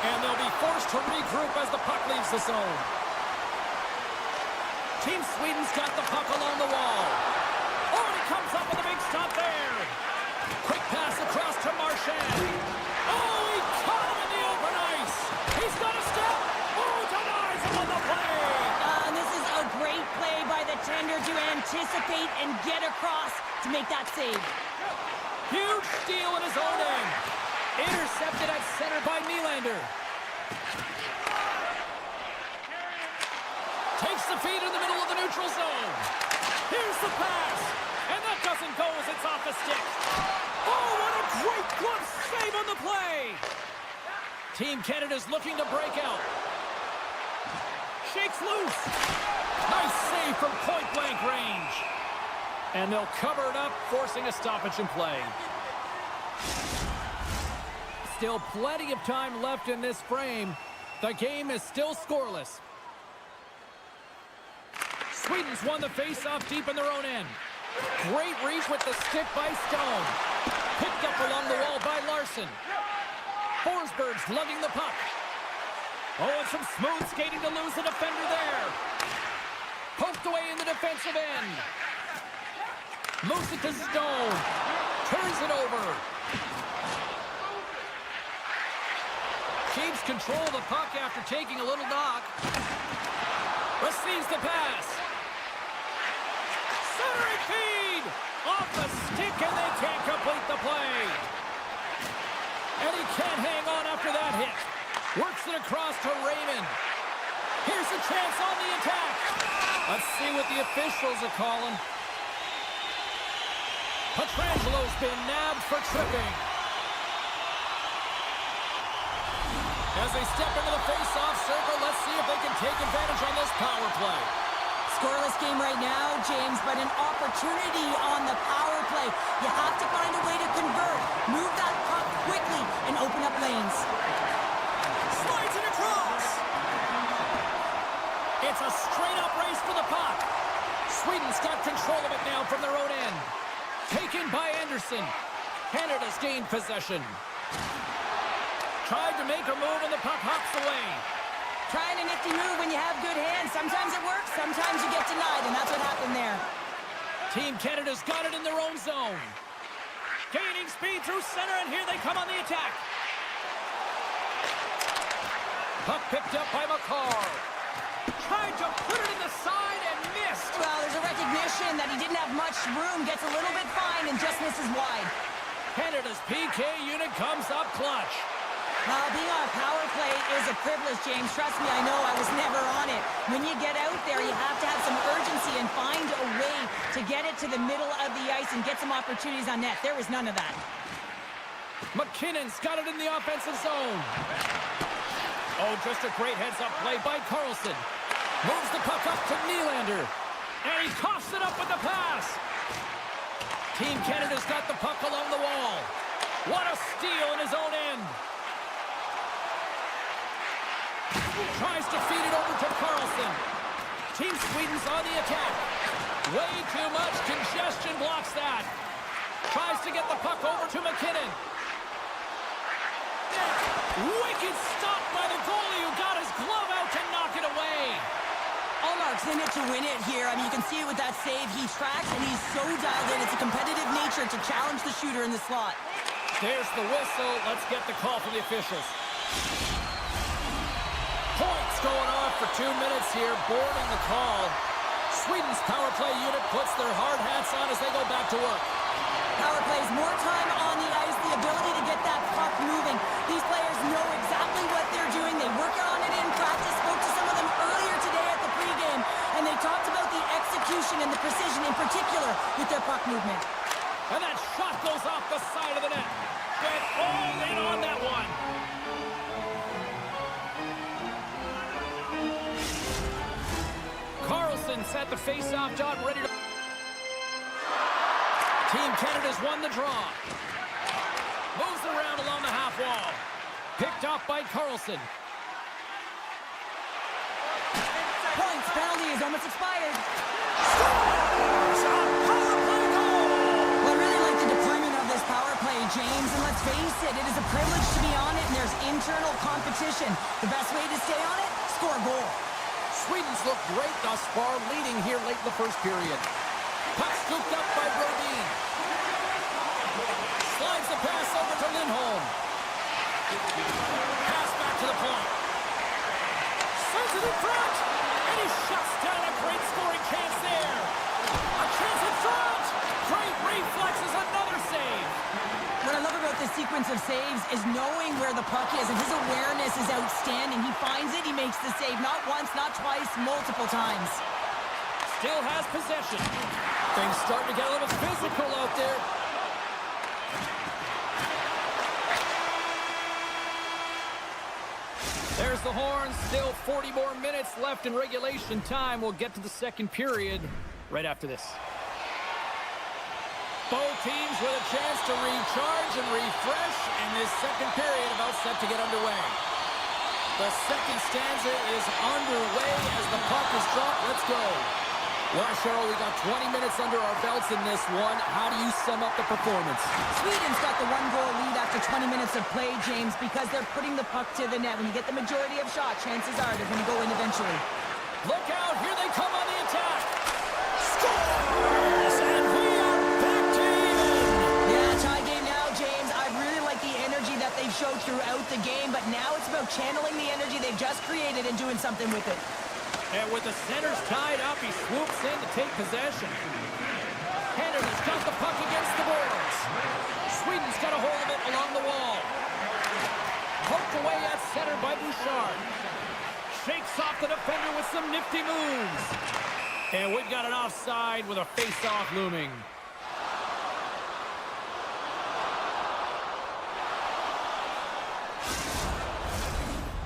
And they'll be forced to regroup as the puck leaves the zone. Team Sweden's got the puck along the wall. Oh, and he comes up with a big stop there. Quick pass across to Marchand. Oh, he caught him in the open ice. He's got a step. Oh, denies him on the play. And this is a great play by the tender to anticipate and get across to make that save. Huge steal in his own end. Intercepted at center by Nylander. Takes the feed in the middle of the neutral zone. Here's the pass. And that doesn't go as it's off the stick. Oh, what a great glove save on the play. Team Canada's looking to break out. Shakes loose. Nice save from point-blank range. And they'll cover it up, forcing a stoppage in play. Still plenty of time left in this frame. The game is still scoreless. Sweden's won the face-off deep in their own end. Great reach with the stick by Stone. Picked up along the wall by Larson. Forsberg's lugging the puck. Oh, and some smooth skating to lose the defender there. Poked away in the defensive end. Moves it to Stone. Turns it over. Keeps control of the puck after taking a little knock. Receives the pass. Centering feed! Off the stick, and they can't complete the play. And he can't hang on after that hit. Works it across to Raymond. Here's a chance on the attack. Let's see what the officials are calling. Petrangelo's been nabbed for tripping. As they step into the face-off circle, let's see if they can take advantage on this power play. Scoreless game right now, James, but an opportunity on the power play. You have to find a way to convert. Move that puck quickly and open up lanes. Slides it across. It's a straight-up race for the puck. Sweden's got control of it now from their own end. Taken by Anderson. Canada's gained possession. Tried to make a move and the puck hops away. Trying a nifty move when you have good hands. Sometimes it works, sometimes you get denied, and that's what happened there. Team Canada's got it in their own zone. Gaining speed through center, and here they come on the attack. Puck picked up by McCarr. Tried to put it in the side and missed. Well, there's a recognition that he didn't have much room, gets a little bit fine, and just misses wide. Canada's PK unit comes up clutch. Being on a power play is a privilege, James. Trust me, I know I was never on it. When you get out there, you have to have some urgency and find a way to get it to the middle of the ice and get some opportunities on net. There was none of that. McKinnon's got it in the offensive zone. Oh, just a great heads-up play by Carlson. Moves the puck up to Nylander. And he coughs it up with the pass. Team Canada's got the puck along the wall. What a steal in his own end. Tries to feed it over to Carlson. Team Sweden's on the attack. Way too much congestion blocks that. Tries to get the puck over to McKinnon. Wicked stop by the goalie who got his glove out to knock it away. Allmark's in it to win it here. I mean, you can see it with that save. He tracks, and he's so dialed in. It's a competitive nature to challenge the shooter in the slot. There's the whistle. Let's get the call from the officials. Points going off for 2 minutes here, boarding the call. Sweden's power play unit puts their hard hats on as they go back to work. Power plays, more time on the ice, the ability to get that puck moving. These players know exactly what they're doing. They work on it in practice. Spoke to some of them earlier today at the pregame, and they talked about the execution and the precision in particular with their puck movement. And that shot goes off the side of the net. Went all in on that one. Carlson set the face-off dot ready to... Team Canada's won the draw. Moves around along the half wall. Picked off by Carlson. Points, penalty is almost expired. Scores! A power play goal! Well, I really like the deployment of this power play, James, and let's face it, it is a privilege to be on it, and there's internal competition. The best way to stay on it, score a goal. Sweden's looked great thus far, leading here late in the first period. Puck scooped up by Brodin. Slides the pass over to Lindholm. Pass back to the point. Sends it in front. And he shuts down a great scoring chance there. A chance in front. Great reflexes, another save. What I love about this sequence of saves is knowing where the puck is, and his awareness is outstanding. He finds it, he makes the save. Not once, not twice, multiple times. Still has possession. Things starting to get a little physical out there. There's the horn. Still 40 more minutes left in regulation time. We'll get to the second period right after this. Both teams with a chance to recharge and refresh, and this second period about set to get underway. The second stanza is underway as the puck is dropped. Let's go. Well, Cheryl, we got 20 minutes under our belts in this one. How do you sum up the performance? Sweden's got the one-goal lead after 20 minutes of play, James, because they're putting the puck to the net. When you get the majority of shots, chances are they're going to go in eventually. Look out. Here they come on the attack. Scores! And we are back to even. Yeah, tie game now, James. I really like the energy that they've showed throughout the game, but now it's about channeling the energy they've just created and doing something with it. And with the centers tied up, he swoops in to take possession. Canada's got the puck against the boards. Sweden's got a hold of it along the wall. Poked away at center by Bouchard. Shakes off the defender with some nifty moves. And we've got an offside with a face-off looming.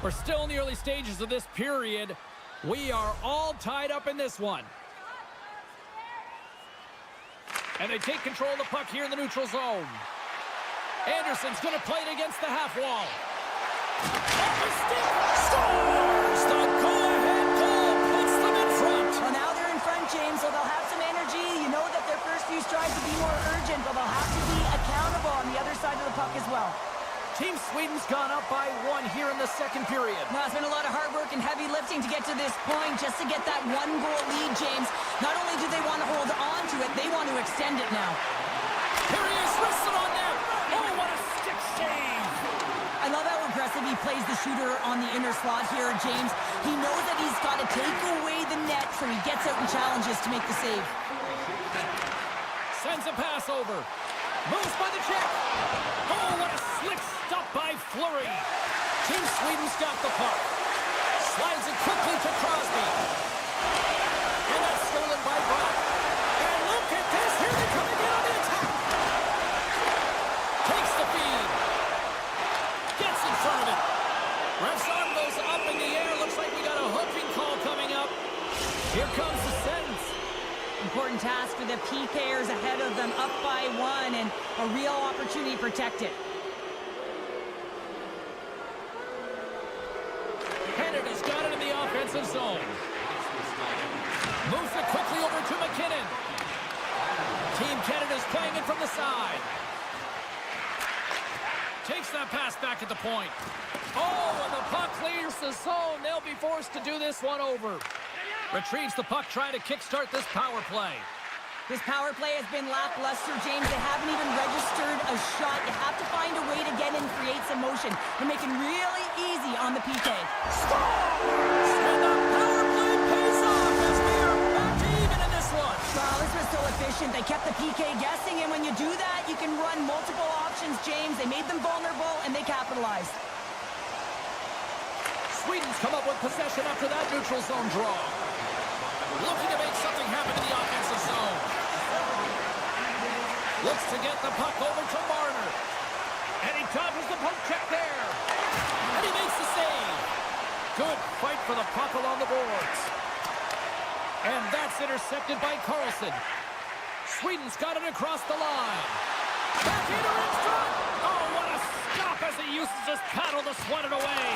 We're still in the early stages of this period. We are all tied up in this one. And they take control of the puck here in the neutral zone. Anderson's going to play it against the half wall. Off his stick, scores! The go-ahead goal puts them in front. Well, now they're in front, James, so they'll have some energy. You know that their first few strides will be more urgent, but they'll have to be accountable on the other side of the puck as well. Team Sweden's gone up by 1 here in the second period. Now, it's been a lot of hard work and heavy lifting to get to this point, just to get that one-goal lead, James. Not only do they want to hold on to it, they want to extend it now. Here he is, wrestling on net. Oh, what a stick save. I love how aggressive he plays the shooter on the inner slot here, James. He knows that he's got to take away the net, so he gets out and challenges to make the save. Sends a pass over. Moves by the check. Oh, what a slick stop by Fleury. Team Sweden's got the puck. Slides it quickly to Crosby. And that's stolen by Brock. And look at this. Here they come again on the attack. Takes the feed. Gets in front of it. Ref's arm goes up in the air. Looks like we got a hooking call coming up. Here comes the sentence. Important task for the PKers ahead of them, up by 1, and a real opportunity to protect it. Canada's got it in the offensive zone. Moves it quickly over to McKinnon. Team Canada's playing it from the side. Takes that pass back at the point. Oh, and the puck clears the zone. They'll be forced to do this one over. Retrieves the puck, trying to kickstart this power play. This power play has been lackluster, James. They haven't even registered a shot. You have to find a way to get in, create some motion. They're making really easy on the PK. Scores! And the power play pays off as we are back to even in this one. Wow, this was so efficient. They kept the PK guessing, and when you do that, you can run multiple options, James. They made them vulnerable, and they capitalized. Sweden's come up with possession after that neutral zone draw. Looking to make something happen in the offensive zone. Looks to get the puck over to Marner. And he dodges the poke check there. And he makes the save. Good fight for the puck along the boards. And that's intercepted by Carlson. Sweden's got it across the line. Back into in front. Oh, what a stop as he uses his paddle to swat it away.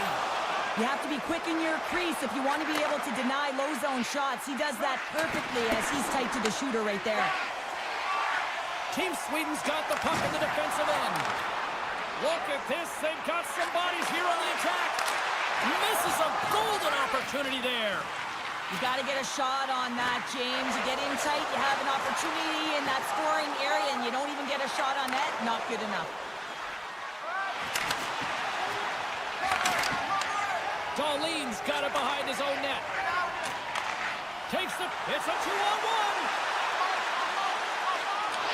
You have to be quick in your crease if you want to be able to deny low zone shots. He does that perfectly as he's tight to the shooter right there. Team Sweden's got the puck in the defensive end. Look at this. They've got some bodies here on the attack. Misses a golden opportunity there. You got to get a shot on that, James. You get in tight, you have an opportunity in that scoring area, and you don't even get a shot on net. Not good enough. Darlene's got it behind his own net. Takes it. It's a 2-on-1.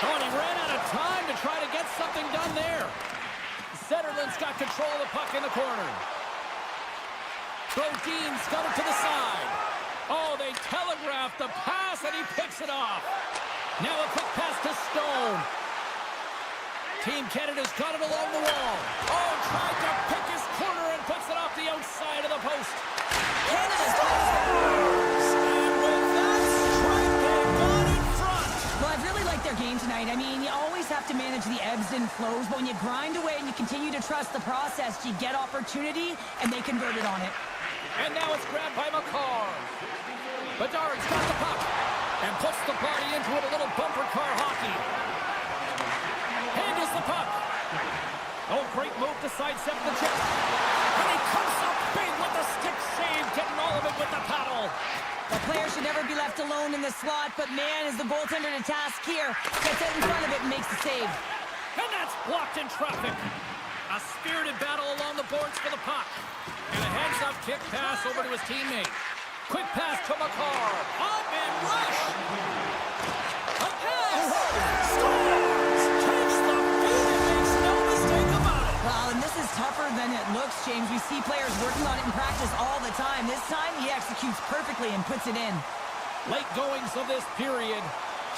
Oh, and he ran out of time to try to get something done there. Zetterlund's got control of the puck in the corner. Brodin's got it to the side. Oh, they telegraphed the pass, and he picks it off. Now a quick pass to Stone. Team Canada's got it along the wall. Oh, tried to pick his corner and puts it off the outside of the post. Canada's and with that strike, they've gone in front. Well, I've really liked their game tonight. I mean, you always have to manage the ebbs and flows, but when you grind away and you continue to trust the process, you get opportunity, and they converted on it. And now it's grabbed by McCarr. Bedard's got the puck and puts the body into it, a little bumper car hockey. Handles the puck. Oh, great move to sidestep the check. And he comes up big with the stick save, getting all of it with the paddle. The player should never be left alone in the slot, but man, is the goaltender to task here. Gets out in front of it and makes the save. And that's blocked in traffic. A spirited battle along the boards for the puck. And a heads-up kick pass over to his teammate. Quick pass to McCarr. Up and rush. A pass. Scores. Takes the feed and makes no mistake about it. Well, and this is tougher than it looks, James. We see players working on it in practice all the time. This time, he executes perfectly and puts it in. Late goings of this period.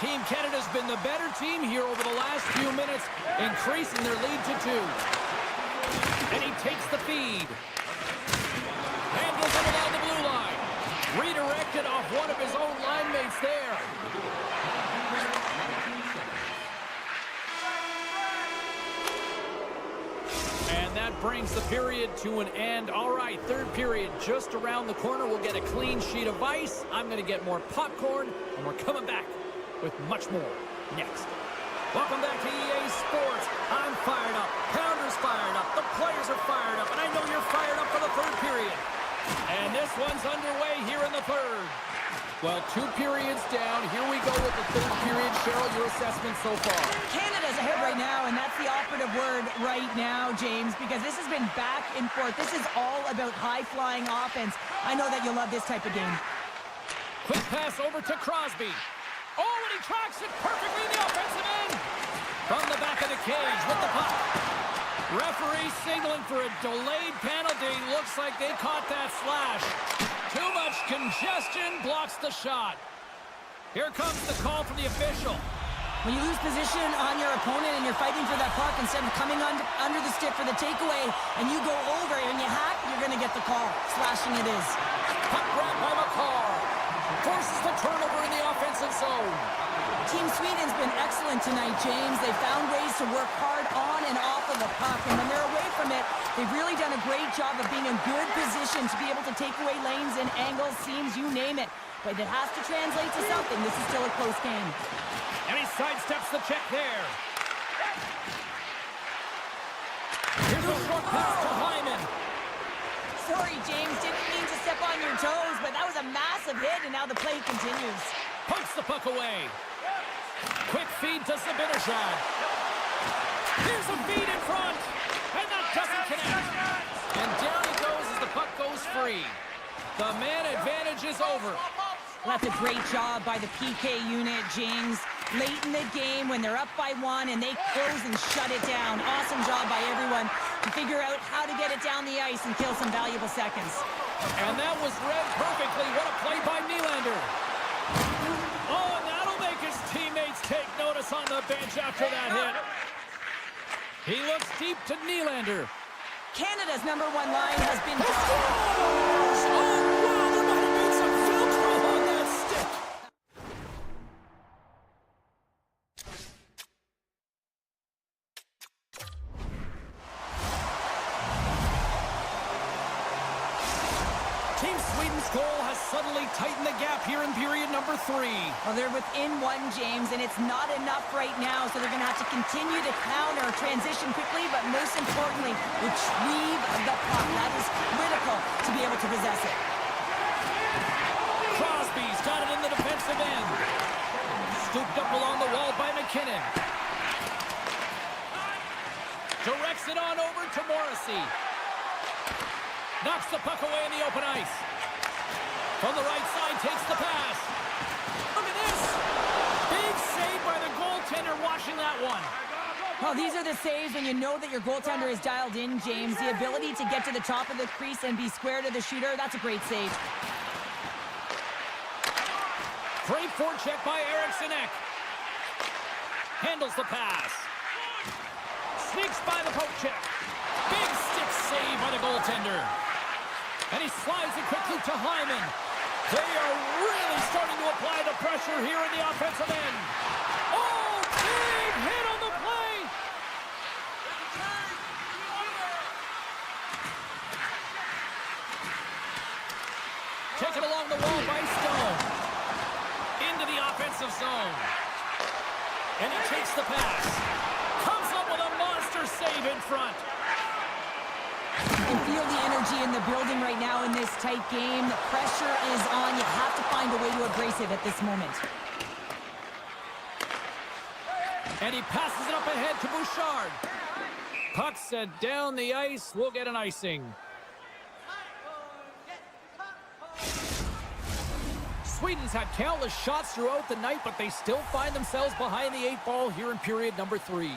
Team Canada's been the better team here over the last few minutes, increasing their lead to 2. And he takes the feed. Handles it along the blue line. Redirected off one of his own line mates there. And that brings the period to an end. All right, third period just around the corner. We'll get a clean sheet of ice. I'm going to get more popcorn, and we're coming back with much more next. Welcome back to EA Sports. I'm fired up. Pounder's fired up. The players are fired up. And I know you're fired up for the third period. And this one's underway here in the third. Well, 2 periods down. Here we go with the third period. Cheryl, your assessment so far. Canada's ahead right now, and that's the operative word right now, James, because this has been back and forth. This is all about high-flying offense. I know that you'll love this type of game. Quick pass over to Crosby. Oh, and he tracks it perfectly in the offensive end. From the back of the cage with the puck. Referee signaling for a delayed penalty. Looks like they caught that slash. Too much congestion blocks the shot. Here comes the call from the official. When you lose position on your opponent and you're fighting for that puck instead of coming under the stick for the takeaway and you go over and you hack, you're going to get the call. Slashing it is. Puck grab by McCarr. Forces the turnover in the offensive zone. Team Sweden's been excellent tonight, James. They've found ways to work hard on and off of the puck, and when they're away from it, they've really done a great job of being in good position to be able to take away lanes and angles, seams, you name it. But it has to translate to something. This is still a close game. And he sidesteps the check there. Here's a short pass to Hyman. Sorry, James, didn't mean to step on your toes, but that was a massive hit, and now the play continues. Pokes the puck away. Quick feed to Zibanejad. Here's a feed in front, and that doesn't connect. And down he goes as the puck goes free. The man advantage is over. Well, that's a great job by the PK unit, James. Late in the game when they're up by 1 and they close and shut it down. Awesome job by everyone to figure out how to get it down the ice and kill some valuable seconds. And that was read perfectly. What a play by Nylander. Oh, and that'll make his teammates take notice on the bench after that hit. He looks deep to Nylander. Canada's #1 line has been... Oh, wow, there might have been some Velcro on that stick. Team Sweden's goal has suddenly tightened the gap here in period number 3. Well, they're within one, James, and it's not enough right now, so they're going to have to continue to counter, transition quickly, but most importantly, retrieve the puck. That is critical to be able to possess it. Crosby's got it in the defensive end. Scooped up along the wall by McKinnon. Directs it on over to Morrissey. Knocks the puck away in the open ice. From the right side, takes the pass. Look at this. Big save by the goaltender washing that one. Well, these are the saves when you know that your goaltender is dialed in, James. The ability to get to the top of the crease and be square to the shooter, that's a great save. Great forecheck by Eriksson Ek. Handles the pass. Sneaks by the poke check. Big stick save by the goaltender. And he slides it quickly to Hyman. They are really starting to apply the pressure here in the offensive end. Oh, big hit on the play. Taken along the wall by Stone. Into the offensive zone. And he takes the pass. Comes up with a monster save in front. You can feel the energy in the building right now in this tight game. The pressure is on. You have to find a way to embrace it at this moment. And he passes it up ahead to Bouchard. Puck set down the ice. We'll get an icing. Sweden's had countless shots throughout the night, but they still find themselves behind the 8 ball here in period number 3.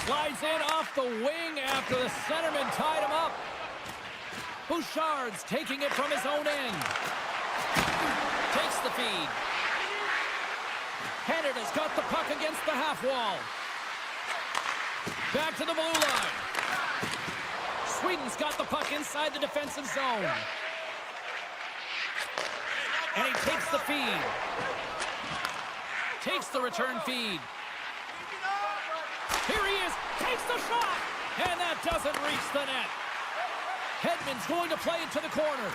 Slides in off the wing after the centerman tied him up. Bouchard's taking it from his own end. Takes the feed. Canada's got the puck against the half wall. Back to the blue line. Sweden's got the puck inside the defensive zone. And he takes the feed. Takes the return feed. Here he is, takes the shot, and that doesn't reach the net. Hedman's going to play it to the corner.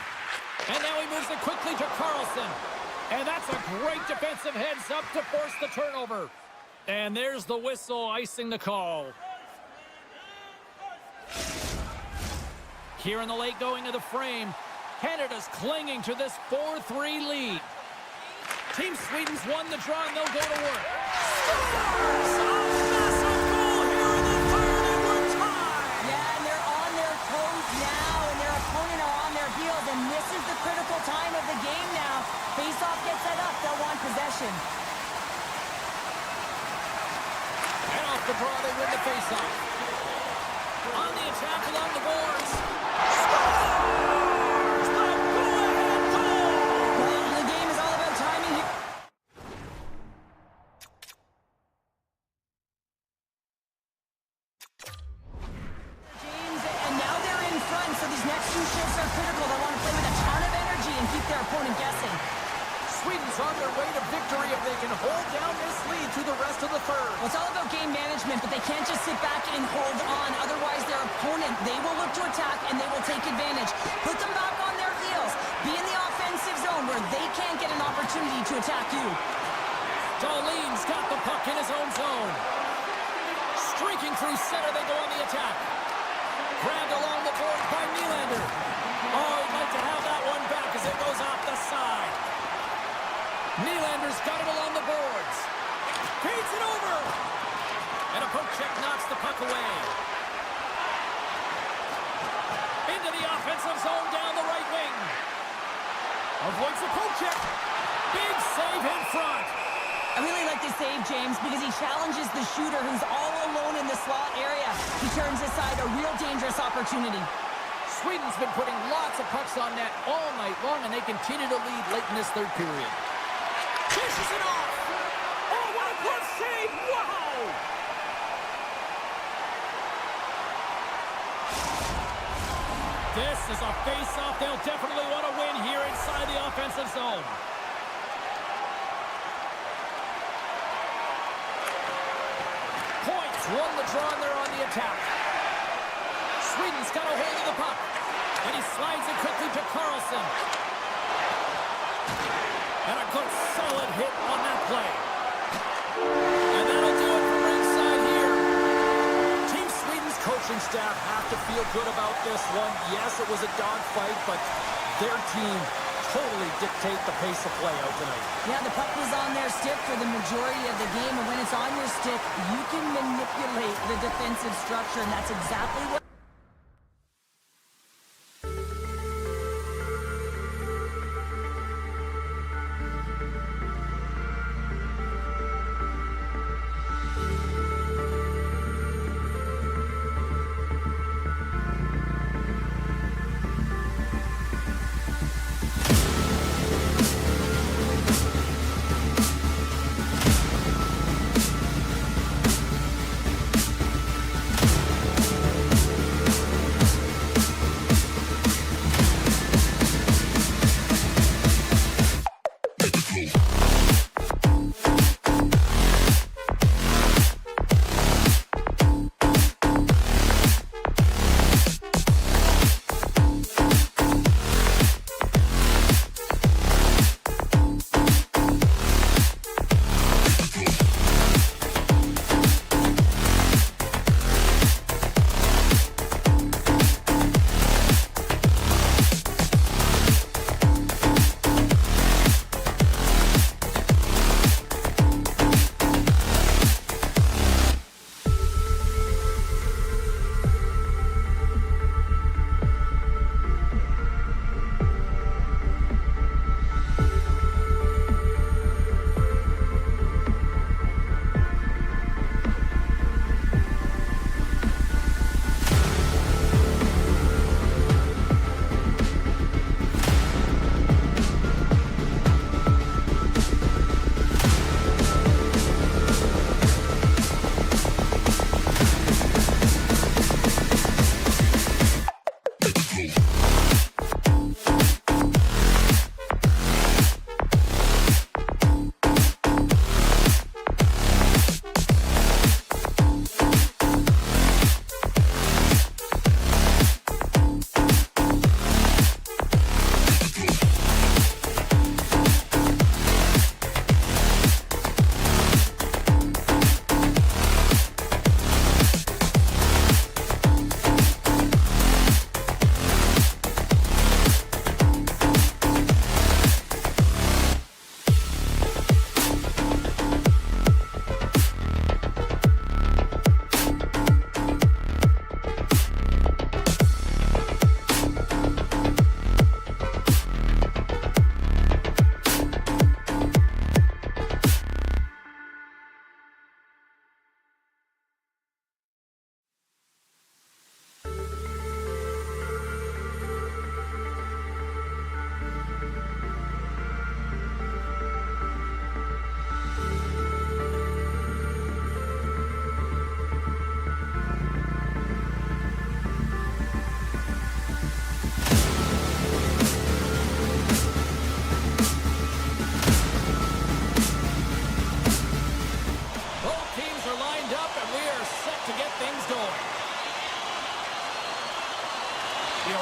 And now he moves it quickly to Carlson. And that's a great defensive heads up to force the turnover. And there's the whistle icing the call. Here in the late going of the frame, Canada's clinging to this 4-3 lead. Team Sweden's won the draw and they'll go to work. And this is the critical time of the game now. Face-off gets set up. They'll want possession. And off the draw, they win the face-off. On the attack along the boards. Scores! The go-ahead goal! Well, the game is all about timing here. James, and now they're in front, so these next 2 shifts are critical. They want to play with a ton of energy and keep their opponent guessing. Sweden's on their way to victory if they can hold down this lead through the rest of the third. Well, it's all about game management, but they can't just sit back and hold on. Otherwise, their opponent, they will look to attack and they will take advantage. Put them back on their heels. Be in the offensive zone where they can't get an opportunity to attack you. Dahlin's got the puck in his own zone. Streaking through center, they go on the attack. Grabbed along the board by Nylander. Oh, he'd like to have that one back as it goes off the side. Nylander's got it along the boards. Feeds it over. And a poke check knocks the puck away. Into the offensive zone down the right wing. Avoids the poke check. Big save in front. I really like this save, James, because he challenges the shooter who's all alone in the slot area. He turns aside a real dangerous opportunity. Sweden's been putting lots of pucks on net all night long, and they continue to lead late in this third period. Pushes it off. Oh, what a good save. Wow. This is a face-off they'll definitely want to win here inside the offensive zone. Points won the draw and they're on the attack. Sweden's got a hold of the puck. And he slides it quickly to Carlson. And a good solid hit on that play. And that'll do it for ringside here. Team Sweden's coaching staff have to feel good about this one. Yes, it was a dogfight, but their team totally dictate the pace of play out tonight. Yeah, the puck was on their stick for the majority of the game, and when it's on your stick, you can manipulate the defensive structure, and that's exactly what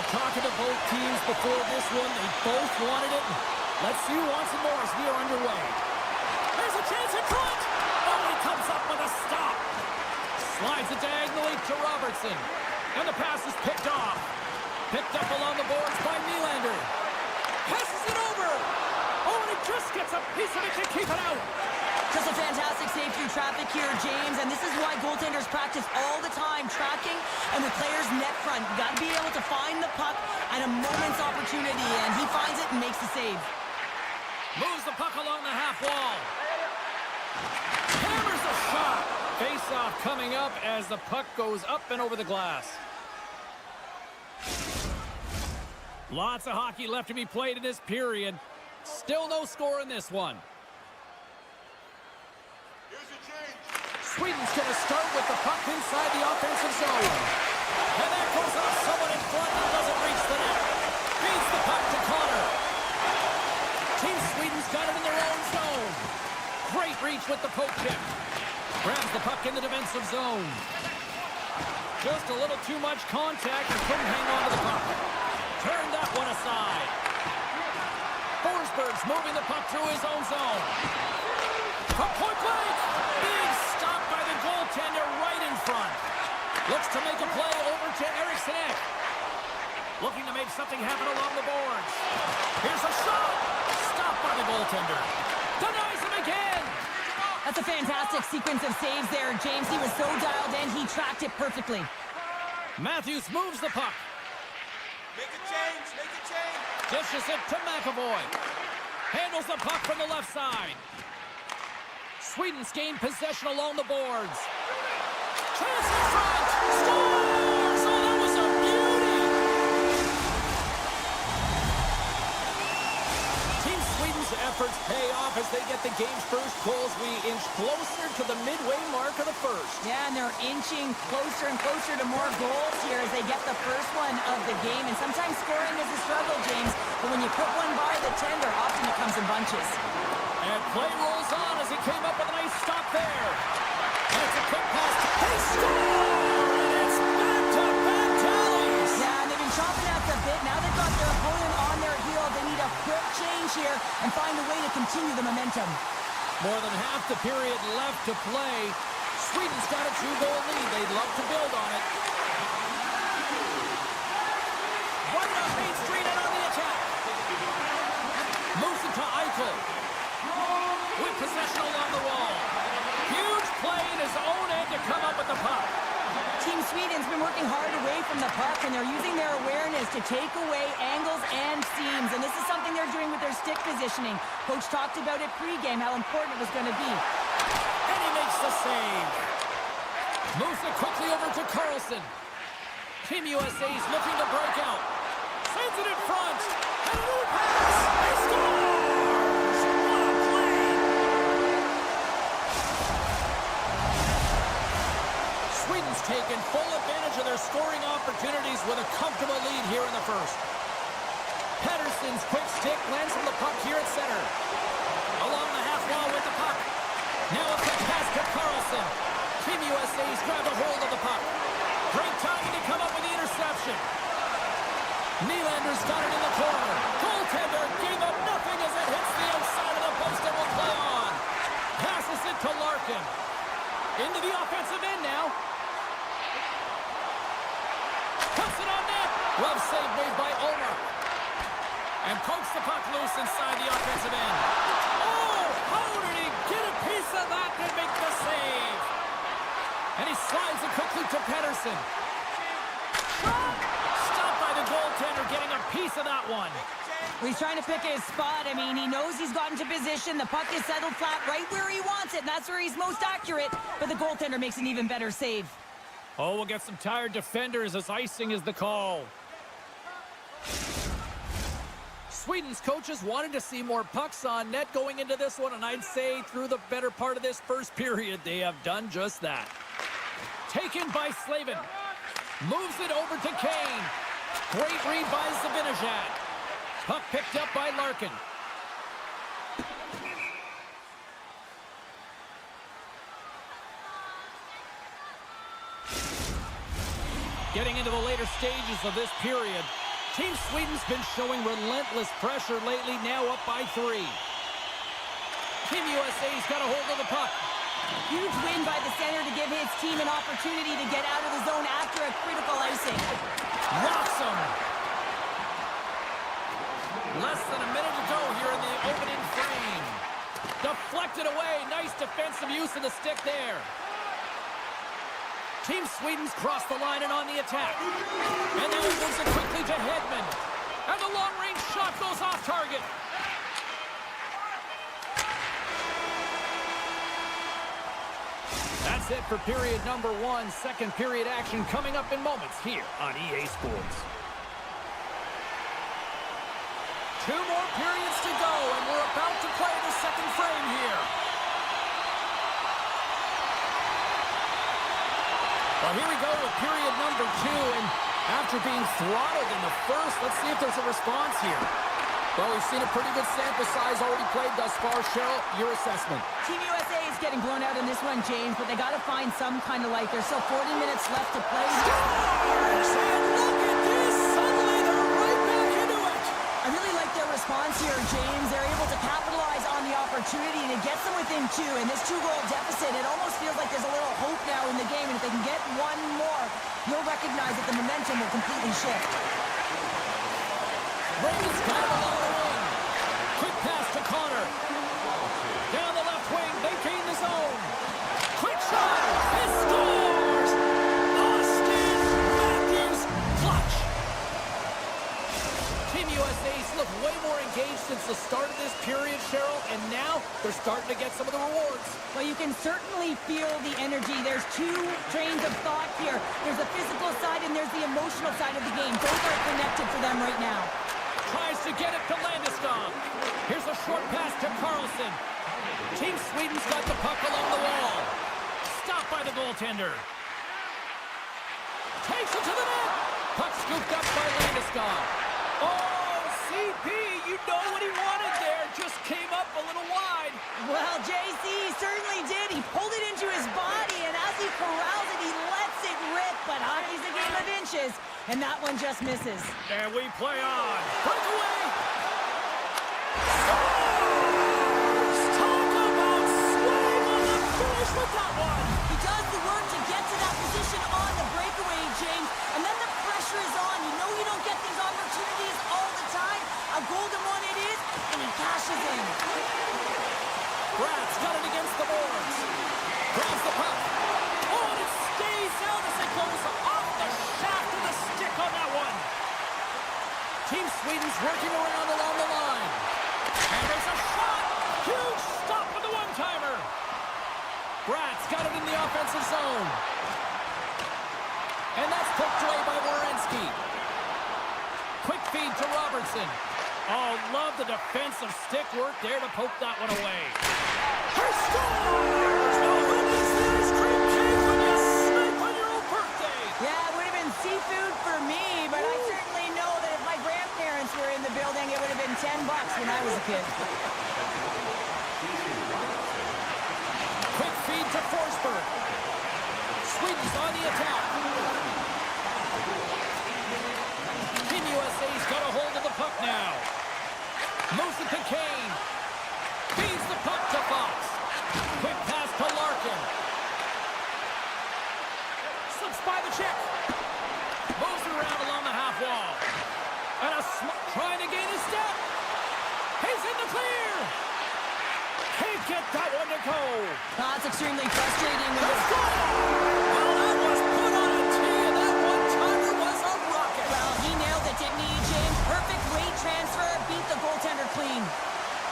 Talking to both teams before this one, they both wanted it. Let's see who wants it more as we are underway. There's a chance in front. Oh, he comes up with a stop. Slides it diagonally to Robertson. And the pass is picked off. Picked up along the boards by Nylander. Passes it over. Oh, and he just gets a piece of it to keep it out. Just a fantastic save through traffic here, James, and this is why goaltenders practice all the time, tracking and with players net front. You got to be able to find the puck at a moment's opportunity, and he finds it and makes the save. Moves the puck along the half wall. Hammers a shot. Face-off coming up as the puck goes up and over the glass. Lots of hockey left to be played in this period. Still no score in this one. Sweden's going to start with the puck inside the offensive zone. And that goes off someone in front and doesn't reach the net. Feeds the puck to Connor. Team Sweden's got it in their own zone. Great reach with the poke check. Grabs the puck in the defensive zone. Just a little too much contact and couldn't hang on to the puck. Turned that one aside. Forsberg's moving the puck through his own zone. From point blank. Big stop by the goaltender right in front. Looks to make a play over to Eriksson. Looking to make something happen along the boards. Here's a shot. Stopped by the goaltender. Denies him again. That's a fantastic sequence of saves there, James. He was so dialed in, he tracked it perfectly. Matthews moves the puck. Make a change, make a change. Dishes it to McAvoy. Handles the puck from the left side. Sweden's gained possession along the boards. Chance in front. Scores! Oh, that was a beauty! Team Sweden's efforts pay off as they get the game's first goals. We inch closer to the midway mark of the first. Yeah, and they're inching closer and closer to more goals here as they get the first one of the game. And sometimes scoring is a struggle, James. But when you put one by the tender, often it comes in bunches. And play rolls on as he came up with a nice stop there. And it's a quick pass. They score! And it's back-to-back tallies! Yeah, and they've been chopping at the bit. Now they've got their opponent on their heel. They need a quick change here and find a way to continue the momentum. More than half the period left to play. Sweden's got a 2-goal lead. They'd love to build on it. Right off Main Street and on the attack. Moves it to Eichel. With possession along the wall. Huge play in his own end to come up with the puck. Team Sweden's been working hard away from the puck, and they're using their awareness to take away angles and seams. And this is something they're doing with their stick positioning. Coach talked about it pregame, how important it was going to be. And he makes the save. Moves it quickly over to Carlson. Team USA is looking to break out. Sends it in front. And a new pass. They score! Sweden's taken full advantage of their scoring opportunities with a comfortable lead here in the first. Pettersson's quick stick lands on the puck here at center. Along the half wall with the puck. Now a quick pass to Carlson. Team USA's grabbed a hold of the puck. Great timing to come up with the interception. Nylander's got it in the corner. Goaltender gave up nothing as it hits the outside of the post and will play on. Passes it to Larkin. Into the offensive end now. Puts it on net. Glove save made by Omer. And pokes the puck loose inside the offensive end. Oh, how did he get a piece of that to make the save? And he slides it quickly to Pettersson. Stopped by the goaltender, getting a piece of that one. Well, he's trying to pick his spot. I mean, he knows he's gotten to position. The puck is settled flat right where he wants it, and that's where he's most accurate. But the goaltender makes an even better save. Oh, we'll get some tired defenders as icing is the call. Sweden's coaches wanted to see more pucks on net going into this one, and I'd say through the better part of this first period, they have done just that. Taken by Slavin. Moves it over to Kane. Great read by Zibanejad. Puck picked up by Larkin. Getting into the later stages of this period, Team Sweden's been showing relentless pressure lately, now up by 3. Team USA's got a hold of the puck. Huge win by the center to give his team an opportunity to get out of the zone after a critical icing. Rocks him. Less than a minute to go here in the opening frame. Deflected away. Nice defensive use of the stick there. Team Sweden's crossed the line and on the attack. And now he moves it quickly to Hedman. And the long-range shot goes off target. That's it for period number 1. Second period action coming up in moments here on EA Sports. 2 more periods to go, and we're about to play the second frame here. Well, here we go with period number 2, and after being throttled in the first, let's see if there's a response here. Well, we've seen a pretty good sample size already played thus far. Cheryl, your assessment. Team USA is getting blown out in this one, James, but they got to find some kind of life. There's still 40 minutes left to play. Scores! And look at this! Suddenly they're right back into it! I really like their response here, James. They're able to capitalize on the opportunity and it gets them within two. And this two-goal deficit, it almost feels like there's a little hope now in the game. And if they can get one more, you'll recognize that the momentum will completely shift. Brady's got it along the wing. Quick pass to Connor. Down the left wing, they gain the zone. Quick shot, he scores! Austin Matthews, clutch! Team USA's look way more engaged since the start of this period, Cheryl, and now they're starting to get some of the rewards. Well, you can certainly feel the energy. There's two trains of thought here. There's the physical side and there's the emotional side of the game. Both are connected for them right now. Tries to get it to Landeskog. Here's a short pass to Carlson. Team Sweden's got the puck along the wall. Stopped by the goaltender. Takes it to the net. Puck scooped up by Landeskog. Oh, CP, you know what he wanted there. Just came up a little wide. Well, JC certainly did. He pulled it into his body, and as he corrals it, he lets it rip. But hockey's a game of inches, and that one just misses. And we play on. Breakaway. Talk about swing on the finish with that one. He does the work to get to that position on the breakaway, James, and then the pressure is on. You know you don't get these opportunities all the time. A golden one it is, and he cashes in. Brad's got it against the boards. Grabs the puck. Oh, and it stays out as it goes off the shaft of the stick on that one. Team Sweden's working around along the line. And there's a shot. Huge stop with the one-timer. Brad's got it in the offensive zone. And that's poked away by Werenski. Quick feed to Robertson. Oh, love the defensive stick work there to poke that one away. He scores! Oh, who is this cream cake when you sleep on your own birthday? Yeah, it would have been seafood for me, but I certainly know that if my grandparents were in the building, it would have been $10 when I was a kid. Quick feed to Forsberg. Sweden's on the attack. Team USA's got a hold of the puck now. Moves it to Kane. Feeds the puck to Fox. Quick pass to Larkin. Slips by the check. Moves it around along the half wall. And trying to gain a step. He's in the clear. Can't get that one to go. That's extremely frustrating. When Let's go! Well, that was put on a tee, and that one-timer was a rocket. Well, he nailed it, didn't he, James? Perfect weight transfer, beat the goaltender clean.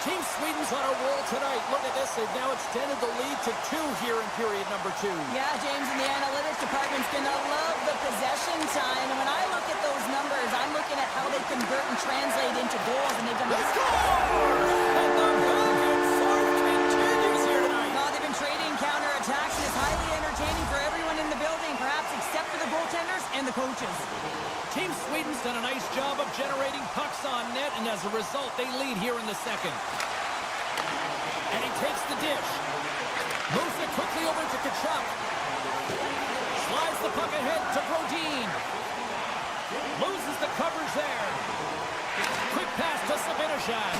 Team Sweden's on a roll tonight. Look at this. They've now extended the lead to 2 here in period number 2. Yeah, James, and the analytics department's going to love the possession time. And when I look at those numbers, I'm looking at how they convert and translate into goals, and they've done Let's go! And the back and forth continues here tonight. Well, they've been trading counterattacks, and it's highly entertaining for everyone in the building, perhaps except for the goaltenders and the coaches. Team Sweden's done a nice job of generating pucks on net, and as a result, they lead here in the second. And he takes the dish. Moves it quickly over to Kachuk. Slides the puck ahead to Brodin. Loses the coverage there. Quick pass to Sabinishad.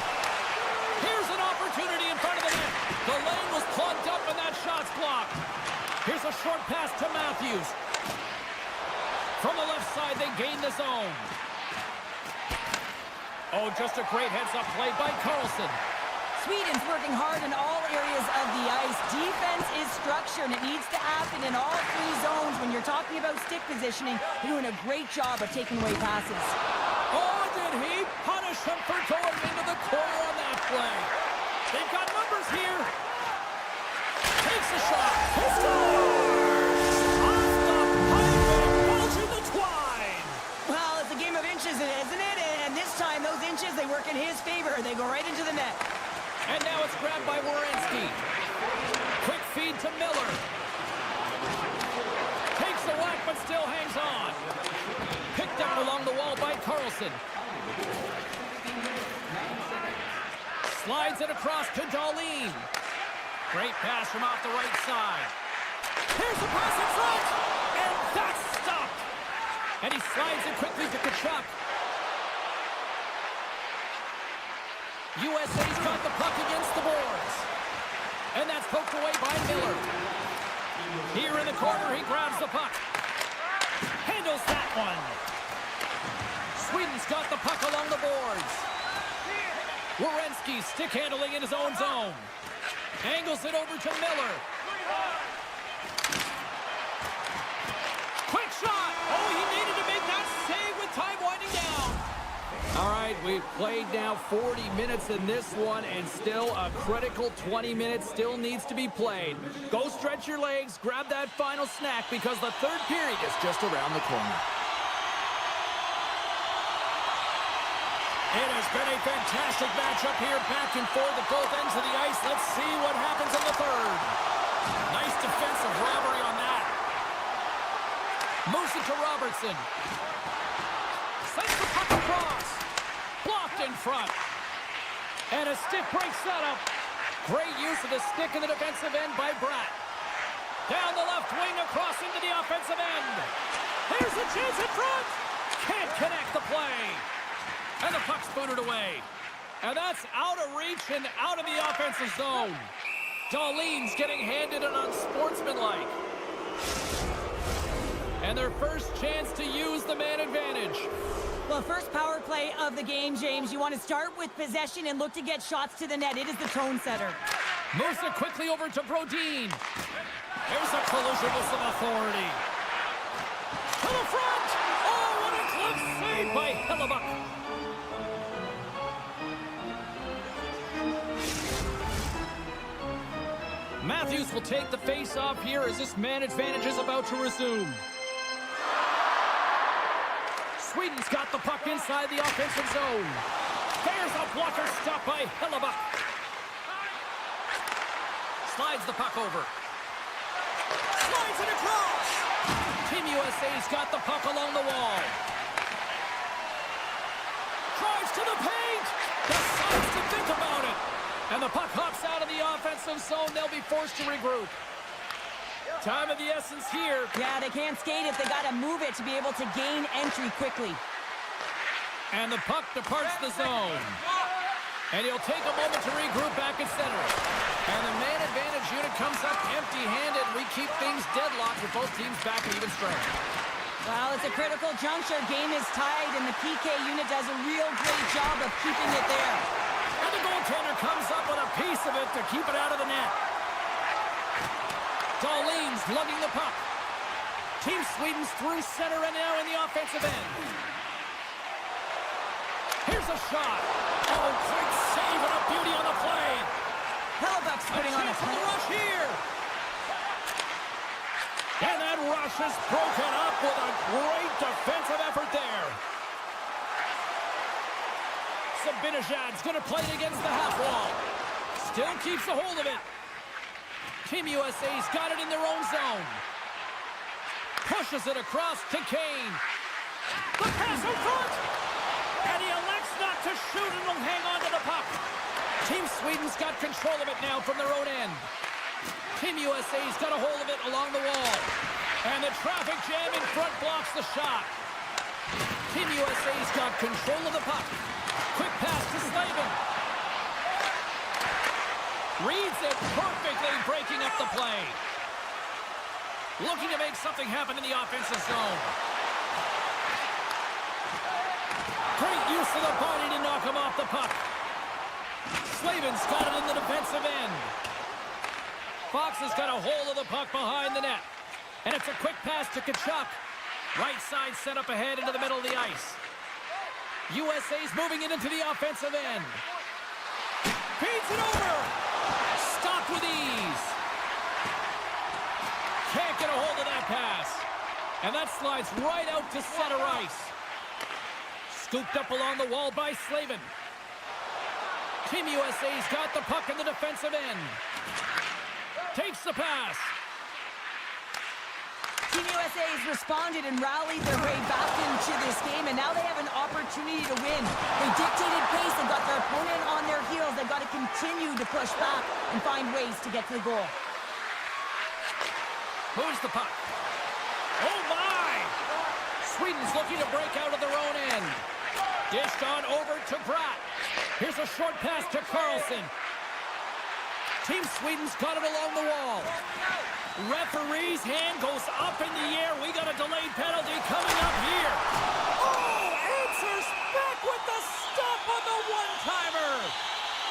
Here's an opportunity in front of the net. The lane was plugged up and that shot's blocked. Here's a short pass to Matthews. From the left side, they gain the zone. Oh, just a great heads-up play by Carlson. Sweden's working hard in all areas of the ice. Defense is structure, and it needs to happen in all 3 zones. When you're talking about stick positioning, they're doing a great job of taking away passes. Oh, did he punish him for going into the corner on that play? They've got numbers here. Takes a shot. He scores! Off the pipe and bulging the twine. Well, it's a game of inches, isn't it? And this time, those inches, they work in his favor. They go right into the net. And now it's grabbed by Werenski. Quick feed to Miller. Takes the whack, but still hangs on. Picked down along the wall by Carlson. Slides it across to Darlene. Great pass from off the right side. Here's the pass in front, and that's stopped. And he slides it quickly to Kachuk. USA's got the puck against the boards. And that's poked away by Miller. Here in the corner, he grabs the puck. Handles that one. Sweden's got the puck along the boards. Werenski stick handling in his own zone. Angles it over to Miller. Quick shot! Oh, he needed to make that save with time winding down. All right, we've played now 40 minutes in this one, and still a critical 20 minutes still needs to be played. Go stretch your legs, grab that final snack, because the third period is just around the corner. It has been a fantastic matchup here, back and forth at both ends of the ice. Let's see what happens in the third. Nice defensive robbery on that. Moves it to Robertson. Sends the puck across. Blocked in front. And a stick break setup. Great use of the stick in the defensive end by Bratt. Down the left wing across into the offensive end. Here's a chance in front. Can't connect the play. And the puck's booted away. And that's out of reach and out of the offensive zone. Darlene's getting handed an unsportsmanlike. And their first chance to use the man advantage. Well, first power play of the game, James. You want to start with possession and look to get shots to the net. It is the tone setter. Moves it quickly over to Brodin. There's a collision with some authority. To the front! Oh, what a glove save by Hellebuck. Matthews will take the face-off here as this man advantage is about to resume. Sweden's got the puck inside the offensive zone. There's a blocker stop by Hellebuck. Slides the puck over. Slides it across. Team USA's got the puck along the wall. Drives to the paint. Decides to think about it. And the puck hops out of the offensive zone. They'll be forced to regroup. Time of the essence here. Yeah, they can't skate it. They got to move it to be able to gain entry quickly. And the puck departs the zone. And he'll take a moment to regroup back at center. And the man advantage unit comes up empty-handed. We keep things deadlocked with both teams back at even strength. Well, it's a critical juncture. Game is tied, and the PK unit does a real great job of keeping it there. And the goaltender comes up with a piece of it to keep it out of the net. Darlene's lugging the puck. Team Sweden's through center and now in the offensive end. Here's a shot. Oh, great save and a beauty on the play. Hellebuck's putting on a play. Rush here. And that rush is broken up with a great defensive effort there. Sabinajad's going to play it against the half wall. Still keeps a hold of it. Team USA's got it in their own zone. Pushes it across to Kane. The pass in front. And he elects not to shoot and will hang on to the puck. Team Sweden's got control of it now from their own end. Team USA's got a hold of it along the wall. And the traffic jam in front blocks the shot. Team USA's got control of the puck. Quick pass to Slavin. Reads it perfectly, breaking up the play. Looking to make something happen in the offensive zone. Great use of the body to knock him off the puck. Slavin's got it in the defensive end. Fox has got a hold of the puck behind the net. And it's a quick pass to Kachuk. Right side set up ahead into the middle of the ice. USA's moving it into the offensive end. Feeds it over. Stopped with ease. Can't get a hold of that pass. And that slides right out to center ice. Scooped up along the wall by Slavin. Team USA's got the puck in the defensive end. Takes the pass. Team USA CLA-UA's responded and rallied their way back into this game, and now they have an opportunity to win. They dictated pace and got their opponent on their heels. They've got to continue to push back and find ways to get to the goal. Moves the puck. Oh, my! Sweden's looking to break out of their own end. Dished on over to Bratt. Here's a short pass to Carlson. Team Sweden's got it along the wall. Referee's hand goes up in the air. We got a delayed penalty coming up here. Oh, answers back with the stop on the one-timer.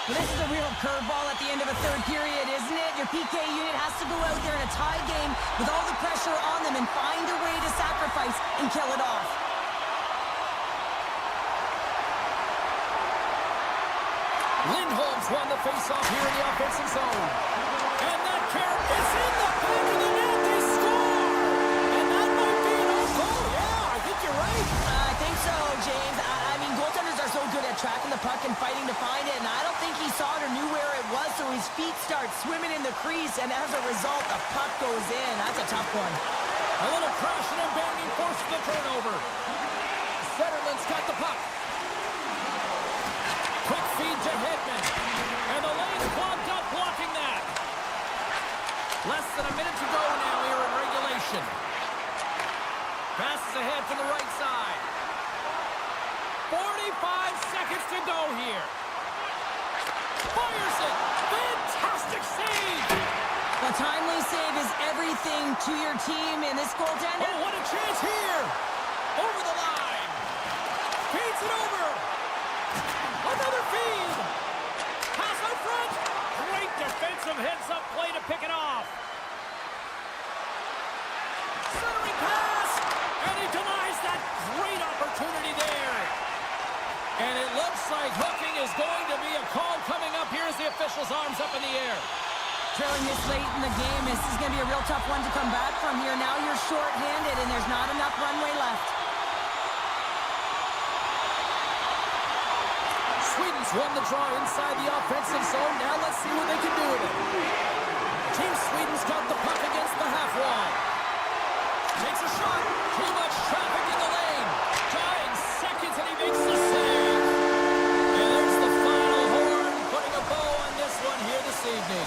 Well, this is a real curveball at the end of a third period, isn't it? Your PK unit has to go out there in a tie game with all the pressure on them and find a way to sacrifice and kill it off. Lindholm's won the face-off here in the offensive zone. And that carry is in the back of the net. They score! And that might be an own goal. Yeah, I think you're right. I think so, James. I mean, goaltenders are so good at tracking the puck and fighting to find it, and I don't think he saw it or knew where it was, so his feet start swimming in the crease, and as a result, the puck goes in. That's a tough one. A little crashing and banging forces the turnover. Zetterland's got the puck. Quick feed to Hedman. And the lane's clogged up, blocking that. Less than a minute to go now here in regulation. Passes ahead from the right side. 45 seconds to go here. Fires it. Fantastic save. A timely save is everything to your team, and this goaltender... Oh, what a chance here. Over the line. Feeds it over. Another feed. Pass out front. Great defensive heads-up play to pick it off. Centering pass. And he denies that great opportunity there. And it looks like hooking is going to be a call coming up here as the official's arms up in the air. Trailing this late in the game, this is going to be a real tough one to come back from here. Now you're short-handed, and there's not enough runway left. Sweden's won the draw inside the offensive zone. Now let's see what they can do with it. Team Sweden's got the puck against the half wall. Takes a shot. Too much traffic in the lane. Dying seconds, and he makes the save. And there's the final horn, putting a bow on this one here this evening.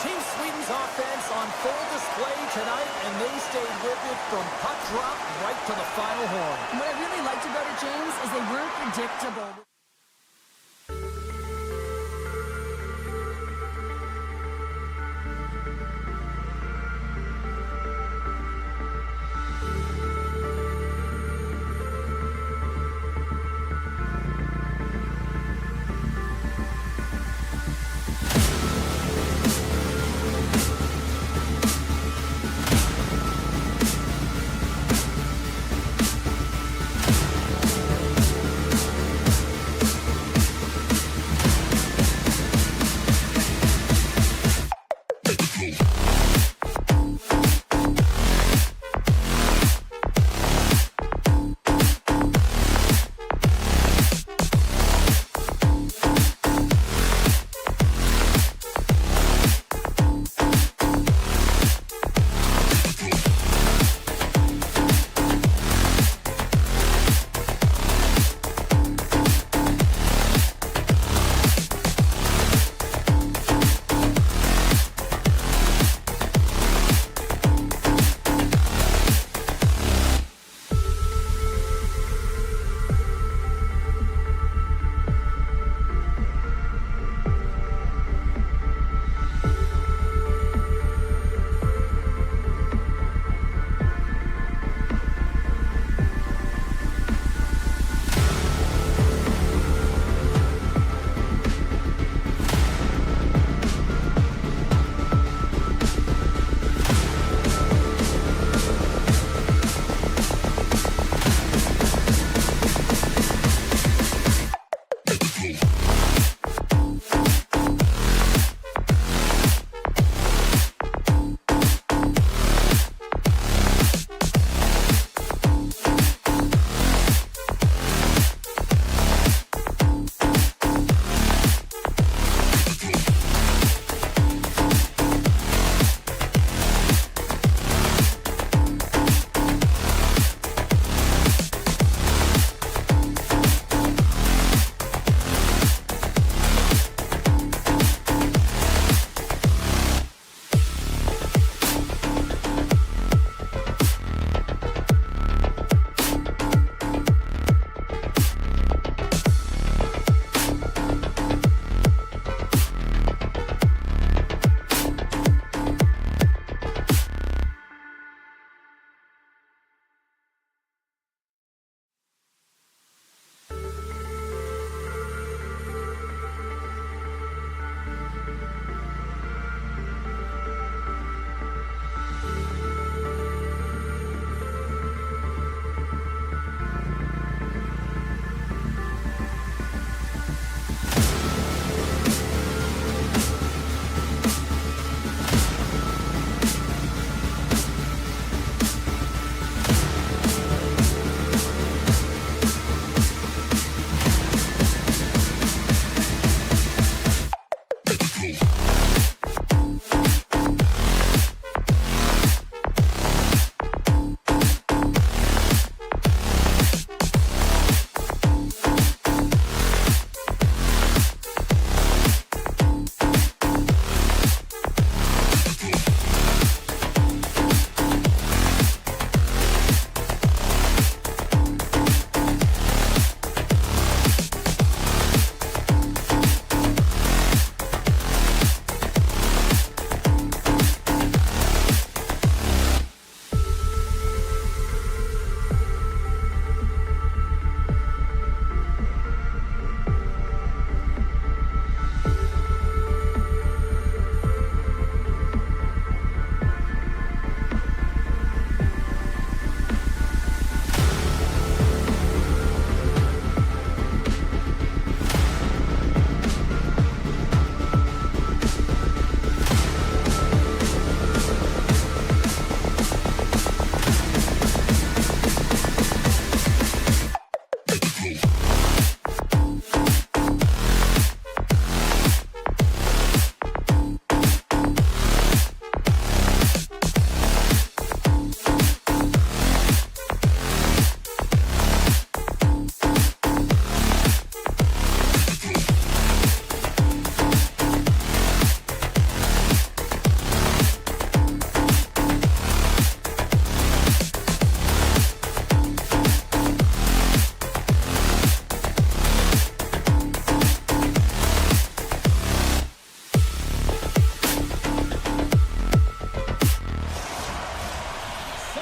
Team Sweden's offense on full display tonight, and they stayed with it from puck drop right to the final horn. And what I really liked about it, James, is they weren't predictable.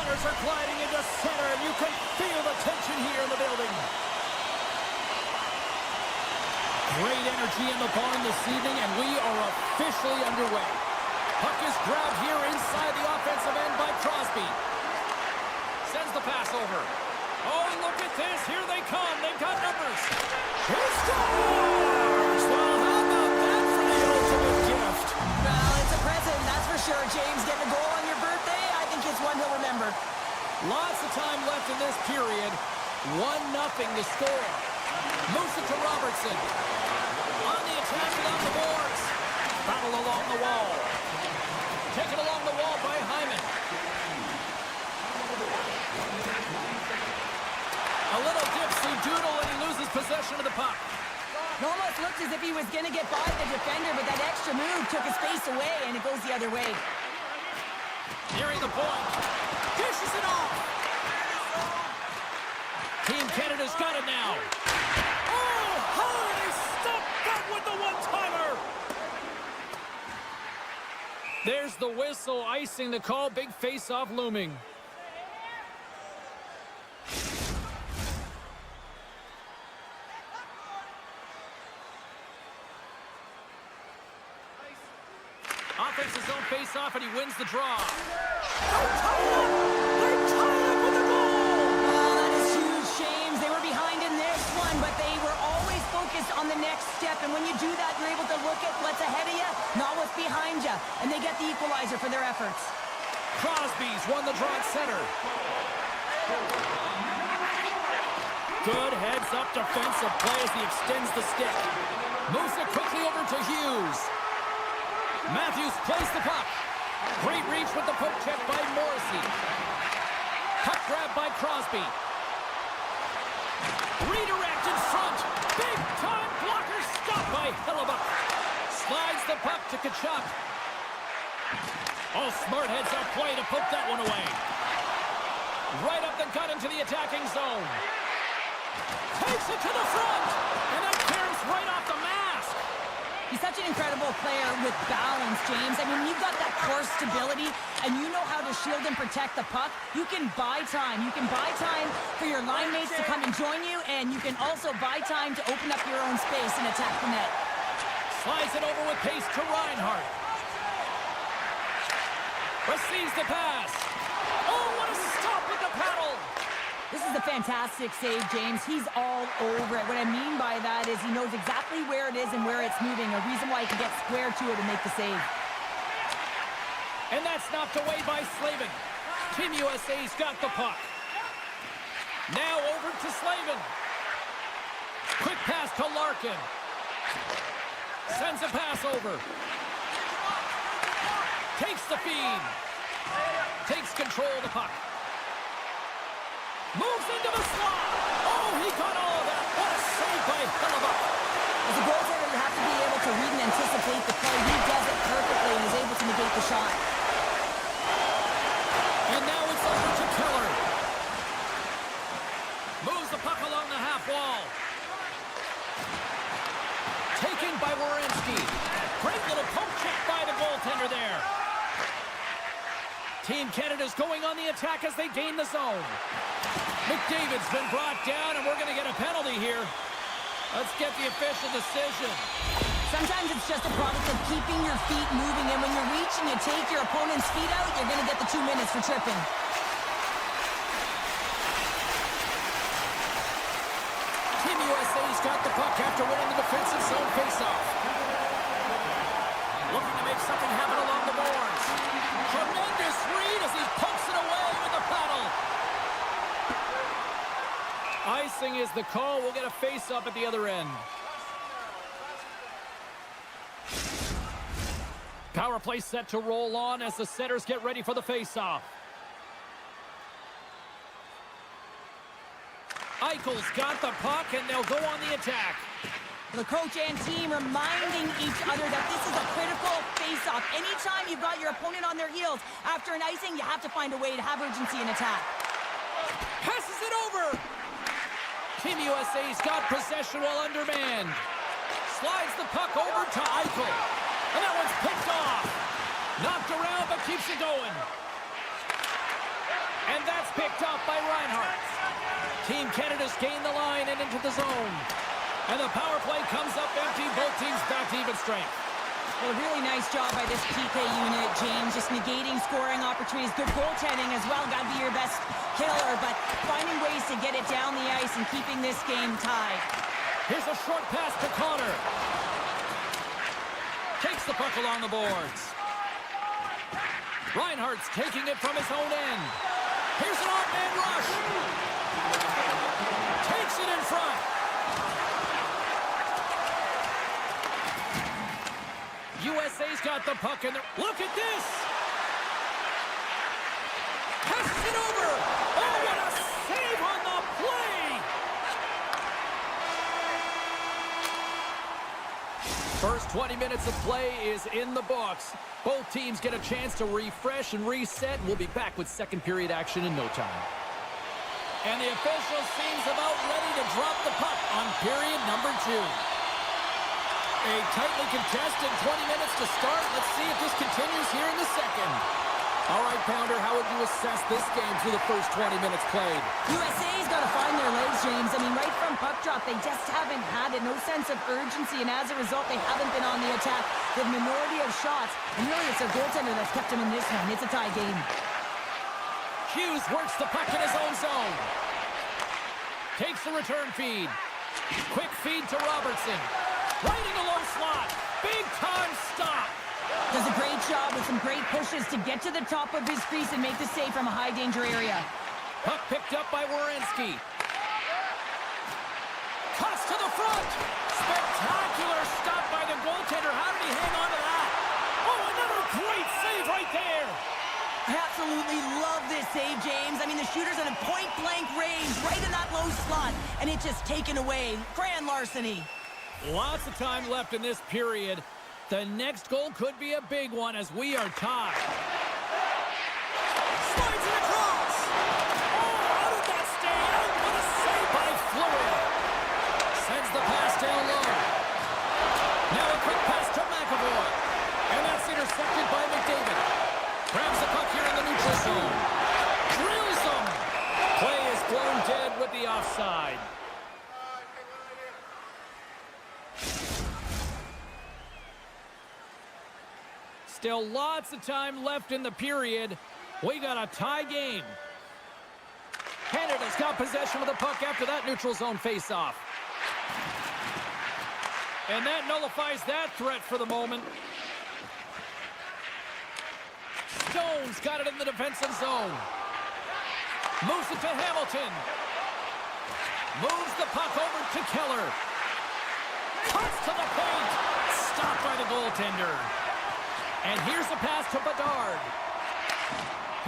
runners are gliding into center, and you can feel the tension here in the building. Great energy in the barn this evening, and we are officially underway. Puck is grabbed here inside the offensive end by Crosby. Sends the pass over. Oh, look at this. Here they come. They've got numbers. He scores! Well, how about that for the ultimate gift? Well, it's a present, that's for sure, James. Getting a goal on your birthday, I think it's one he'll remember. Lots of time left in this period. 1-0 to score. Moves it to Robertson. On the attack along the boards. Battle along the wall. Taken along the wall by Hyman. A little dipsy doodle, and he loses possession of the puck. It almost looked as if he was going to get by the defender, but that extra move took his face away, and it goes the other way. Nearing the point. Dishes it off. Team Canada's got it now. Oh, how did they stop that with the one-timer? There's the whistle, icing the call. Big face-off looming. Offensive zone face-off, and he wins the draw. They're tied up with a goal! Oh, that is huge, James. They were behind in this one, but they were always focused on the next step. And when you do that, you're able to look at what's ahead of you, not what's behind you. And they get the equalizer for their efforts. Crosby's won the draw at center. Good heads-up defensive play as he extends the stick. Moves it quickly over to Hughes. Matthews plays the puck. Great reach with the poke check by Morrissey. Puck grab by Crosby. Redirect in front. Big time blocker stopped by Hellebuyck. Slides the puck to Tkachuk. Oh, smart heads up play to put that one away. Right up the gut into the attacking zone. Takes it to the front. And that carries right off the mask. He's such an incredible player with balance, James. I mean, you've got that core stability, and you know how to shield and protect the puck. You can buy time. You can buy time for your line mates to come and join you, and you can also buy time to open up your own space and attack the net. Slides it over with pace to Reinhart. Receives the pass. Oh, what a stop with the paddle! This is a fantastic save, James. He's all over it. What I mean by that is he knows exactly where it is and where it's moving, a reason why he can get square to it and make the save. And that's knocked away by Slavin. Team USA's got the puck. Now over to Slavin. Quick pass to Larkin. Sends a pass over. Takes the feed. Takes control of the puck. Moves into the slot. Oh, he got all of that. What a save by Hellebuyck. As a goaltender, you have to be able to read and anticipate the play. He does it perfectly and is able to negate the shot. And now it's over to Keller. Moves the puck along the half wall. Taken by Werenski. Great little poke check by the goaltender there. Team Canada's going on the attack as they gain the zone. McDavid's been brought down, and we're going to get a penalty here. Let's get the official decision. Sometimes it's just a product of keeping your feet moving, and when you reach and you take your opponent's feet out, you're going to get the 2 minutes for tripping. Team USA's got the puck after winning the defensive zone faceoff. Looking to make something happen along the boards. Tremendous read as he pokes it away with the paddle. Icing is the call. We'll get a face-up at the other end. Power play set to roll on as the setters get ready for the face-off. Eichel's got the puck, and they'll go on the attack. The coach and team reminding each other that this is a critical face-off. Anytime you've got your opponent on their heels after an icing, you have to find a way to have urgency in attack. Passes it over. Team USA's got possession while undermanned. Slides the puck over to Eichel. And that one's picked off. Knocked around, but keeps it going. And that's picked up by Reinhardt. Team Canada's gained the line and into the zone. And the power play comes up empty. Both teams back to even strength. Well, a really nice job by this PK unit, James. Just negating scoring opportunities. Good goaltending as well. Got to be your best killer, but finding ways to get it down the ice and keeping this game tied. Here's a short pass to Connor. Takes the puck along the boards. Reinhardt's taking it from his own end. Here's an off-man rush. Takes it in front. USA's got the puck in there. Look at this. Passes it over. Oh, what a save on the play. First 20 minutes of play is in the books. Both teams get a chance to refresh and reset. We'll be back with second period action in no time. And the official seems about ready to drop the puck on period number 2. A tightly contested 20 minutes to start. Let's see if this continues here in the second. All right, Pounder, how would you assess this game through the first 20 minutes played? USA's got to find their legs, James. I mean, right from puck drop, they just haven't had it. No sense of urgency, and as a result, they haven't been on the attack. The minority of shots, and really it's their goaltender that's kept them in this one. It's a tie game. Hughes works the puck in his own zone. Takes the return feed. Quick feed to Robertson. Right in the low slot. Big time stop. Does a great job with some great pushes to get to the top of his crease and make the save from a high danger area. Puck picked up by Werenski. Cuts to the front. Spectacular stop by the goaltender. How did he hang on to that? Oh, another great save right there. I absolutely love this save, James. I mean, the shooter's in a point-blank range right in that low slot, and it's just taken away. Grand larceny. Lots of time left in this period. The next goal could be a big one as we are tied. Slides it across. Oh, how did that stay out? What a save by Fleury. Sends the pass down low. Now a quick pass to McAvoy. And that's intercepted by McDavid. Grabs the puck here in the neutral zone. Drills him. Play is blown dead with the offside. Still lots of time left in the period. We got a tie game. Canada's got possession of the puck after that neutral zone face-off. And that nullifies that threat for the moment. Stone's got it in the defensive zone. Moves it to Hamilton. Moves the puck over to Keller. Cuts to the paint. Stopped by the goaltender. And here's the pass to Bedard.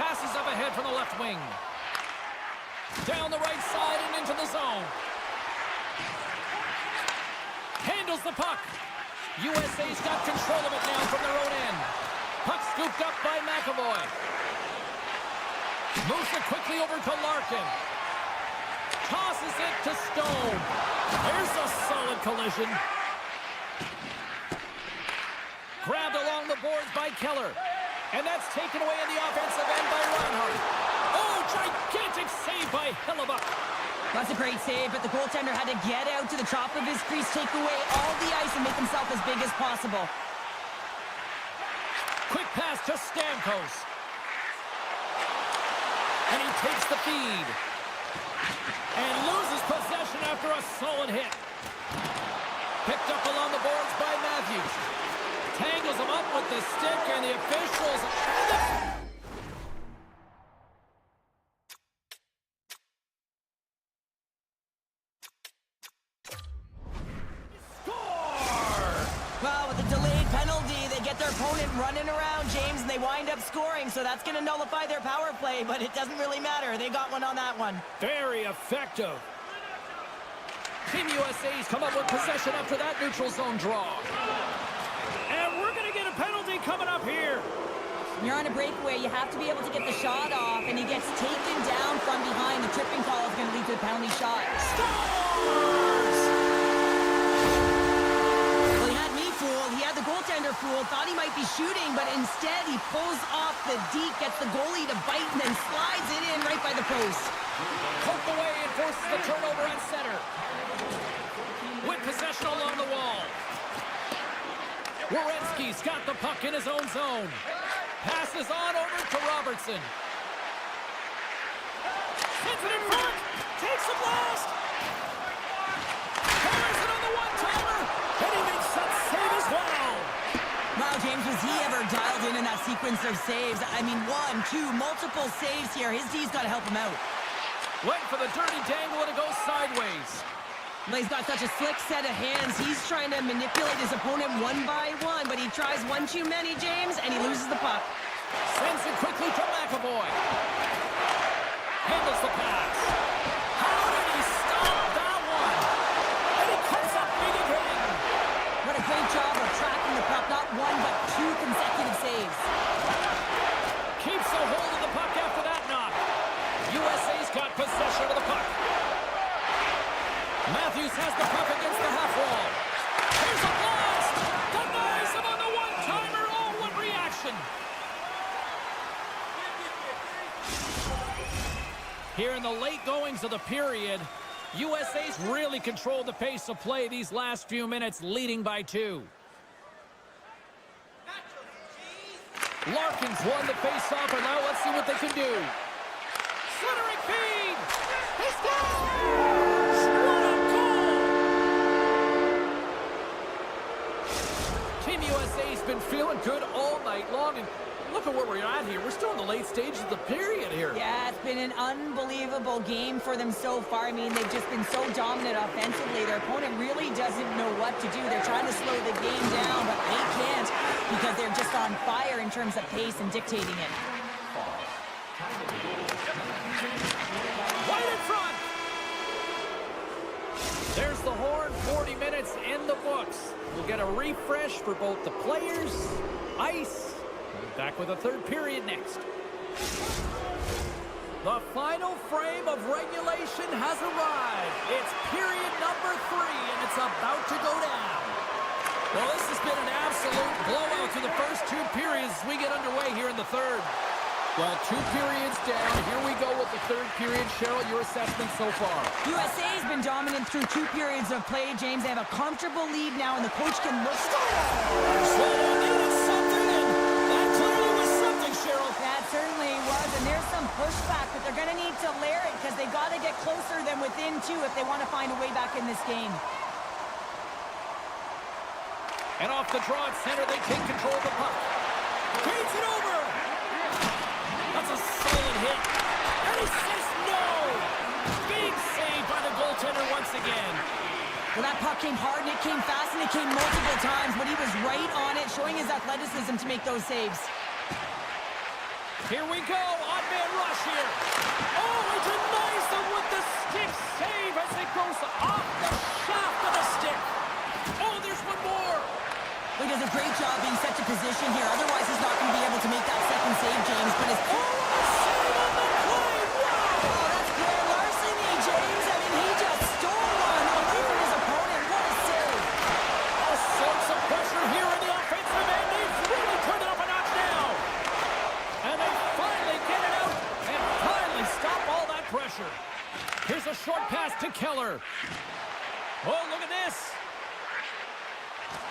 Passes up ahead from the left wing. Down the right side and into the zone. Handles the puck. USA's got control of it now from their own end. Puck scooped up by McAvoy. Moves it quickly over to Larkin. Tosses it to Stone. There's a solid collision. Grabbed along the boards by Keller. And that's taken away in the offensive end by Reinhardt. Oh, gigantic save by Hellebuck. That's a great save, but the goaltender had to get out to the top of his crease, take away all the ice, and make himself as big as possible. Quick pass to Stamkos. And he takes the feed. And loses possession after a solid hit. Picked up along the boards by Matthews. Tangles him up with the stick, and the officials... Well, with a delayed penalty, they get their opponent running around, James, and they wind up scoring, so that's going to nullify their power play, but it doesn't really matter. They got one on that one. Very effective. Team USA's come up with possession after that neutral zone draw. And we're going to get a penalty coming up here. When you're on a breakaway, you have to be able to get the shot off, and he gets taken down from behind. The tripping call is going to lead to a penalty shot. Scores! Well, he had me fooled. He had the goal goaltender fooled, thought he might be shooting, but instead he pulls off the deke, gets the goalie to bite, and then slides it in right by the post. Poked away and forces the turnover at center. With possession along the wall. Werenski's got the puck in his own zone. Passes on over to Robertson. Sends it in front. Takes a blast. Fires it on the one-timer. And he makes that save as well. Wow, James, was he ever dialed in that sequence of saves? I mean, 1, 2, multiple saves here. His D's got to help him out. Went for the dirty dangle and it goes sideways. Well, he's got such a slick set of hands. He's trying to manipulate his opponent one by one, but he tries one too many, James, and he loses the puck. Sends it quickly to McAvoy. Handles the pass. How did he stop that one? And he comes up big again. What a great job of tracking the puck. Not one, but 2 consecutive saves. Keeps a hold of the puck after that knock. USA's got possession of the puck. Matthews has the puck against the half wall. Here's a blast! Denies him on the one-timer. Oh, what reaction! Here in the late goings of the period, USA's really controlled the pace of play these last few minutes, leading by 2. Larkin's won the face-off, and now let's see what they can do. Centering feed! He scores! What a goal! Team USA's been feeling good all night long, and look at where we're at here. We're still in the late stages of the period here. Yeah, it's been an unbelievable game for them so far. I mean, they've just been so dominant offensively. Their opponent really doesn't know what to do. They're trying to slow the game down, but they can't because they're just on fire in terms of pace and dictating it. Right in front! There's the horn. 40 minutes in the books. We'll get a refresh for both the players, ice. We'll be back with a third period next. The final frame of regulation has arrived. It's period number 3, and it's about to go down. Well, this has been an absolute blowout through the first 2 periods as we get underway here in the third. Well, 2 periods down. Here we go with the third period. Cheryl, your assessment so far? USA's been dominant through 2 periods of play, James. They have a comfortable lead now, and the coach can look. So they needed something, and that clearly was something, Cheryl. That certainly was, and there's some pushback, but they're going to need to layer it because they got to get closer than within 2 if they want to find a way back in this game. And off the draw at center, they take control of the puck. Feeds it over. That's a solid hit. And he says no. Big save by the goaltender once again. Well, that puck came hard, and it came fast, and it came multiple times, but he was right on it, showing his athleticism to make those saves. Here we go. Odd man rush here. Oh, he denies them with the stick save as it goes off the shaft of the stick. Oh, there's one more. He does a great job being set to position here. Otherwise, he's not going to be able to make that second save, James. But his save on the play! Wow! Oh, that's great larceny, James. I mean, he just stole one away from his opponent. What a save! All sorts of pressure here in the offensive end. They've really turned it up a notch now. And they finally get it out and finally stop all that pressure. Here's a short pass to Keller. Oh, look at this.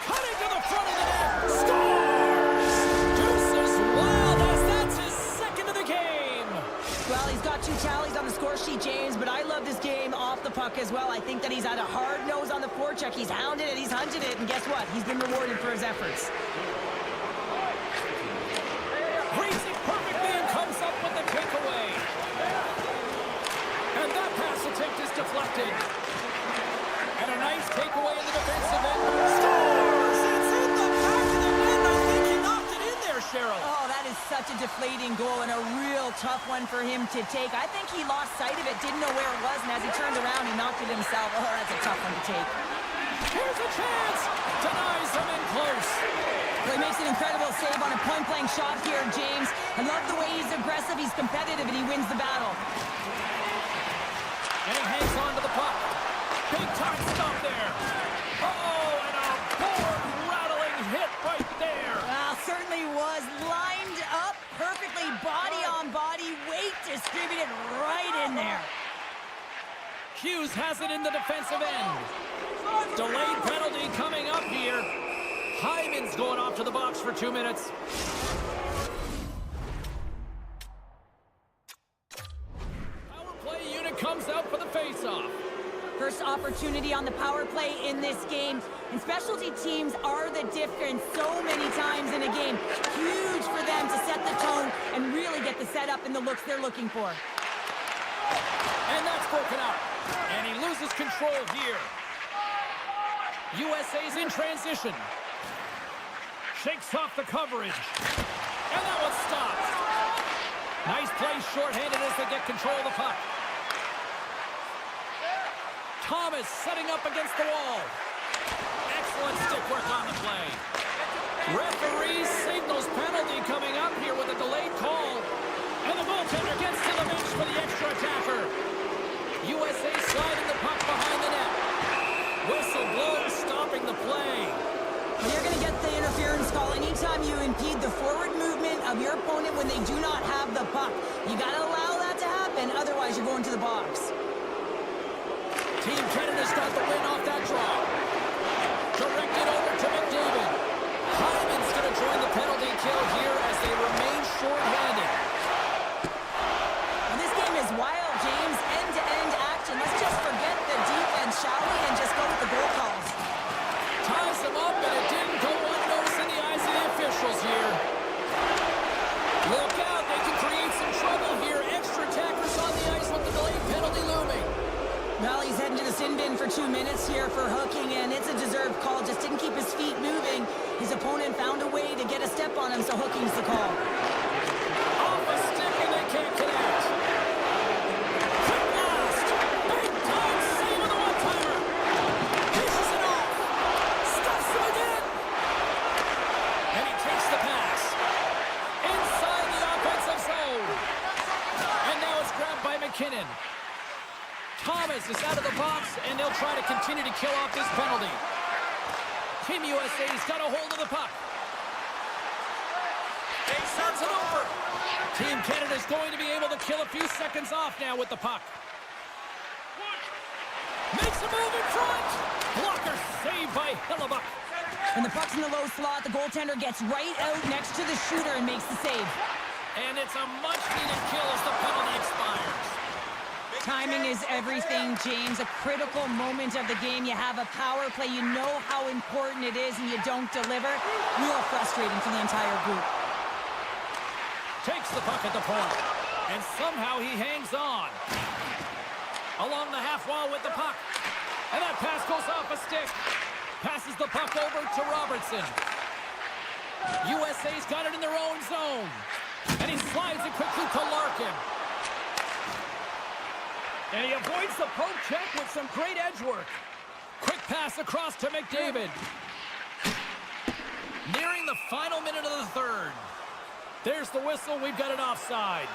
Cutting to the front of the net. Scores! Deuces Wild as that's his second of the game. Well, he's got 2 tallies on the score sheet, James, but I love this game off the puck as well. I think that he's had a hard nose on the forecheck. He's hounded it, he's hunted it, and guess what? He's been rewarded for his efforts. Reads it perfectly and comes up with the takeaway. And that pass attempt is deflected. And a nice takeaway in the defensive end. Scores! It's in the back of the net. I think he knocked it in there, Cheryl. Oh, that is such a deflating goal and a real tough one for him to take. I think he lost sight of it, didn't know where it was, and as he turned around, he knocked it himself. Oh, that's a tough one to take. Here's a chance. Denies him in close. Well, he makes an incredible save on a point-blank shot here, James. I love the way he's aggressive, he's competitive, and he wins the battle. And he hangs on to the puck. Big time stop there. Uh-oh, and a board-rattling hit right Hughes has it in the defensive end. Delayed penalty coming up here. Hyman's going off to the box for 2 minutes. Power play unit comes out for the face-off. First opportunity on the power play in this game. And specialty teams are the difference so many times in a game. Huge for them to set the tone and really get the setup and the looks they're looking for. And that's broken up. And he loses control here. USA's in transition. Shakes off the coverage. And that one stops. Nice play shorthanded as they get control of the puck. Thomas setting up against the wall. Excellent stick work on the play. Referee signals penalty coming up here with a delayed call. And the goaltender gets to the bench for the extra attacker. USA sliding the puck behind the net. Whistle blows, stopping the play. You're going to get the interference call anytime you impede the forward movement of your opponent when they do not have the puck. You got to allow that to happen, otherwise you're going to the box. Team Canada's got the win off that draw. Directed over to McDavid. Hyman's going to join the penalty kill here as they remain short-handed. Well, this game is wild, James. End-to-end action. Let's just forget the defense, shall we, and just go with the goal calls. Ties them up, and it didn't go unnoticed in the eyes of the officials here. Look out, they can create some trouble here. Extra attackers on the ice with the delayed penalty looming. Well, he's heading to the sin bin for 2 minutes here for hooking, and it's a deserved call. Just didn't keep his feet moving. His opponent found a way to get a step on him, so hooking's the call. Off a stick, and they can't connect. Quick blast. Big time save with a one-timer. Dishes it off. Stuffs him again. And he takes the pass. Inside the offensive zone. And now it's grabbed by McKinnon. Thomas is out of the box, and they'll try to continue to kill off this penalty. Team USA's got a hold of the puck. Sends it over. Team Canada's going to be able to kill a few seconds off now with the puck. Makes a move in front. Blocker saved by Hillebuck. When the puck's in the low slot, the goaltender gets right out next to the shooter and makes the save. And it's a much-needed kill as the penalty expires. Timing is everything, James. A critical moment of the game. You have a power play. You know how important it is, and you don't deliver. Real frustrating for the entire group. Takes the puck at the point. And somehow he hangs on. Along the half wall with the puck. And that pass goes off a stick. Passes the puck over to Robertson. USA's got it in their own zone. And he slides it quickly to Larkin. And he avoids the poke check with some great edge work. Quick pass across to McDavid. Nearing the final minute of the third. There's the whistle. We've got an offside.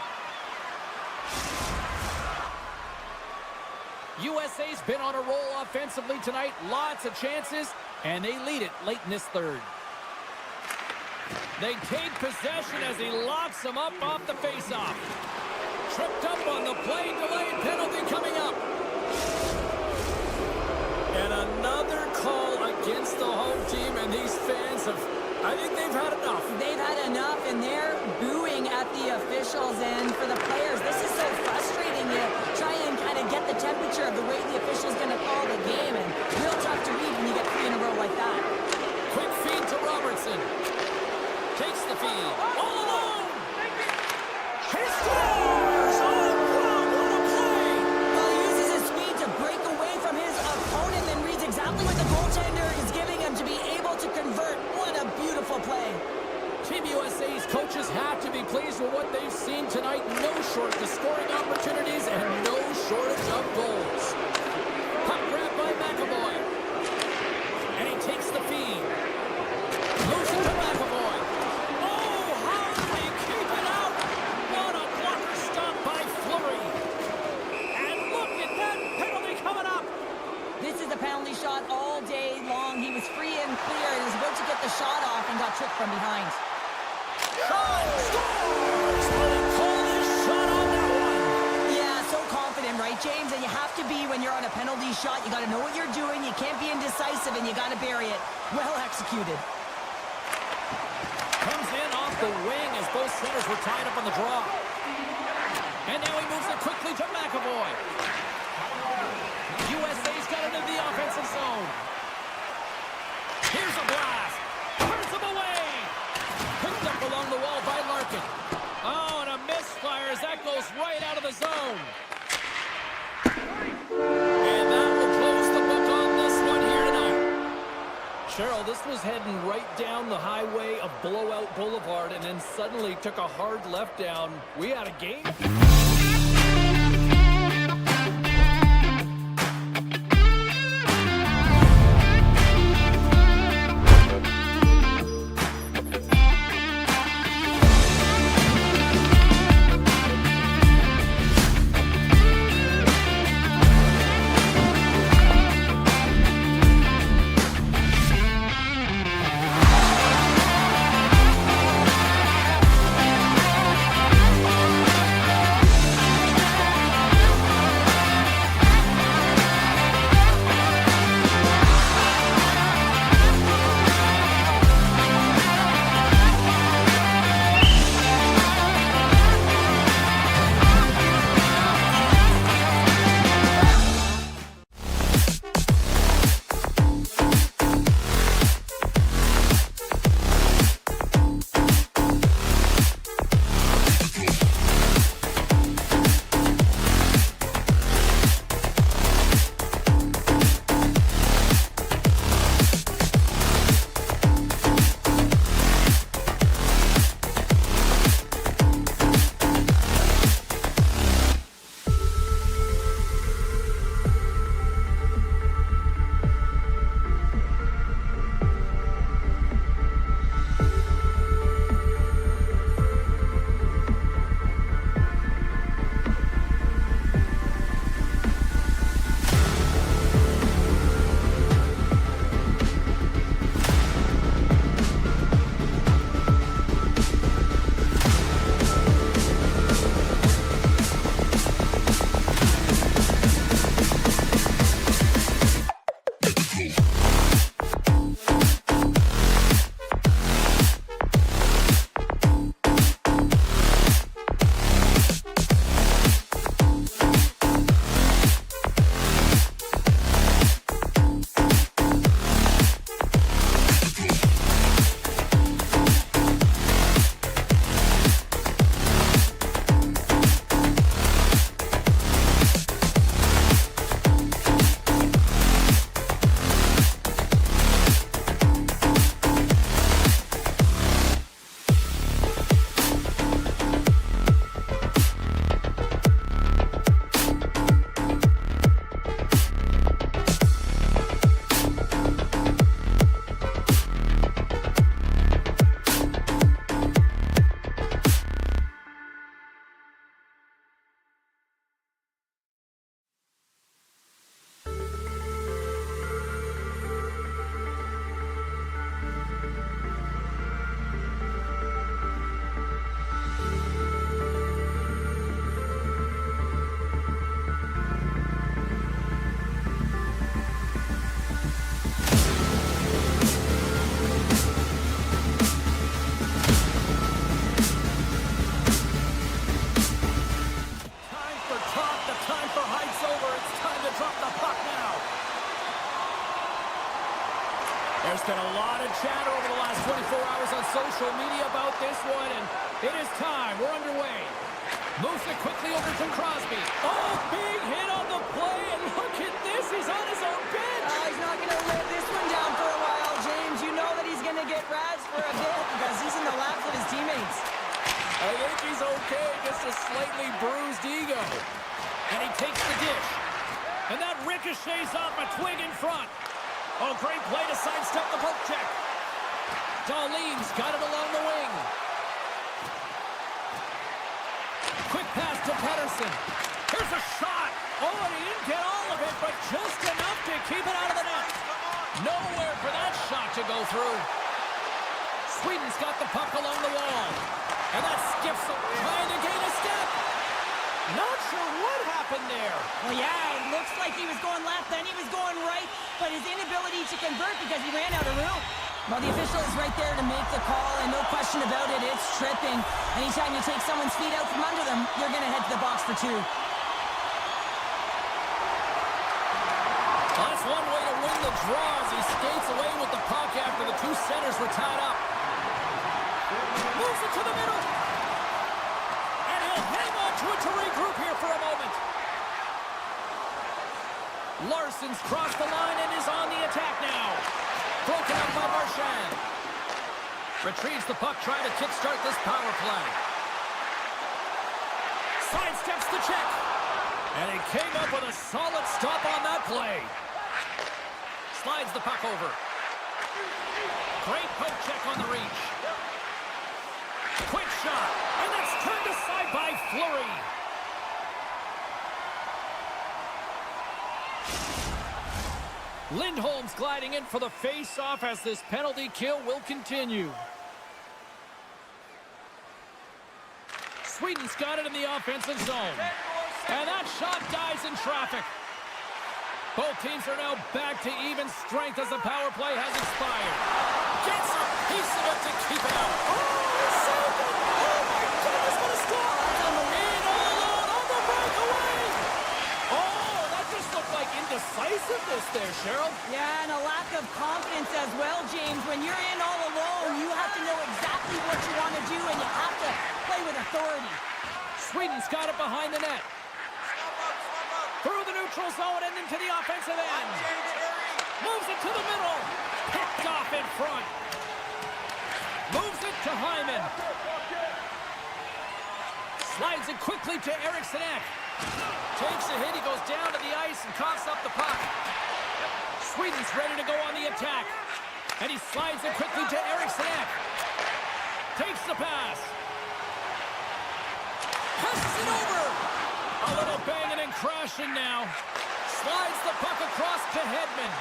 USA's been on a roll offensively tonight. Lots of chances, and they lead it late in this third. They take possession as he locks them up off the faceoff. Tripped up on the play, delayed penalty coming up. And another call against the home team, and these fans have, I think they've had enough. They've had enough, and they're booing at the officials. And for the players, this is so frustrating. You try and kind of get the temperature of the way the official's going to call the game, and real tough to read when you get 3 in a row like that. Quick feed to Robertson. Takes the feed. All alone. He scores! Oh, God, what a play! Well, he uses his speed to break away from his opponent and reads exactly what the goaltender is giving him to be able to convert. What a beautiful play. Team USA's coaches have to be pleased with what they've seen tonight. No shortage of scoring opportunities and no shortage of goals. Puck grabbed by McAvoy. And he takes the feed. Moves it to McAvoy. Oh, how do they keep it out? What a blocker stop by Fleury. And look at that penalty coming up. This is a penalty shot all day long. He was free and clear and was about to get the shot off and got tripped from behind. Shot scores! Will he call this shot on that one? Yeah, so confident right James, and you have to be when you're on a penalty shot. You got to know what you're doing. You can't be indecisive, and you got to bury it. Well executed. Comes in off the wing as both centers were tied up on the draw. And now he moves it quickly to McAvoy. USA's got it in the offensive zone. Here's a blast. Turns him away. Picked up along the wall by Larkin. Oh, and a misfire as that goes right out of the zone. And that will close the book on this one here tonight. Cheryl, this was heading right down the highway of Blowout Boulevard and then suddenly took a hard left down. We had a game. There's been a lot of chatter over the last 24 hours on social media about this one, and it is time. We're underway. Moves it quickly over to Crosby. Oh, big hit on the play, and look at this. He's on his own bench. He's not going to live this one down for a while, James. You know that he's going to get razzed for a bit because he's in the laps with his teammates. I think he's okay, just a slightly bruised ego. And he takes the dish. And that ricochets off a twig in front. Oh, great play to sidestep the poke check. Darlene's got it along the wing. Quick pass to Pettersson. Here's a shot. Oh, and he didn't get all of it, but just enough to keep it out of the net. Nowhere for that shot to go through. Sweden's got the puck along the wall. And that skips him, trying to gain a step. Not sure what happened there. Well, yeah, it looks like he was going left, then he was going right, but his inability to convert because he ran out of room. Well, the official is right there to make the call, and no question about it, it's tripping. Anytime you take someone's feet out from under them, you're going to head to the box for two. That's one way to win the draw as he skates away with the puck after the two centers were tied up. Moves it to the middle. And he'll hang on to it to regroup here for a moment. Larson's crossed the line and is on the attack now. Broken up by Marchand. Retrieves the puck, trying to kickstart this power play. Sidesteps the check. And he came up with a solid stop on that play. Slides the puck over. Great poke check on the reach. Quick shot. And that's turned aside by Fleury. Lindholm's gliding in for the face-off as this penalty kill will continue. Sweden's got it in the offensive zone. And that shot dies in traffic. Both teams are now back to even strength as the power play has expired. Gets a piece of it to keep it out. Oh, he saved it! Oh my goodness, what a stop! In all alone on the breakaway! Oh, that just looked like indecisiveness there, Cheryl. Yeah, and a lack of confidence as well, James. When you're in all alone, you have to know exactly what you want to do, and you have to play with authority. Sweden's got it behind the net. Through the neutral zone and into the offensive end. Moves it to the middle. Picked off in front. Moves it to Hyman. Slides it quickly to Eriksson Ek. Takes a hit. He goes down to the ice and coughs up the puck. Sweden's ready to go on the attack. And he slides it quickly to Eriksson Ek. Takes the pass. Passes it over. A little banging and crashing now. Slides the puck across to Hedman.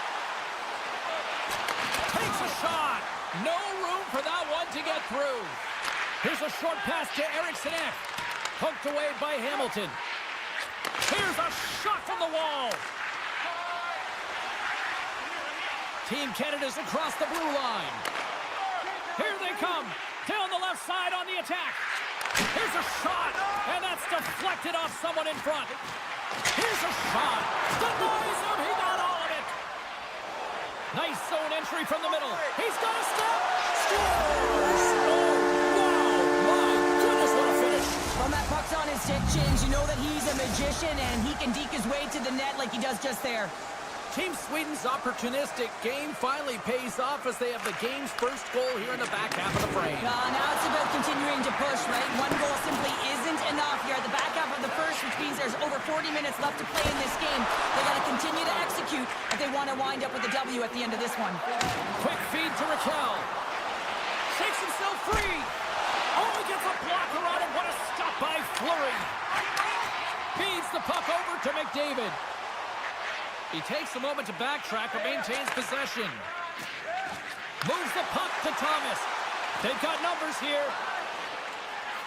Takes a shot. No room for that one to get through. Here's a short pass to Eriksson Ek. Poked away by Hamilton. Here's a shot from the wall. Team Canada's across the blue line. Here they come. Down the left side on the attack. Here's a shot, and that's deflected off someone in front. Here's a shot. Denies him. He got all of it. Nice zone entry from the middle. He's got a step. Scores! Oh, wow. My goodness, what a finish. When that puck's on his stick, James, you know that he's a magician, and he can deke his way to the net like he does just there. Team Sweden's opportunistic game finally pays off as they have the game's first goal here in the back half of the frame. Now it's about continuing to push, right? One goal simply isn't enough. You're at the back half of the first, which means there's over 40 minutes left to play in this game. They got to continue to execute if they want to wind up with a W at the end of this one. Quick feed to Raquel. Shakes himself free. Oh, he gets a blocker on him. What a stop by Fleury. Feeds the puck over to McDavid. He takes a moment to backtrack but maintains possession. Moves the puck to Thomas. They've got numbers here.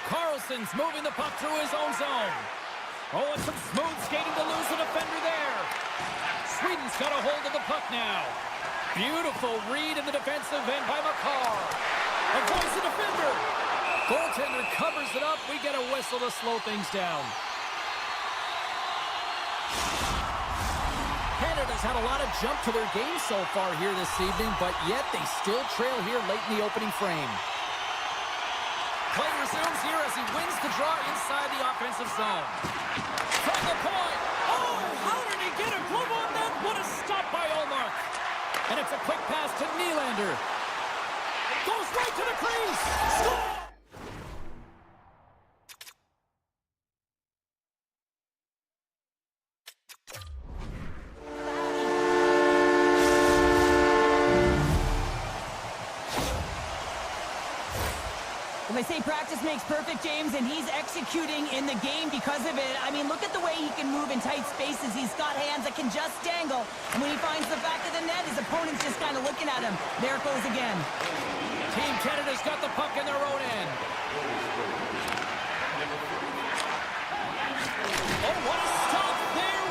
Carlson's moving the puck through his own zone. Oh, and some smooth skating to lose the defender there. Sweden's got a hold of the puck now. Beautiful read in the defensive end by McCarr. Avoids the defender. Goaltender covers it up. We get a whistle to slow things down. Canada's had a lot of jump to their game so far here this evening, but yet they still trail here late in the opening frame. Play resumes here as he wins the draw inside the offensive zone. From the point. Oh, how did he get a glove on that? What a stop by Ullmark. And it's a quick pass to Nylander. Goes right to the crease. Score! They say practice makes perfect, James, and he's executing in the game because of it. I mean, look at the way he can move in tight spaces. He's got hands that can just dangle. And when he finds the back of the net, his opponent's just kind of looking at him. There it goes again. Team Canada's got the puck in their own end. Oh, what a stop there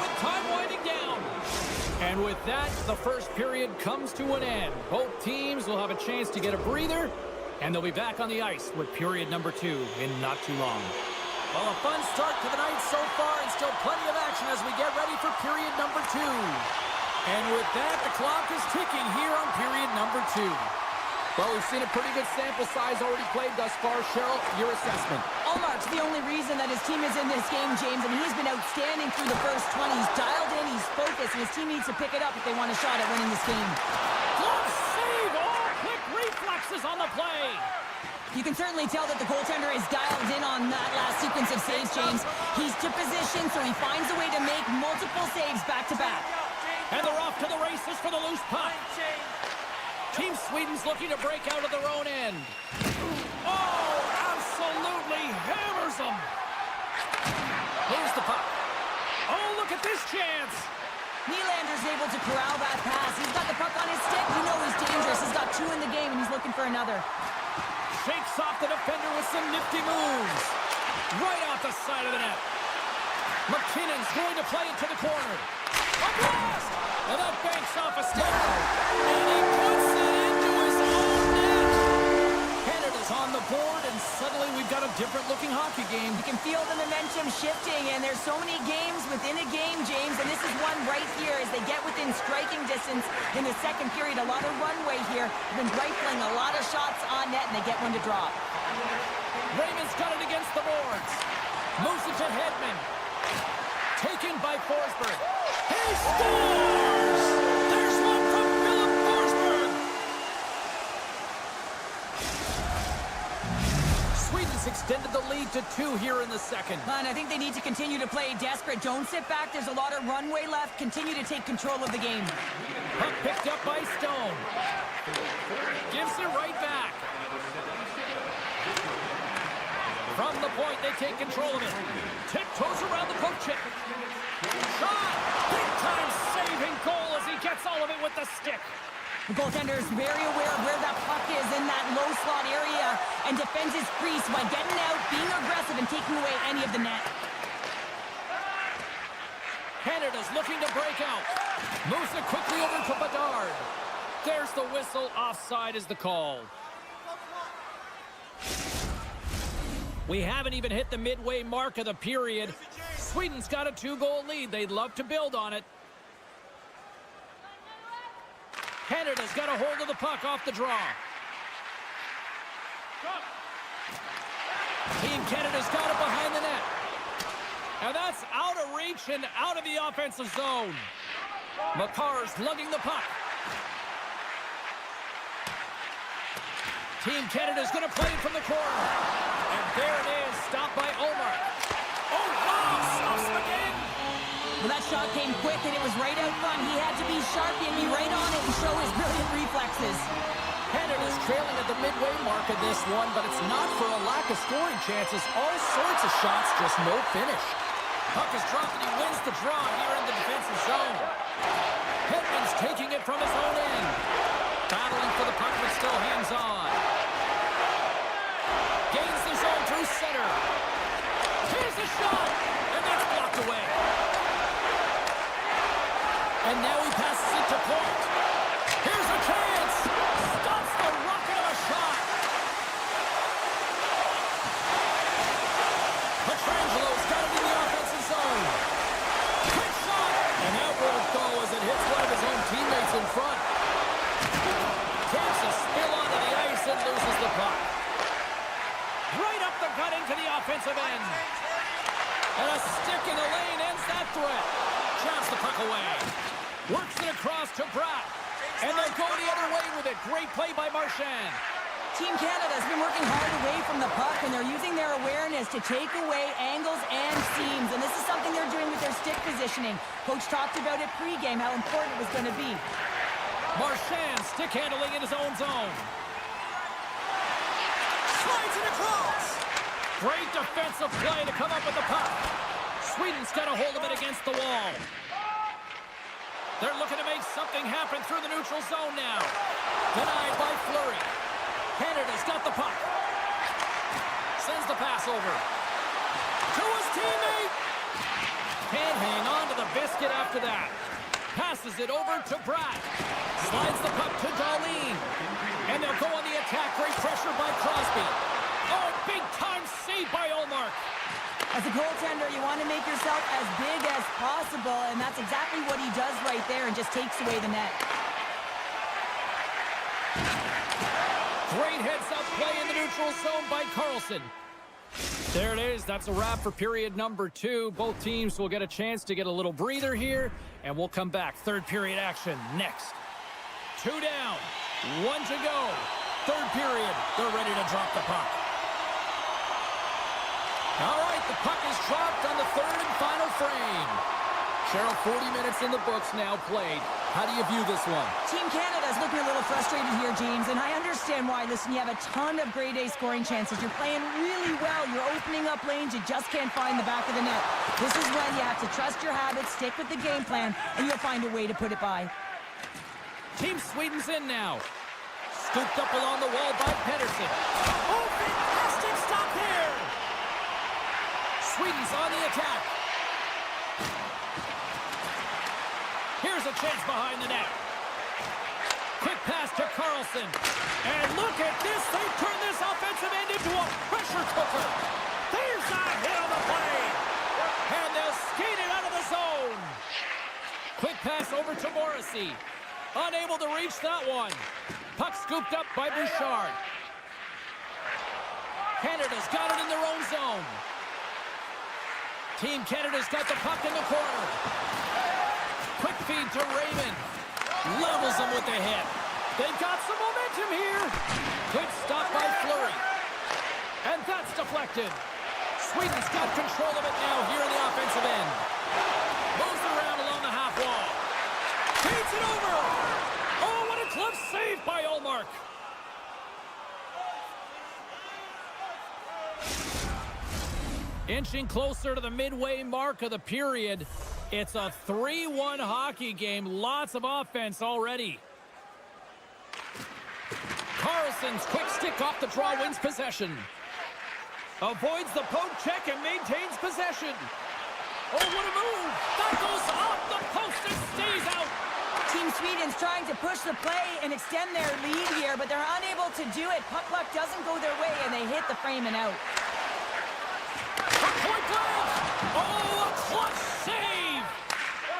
And with that, the first period comes to an end. Both teams will have a chance to get a breather, and they'll be back on the ice with period number 2 in not too long. Well, a fun start to the night so far, and still plenty of action as we get ready for period number 2. And with that, the clock is ticking here on period number 2. Well, we've seen a pretty good sample size already played thus far. Cheryl, your assessment. Allmark's the only reason that his team is in this game, James, and he's been outstanding through the first 20. He's dialed in, he's focused, and his team needs to pick it up if they want a shot at winning this game. Glove save! All quick reflexes on the play. You can certainly tell that the goaltender is dialed in on that last sequence of saves, James. He's to position, so he finds a way to make multiple saves back-to-back. And they're off to the races for the loose puck. Team Sweden's looking to break out of their own end. Oh, absolutely hammers them. Here's the puck. Oh, look at this chance. Nylander's able to corral that pass. He's got the puck on his stick. You know he's dangerous. He's got 2 in the game, and he's looking for another. Shakes off the defender with some nifty moves. Right off the side of the net. McKinnon's going to play it to the corner. A blast! And that banks off a stick. And he puts it into his own net. Canada's on the board, and suddenly we've got a different-looking hockey game. You can feel the momentum shifting, and there's so many games within a game, James, and this is one right here as they get within striking distance in the second period. A lot of runway here. They've been rifling a lot of shots on net, and they get one to drop. Raymond's got it against the boards. Moves it to Hedman. Taken by Forsberg. He scores! There's one from Philip Forsberg. Sweden's extended the lead to 2 here in the second. And I think they need to continue to play desperate. Don't sit back. There's a lot of runway left. Continue to take control of the game. Puck picked up by Stone. Gives it right back. From the point, they take control of it. Tiptoes around the poke check. Shot! Big-time saving goal as he gets all of it with the stick. The goaltender is very aware of where that puck is in that low slot area and defends his crease by getting out, being aggressive, and taking away any of the net. Canada's looking to break out. Moves it quickly over to Bedard. There's the whistle. Offside is the call. We haven't even hit the midway mark of the period. Sweden's got a 2-goal lead. They'd love to build on it. Canada's got a hold of the puck off the draw. Team Canada's got it behind the net. And that's out of reach and out of the offensive zone. Makar's lugging the puck. Team Canada's going to play it from the corner. And there it is, stopped by Omar. Oh, wow, stops him again. Well, that shot came quick, and it was right out front. He had to be sharp and be right on it and show his brilliant reflexes. Canada's trailing at the midway mark of this one, but it's not for a lack of scoring chances. All sorts of shots, just no finish. Puck is dropped, and he wins the draw here in the defensive zone. Hedman's taking it from his own end. Battling for the puck, but still hands on. Gains the zone through center. Here's the shot, and that's blocked away. And now he passes it to point. Here's a chance. Stops the rocket of a shot. Petrangelo's got it in the offensive zone. Quick shot, and that won't go as it hits one of his own teammates in front. Takes a spill onto the ice and loses the puck. Right up the gut into the offensive end. And a stick in the lane ends that threat. Jabs the puck away. Works it across to Bratt. And they'll go the other way with it. Great play by Marchand. Team Canada's been working hard away from the puck, and they're using their awareness to take away angles and seams. And this is something they're doing with their stick positioning. Coach talked about it pregame, how important it was going to be. Marchand stick handling in his own zone. Slides it across. Great defensive play to come up with the puck. Sweden's got a hold of it against the wall. They're looking to make something happen through the neutral zone now. Denied by Fleury. Canada's got the puck. Sends the pass over. To his teammate. Can't hang on to the biscuit after that. Pass Passes it over to Pratt. Slides the puck to Darlene. And they'll go on the attack. Great pressure by Crosby. Oh, big-time save by Ullmark. As a goaltender, you want to make yourself as big as possible, and that's exactly what he does right there and just takes away the net. Great heads-up play in the neutral zone by Carlson. There it is. That's a wrap for period number 2. Both teams will get a chance to get a little breather here, and we'll come back. Third period action next. 2 down, 1 to go. Third period. They're ready to drop the puck. All right, the puck is dropped on the third and final frame. Cheryl, 40 minutes in the books now played. How do you view this one? Team Canada's looking a little frustrated here, James, and I understand why. Listen, you have a ton of grade A scoring chances. You're playing really well. You're opening up lanes. You just can't find the back of the net. This is when you have to trust your habits, stick with the game plan, and you'll find a way to put it by. Team Sweden's in now. Scooped up along the wall by Pedersen. Oh, fantastic stop there! Sweden's on the attack. Here's a chance behind the net. Quick pass to Carlson. And look at this. They turn this offensive end into a pressure cooker. There's a hit on the play! And they'll skate it out of the zone. Quick pass over to Morrissey. Unable to reach that one. Puck scooped up by Bouchard. Canada's got it in their own zone. Team Canada's got the puck in the corner. Quick feed to Raymond. Levels them with the hit. They've got some momentum here. Good stop by Fleury. And that's deflected. Sweden's got control of it now here in the offensive end. Moves around along the half wall. Feeds it over. Oh, what a glove save by Ullmark. Inching closer to the midway mark of the period. It's a 3-1 hockey game. Lots of offense already. Carlson's quick stick off the draw wins possession. Avoids the poke check and maintains possession. Oh, what a move! That goes off the post and stays out. Team Sweden's trying to push the play and extend their lead here, but they're unable to do it. Puck luck doesn't go their way, and they hit the frame and out. Point blank! Oh, a clutch save!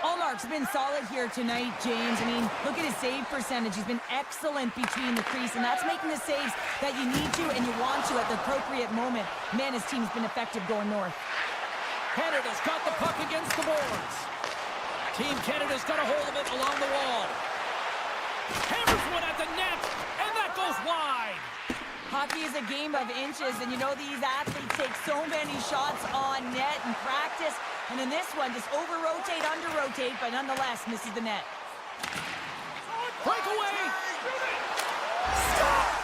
Ullmark's been solid here tonight, James. I mean, look at his save percentage. He's been excellent between the crease, and that's making the saves that you need to and you want to at the appropriate moment. Man, his team's been effective going north. Canada's got the puck against the boards. Team Canada's got a hold of it along the wall. Hammers one at the net, and that goes wide. Hockey is a game of inches, and you know these athletes take so many shots on net in practice, and in this one, just over-rotate, under-rotate, but nonetheless misses the net. Breakaway! Stop!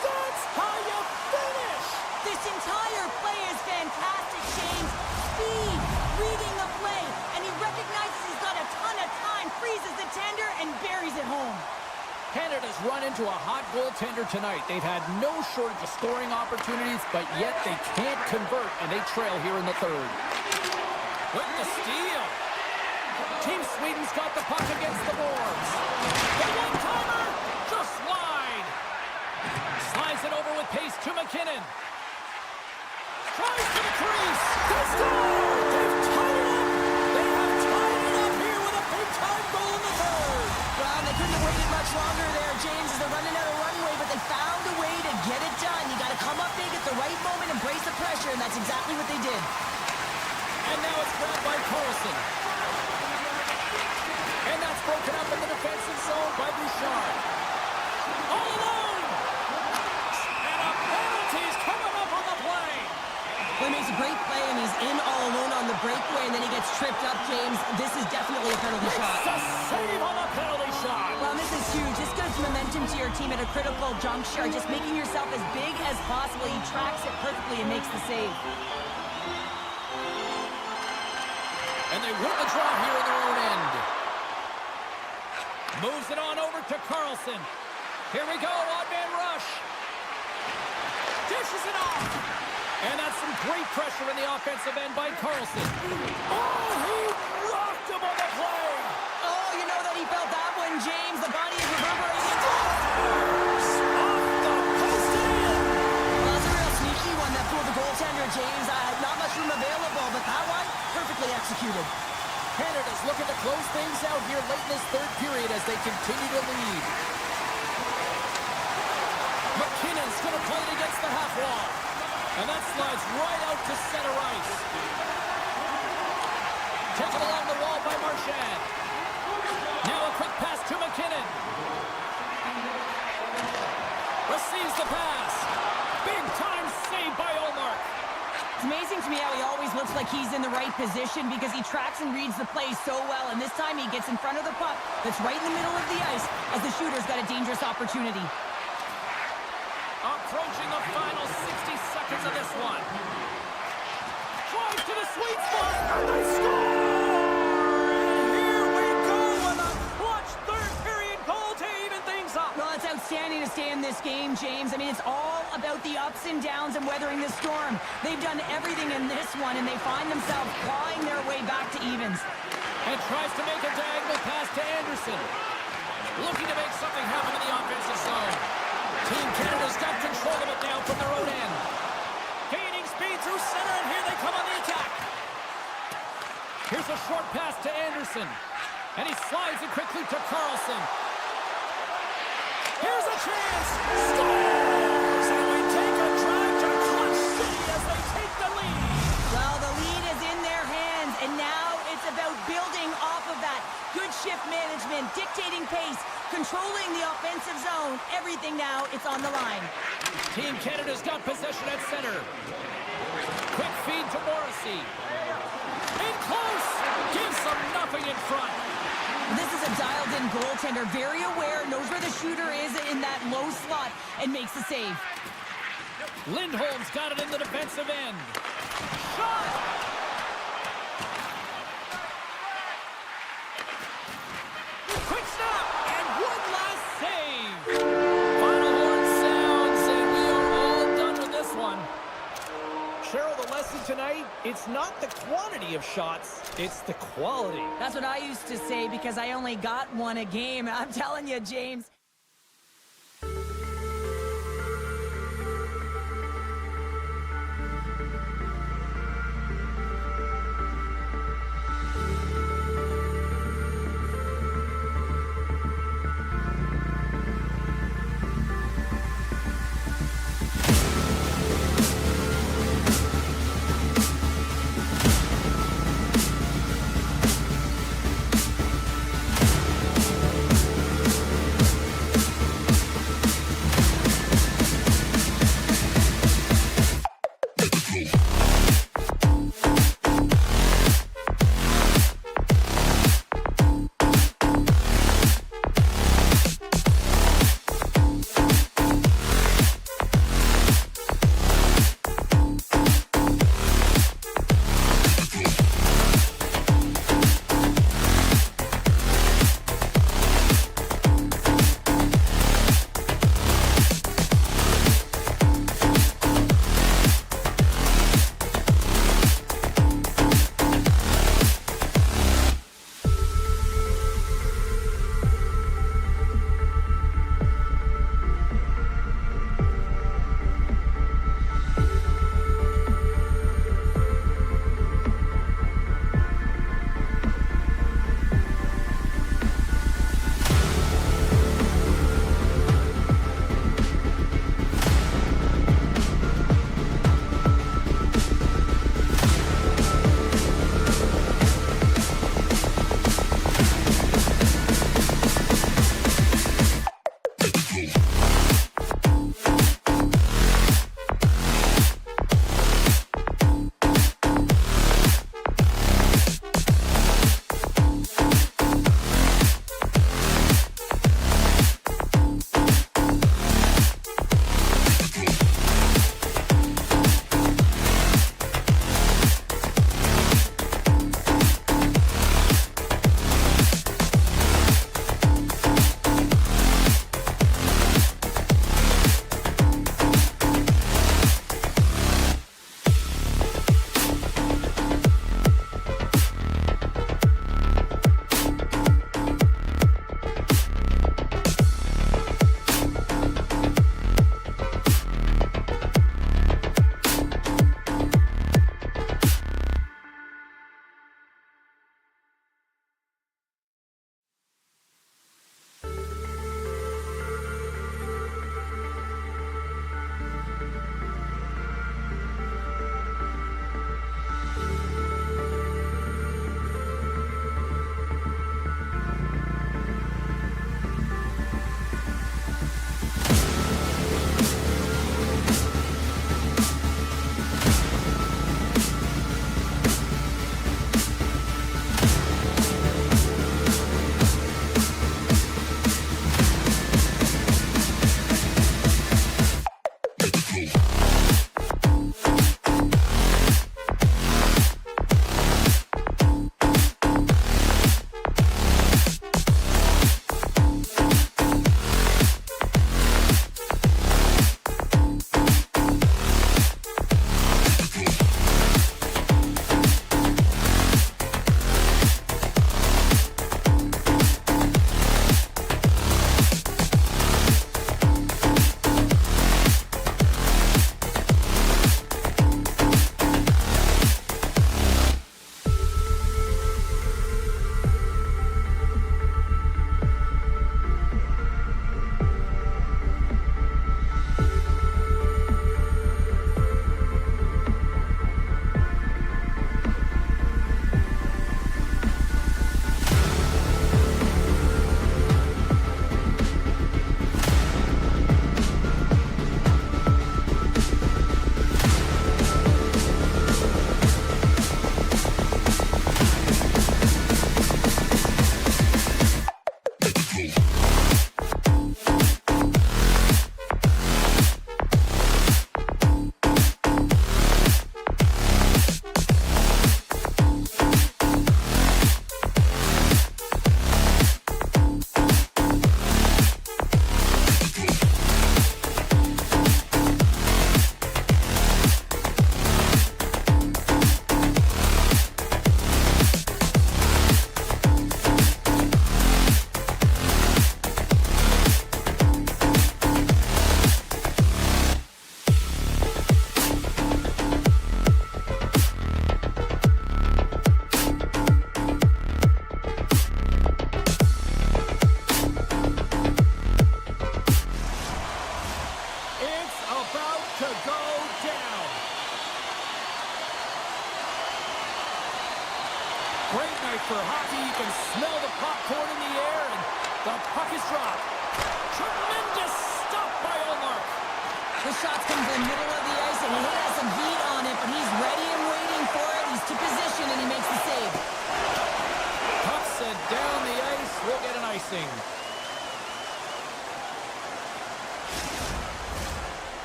That's how you finish! This entire play is fantastic, James. Speed, reading the play, and he recognizes he's got a ton of time, freezes the tender, and buries it home. Canada's run into a hot goaltender tonight. They've had no shortage of scoring opportunities, but yet they can't convert, and they trail here in the third. With the steal. Team Sweden's got the puck against the boards. The one-timer, just wide. Slides it over with pace to McKinnon. Tries to the crease. They score! They've tied it up! They have tied it up here with a big-time goal in the third. Well, they couldn't have waited much longer there, James, as they're running out of runway, but they found a way to get it done. You got to come up big at the right moment and brace the pressure, and that's exactly what they did. And now it's grabbed by Carlson. And that's broken up in the defensive zone by Bouchard. All alone! And a penalty's coming up on the play. Well, he makes a great play, and he's in all alone on the breakaway, and then he gets tripped up, James. This is definitely a penalty shot. It's a save on the penalty shot. Well, this is huge. This gives momentum to your team at a critical juncture. Just making yourself as big as possible. He tracks it perfectly and makes the save. And they win the draw here in their own end. Moves it on over to Carlson. Here we go, odd man rush. finishes it off. And that's some great pressure in the offensive end by Carlson. Oh, he rocked him on the play. Oh, you know that he felt that one, James. The body is reverberating. Off the post and in. Well, that's a real sneaky one that fooled the goaltender, James. Not much room available, but that one, perfectly executed. Canada's looking to close things out here late in this third period as they continue to lead. McKinnon's going to play it against the half wall. And that slides right out to center ice. Taken along the wall by Marchand. Now a quick pass to McKinnon. Receives the pass. Big time save by Olmark. It's amazing to me how he always looks like he's in the right position because he tracks and reads the play so well. And this time he gets in front of the puck that's right in the middle of the ice as the shooter's got a dangerous opportunity. Approaching the final 60 seconds of this one. Drive to the sweet spot. And they score! And here we go with a clutch third period goal to even things up. Well, it's outstanding to stay in this game, James. I mean, it's all about the ups and downs and weathering the storm. They've done everything in this one, and they find themselves clawing their way back to evens. And tries to make a diagonal pass to Anderson. Looking to make something happen in the offensive zone. Team Canada's got control of it now from their own end. Gaining speed through center, and here they come on the attack. Here's a short pass to Anderson. And he slides it quickly to Carlson. Here's a chance. Scores! And we take a drive to Clutch City as they take the lead. Well, the lead is in their hands, and now it's about building off of that. Good shift management, dictating pace, controlling the offensive zone. Everything now, it's on the line. Team Canada's got possession at center. Quick feed to Morrissey. In close! Gives them nothing in front. This is a dialed-in goaltender, very aware, knows where the shooter is in that low slot, and makes the save. Lindholm's got it in the defensive end. Shot! Quick snap, and one last save. Final horn sounds, and we are all done with this one. Cheryl, the lesson tonight, it's not the quantity of shots, it's the quality. That's what I used to say because I only got one a game. I'm telling you, James. It's about to go down. Great night for hockey. You can smell the popcorn in the air, and the puck is dropped. Tremendous stop by Omar. The shot's come to the middle of the ice, and he has some heat on it, but he's ready and waiting for it. He's to position, and he makes the save. Puck sent down the ice. We'll get an icing.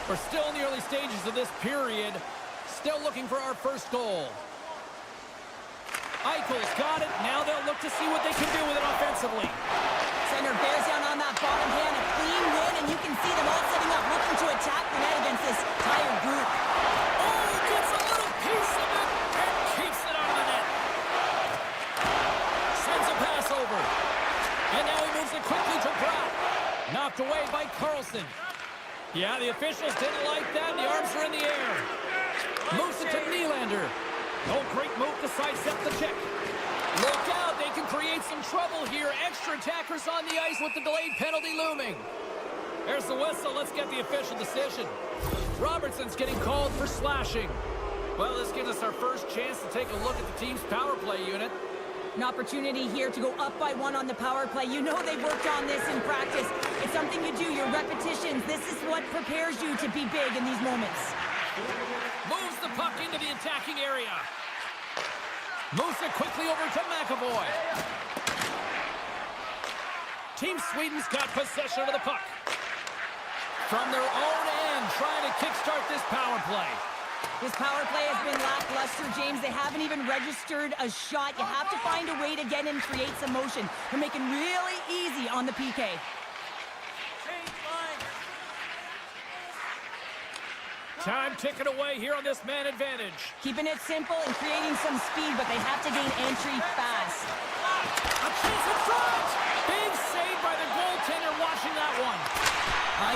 We're still in the early stages of this period. Still looking for our first goal. Eichel's got it. Now they'll look to see what they can do with it offensively. Center bears down on that bottom hand. A clean win, and you can see them all setting up, looking to attack the net against this tired group. Oh, gets a little piece of it and keeps it out of the net. Sends a pass over. And now he moves it quickly to Brown. Knocked away by Carlson. Yeah, the officials didn't like that. The arms are in the air. Moves it to Nylander. Oh, great move to sidestep the check. Look out, they can create some trouble here. Extra attackers on the ice with the delayed penalty looming. There's the whistle. Let's get the official decision. Robertson's getting called for slashing. Well, this gives us our first chance to take a look at the team's power play unit. An opportunity here to go up by 1 on the power play. You know they've worked on this in practice. It's something you do, your repetitions. This is what prepares you to be big in these moments. Moves the puck into the attacking area. Moves it quickly over to McAvoy. Team Sweden's got possession of the puck. From their own end, trying to kickstart this power play. This power play has been lackluster, James. They haven't even registered a shot. You have to find a way to get in and create some motion. They're making really easy on the PK. Time ticking away here on this man advantage. Keeping it simple and creating some speed, but they have to gain entry fast. A chance in front! Big save by the goaltender watching that one.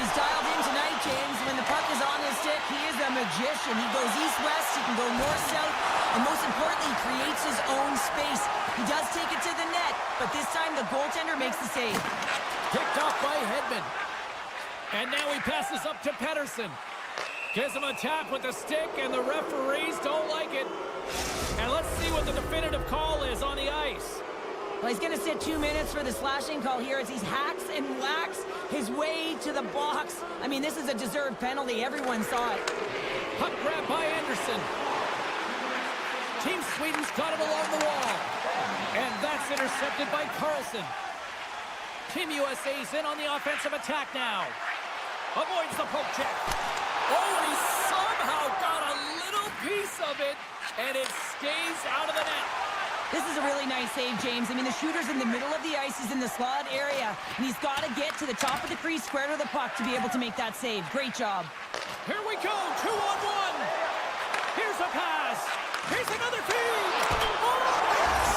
He's dialed in tonight, James. When the puck is on his stick, he is a magician. He goes east-west, he can go north-south, and most importantly, he creates his own space. He does take it to the net, but this time the goaltender makes the save. Picked off by Hedman. And now he passes up to Pettersson. Gives him a tap with the stick, and the referees don't like it. And let's see what the definitive call is on the ice. Well, he's going to sit 2 minutes for the slashing call here as he hacks and whacks his way to the box. I mean, this is a deserved penalty. Everyone saw it. Puck grab by Anderson. Team Sweden's got it along the wall. And that's intercepted by Carlson. Team USA's in on the offensive attack now. Avoids the poke check. Oh, he somehow got a little piece of it, and it stays out of the net. This is a really nice save, James. I mean, the shooter's in the middle of the ice. He's in the slot area, and he's got to get to the top of the crease, square to the puck, to be able to make that save. Great job. Here we go, 2-on-1. Here's a pass. Here's another feed.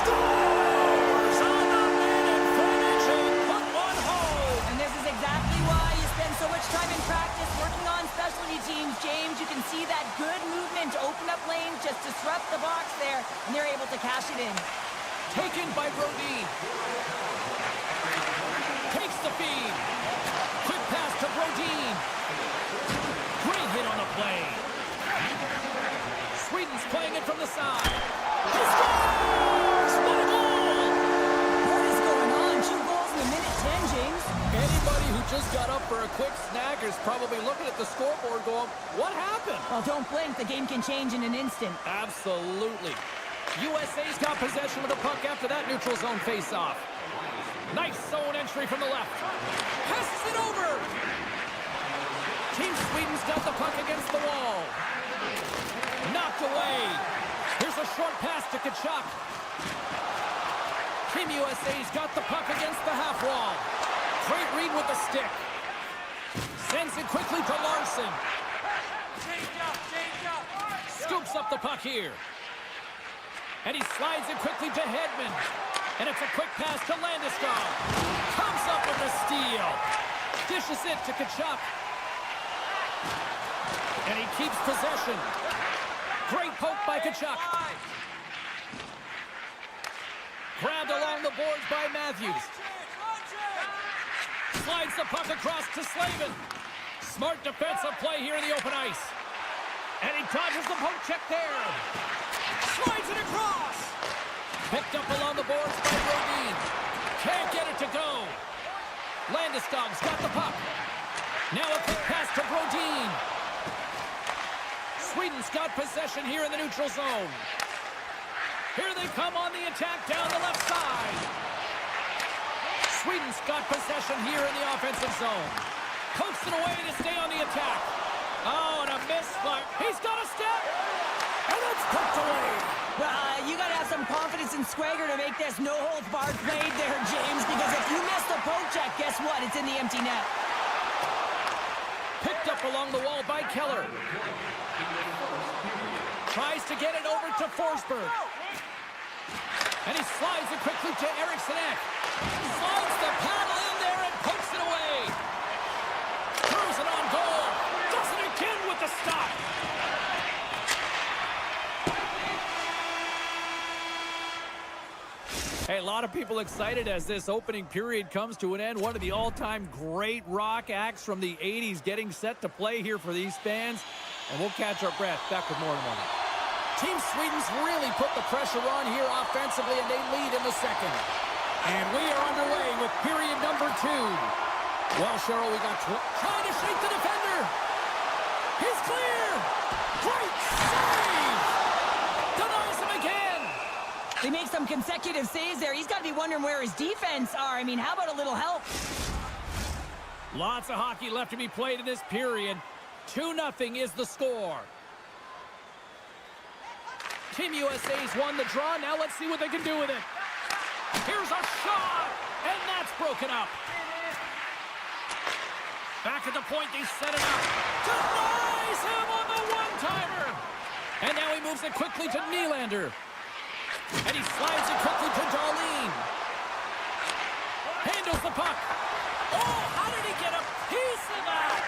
Scores on the man advantage and put one home. And this is exactly why you spend so much time in practice working on specialty teams, James. You can see that good movement to open up lanes, just disrupt the box there, and they're able to cash it in. Taken by Brodin. Takes the feed. Quick pass to Brodin. Great hit on the play. Sweden's playing it from the side. He scores! What a goal! What is going on? 2 goals in a minute 10, James. Anybody who just got up for a quick snack is probably looking at the scoreboard going, what happened? Well, don't blink. The game can change in an instant. Absolutely. USA's got possession of the puck after that neutral zone face-off. Nice zone entry from the left. Passes it over. Team Sweden's got the puck against the wall. Knocked away. Here's a short pass to Tkachuk. Team USA's got the puck against the half wall. Great read with the stick. Sends it quickly to Larson. Scoops up the puck here. And he slides it quickly to Hedman. And it's a quick pass to Landeskog. Comes up with the steal. Dishes it to Tkachuk. And he keeps possession. Great poke by Tkachuk. Grabbed along the boards by Matthews. Slides the puck across to Slavin. Smart defensive play here in the open ice. And he dodges the poke check there. Slides it across. Picked up along the boards by Brodin. Can't get it to go. Landeskog's got the puck. Now a quick pass to Brodin. Sweden's got possession here in the neutral zone. Here they come on the attack down the left side. Sweden's got possession here in the offensive zone. Pokes it away to stay on the attack. Oh, and a misfire. He's got a step. And it's poked away. Well, you got to have some confidence and swagger to make this no-holds-barred play there, James, because if you miss the poke check, guess what? It's in the empty net. Picked up along the wall by Keller. Tries to get it over to Forsberg. And he slides it quickly to Eriksson. Slides the paddle in there and pokes it away. Throws it on goal. Does it again with the stop. Hey, a lot of people excited as this opening period comes to an end. One of the all-time great rock acts from the 80s getting set to play here for these fans. And we'll catch our breath. Back with more in a moment. Team Sweden's really put the pressure on here offensively, and they lead in the second. And we are underway with period number 2. Well, Cheryl, we got trying to shake the defender. He's clear. Great save. Denies him again. They make some consecutive saves there. He's got to be wondering where his defense are. I mean, how about a little help? Lots of hockey left to be played in this period. 2-0 is the score. Team USA's won the draw. Now let's see what they can do with it. Here's a shot, and that's broken up. Back at the point, they set it up. Denies him on the one-timer. And now he moves it quickly to Nylander. And he slides it quickly to Darlene. Handles the puck. Oh, how did he get a piece of that?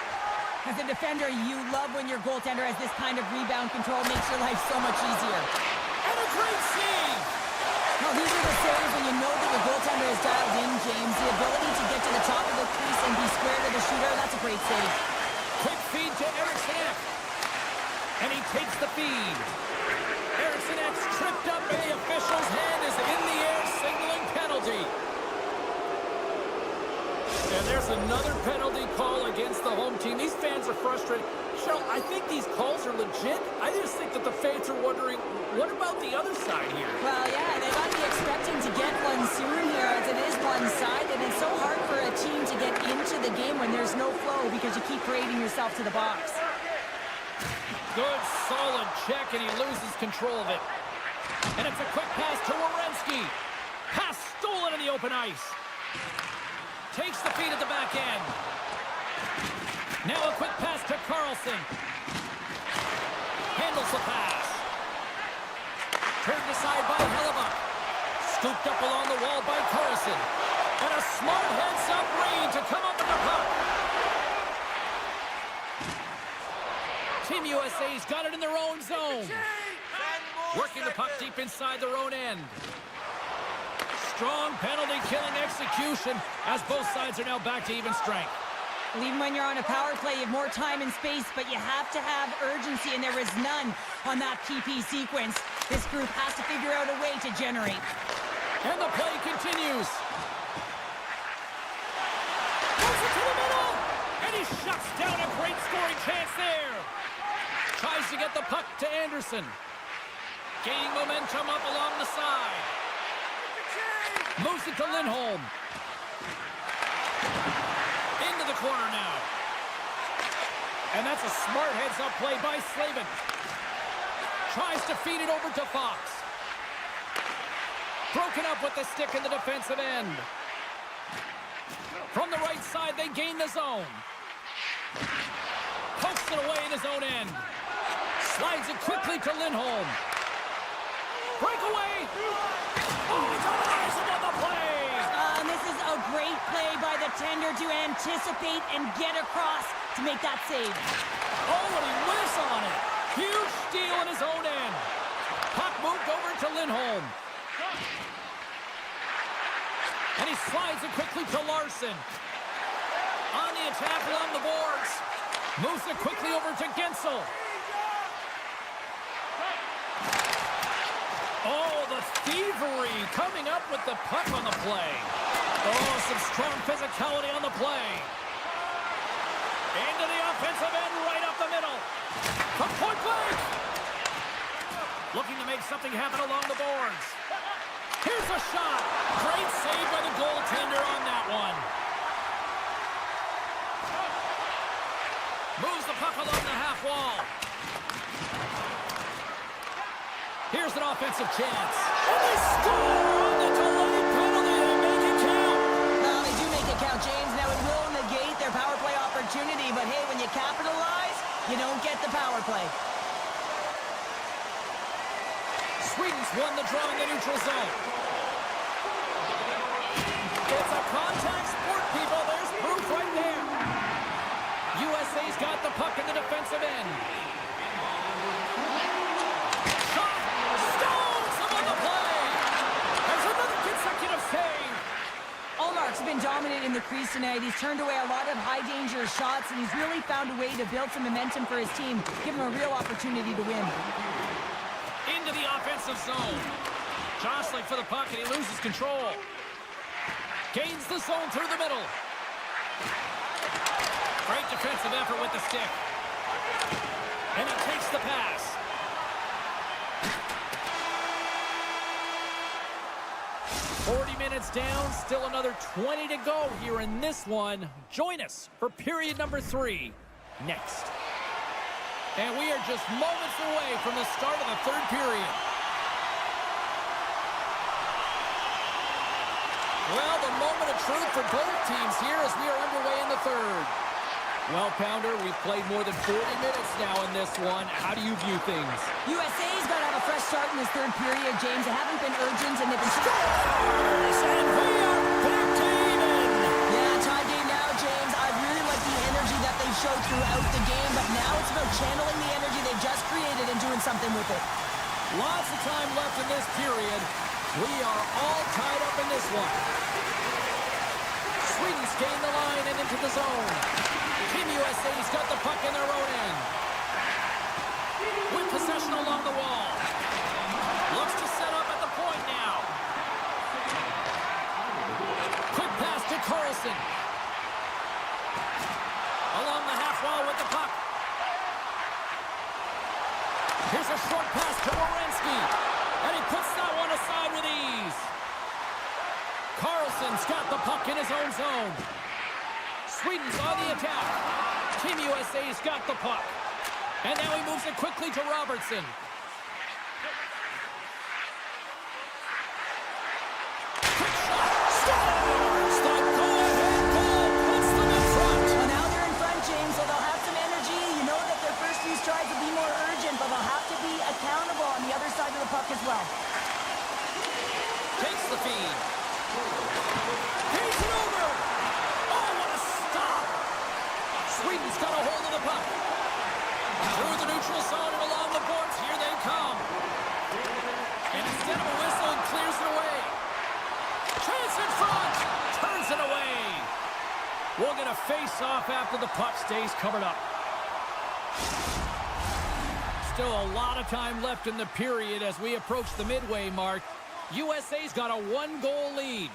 As a defender, you love when your goaltender has this kind of rebound control. Makes your life so much easier. And a great save. Well, these are the saves when you know that the goaltender is dialed in, James. The ability to get to the top of the crease and be square to the shooter, that's a great save. Quick feed to Eriksson. And he takes the feed. Eriksson tripped up, and the official's hand is in the air, signaling penalty. And there's another penalty call against the home team. These fans are frustrated. Cheryl, I think these calls are legit. I just think that the fans are wondering, what about the other side here? Well, yeah, they might be expecting to get one soon here, as it is one-sided, and it's so hard for a team to get into the game when there's no flow because you keep parading yourself to the box. Good, solid check, and he loses control of it. And it's a quick pass to Werenski. Pass stolen in the open ice. Takes the feed at the back end. Now a quick pass to Carlson. Handles the pass. Turned aside by Hellebuck. Scooped up along the wall by Carlson. And a smart heads-up read to come up with the puck. Team USA's got it in their own zone. Working the puck deep inside their own end. Strong penalty-killing execution as both sides are now back to even strength. Well, even when you're on a power play, you have more time and space, but you have to have urgency, and there is none on that PP sequence. This group has to figure out a way to generate. And the play continues. Goes it to the middle, and he shuts down a great scoring chance there. Tries to get the puck to Anderson. Gaining momentum up along the side. Moves it to Lindholm. Into the corner now. And that's a smart heads-up play by Slavin. Tries to feed it over to Fox. Broken up with the stick in the defensive end. From the right side, they gain the zone. Pokes it away in his own end. Slides it quickly to Lindholm. Breakaway. Oh, denies him on the play. And this is a great play by the tender to anticipate and get across to make that save. Oh, and he whiffs on it. Huge steal in his own end. Puck moved over to Lindholm. And he slides it quickly to Larson. On the attack along the boards. Moves it quickly over to Gensel. Oh, the thievery coming up with the puck on the play. Oh, some strong physicality on the play. Into the offensive end, right up the middle. From point blank. Looking to make something happen along the boards. Here's a shot. Great save by the goaltender on that one. Moves the puck along the half wall. Here's an offensive chance. And they score on the delayed penalty. They make it count. Well, they do make it count, James. Now, it will negate their power play opportunity, but hey, when you capitalize, you don't get the power play. Sweden's won the draw in the neutral zone. It's a contact sport, people. There's proof right there. USA's got the puck in the defensive end. Shot! Stones him on the play! There's another consecutive save! Ullmark's been dominant in the crease tonight. He's turned away a lot of high-danger shots, and he's really found a way to build some momentum for his team, give him a real opportunity to win. Into the offensive zone. Jostling for the puck, and he loses control. Gains the zone through the middle. Great defensive effort with the stick. And he takes the pass. "40 minutes down, still another 20 to go here in this one. Join us for period number 3 next. And we are just moments away from the start of the third period. Well, the moment of truth for both teams here as we are underway in the third. Well, Pounder, we've played more than 40 minutes now in this one. How do you view things? USA's got to have a fresh start in this third period, James. They haven't been urgent, and they've been... Scores! And we are back to even! Yeah, tie game now, James. I really like the energy that they've showed throughout the game, but now it's about channeling the energy they've just created and doing something with it. Lots of time left in this period. We are all tied up in this one. Sweden's gained the line and into the zone. Team USA's got the puck in their own end. With possession along the wall. Looks to set up at the point now. Quick pass to Carlson. Along the half wall with the puck. Here's a short pass to Werenski. And he puts that one aside with ease. Carlson's got the puck in his own zone. Sweden's on the attack. Team USA's got the puck. And now he moves it quickly to Robertson. Quick shot. Scores! The go-ahead goal puts them in front. Well, now they're in front, James, so they'll have some energy. You know that their first few strides will be more urgent, but they'll have to be accountable on the other side of the puck as well. Takes the feed. He's it over. Oh, what a stop. Sweden's got a hold of the puck. Through the neutral zone and along the boards. Here they come. And instead of a whistle, it clears it away. Chance in front. Turns it away. We'll get a face-off after the puck stays covered up. Still a lot of time left in the period as we approach the midway mark. USA's got a 1-goal lead.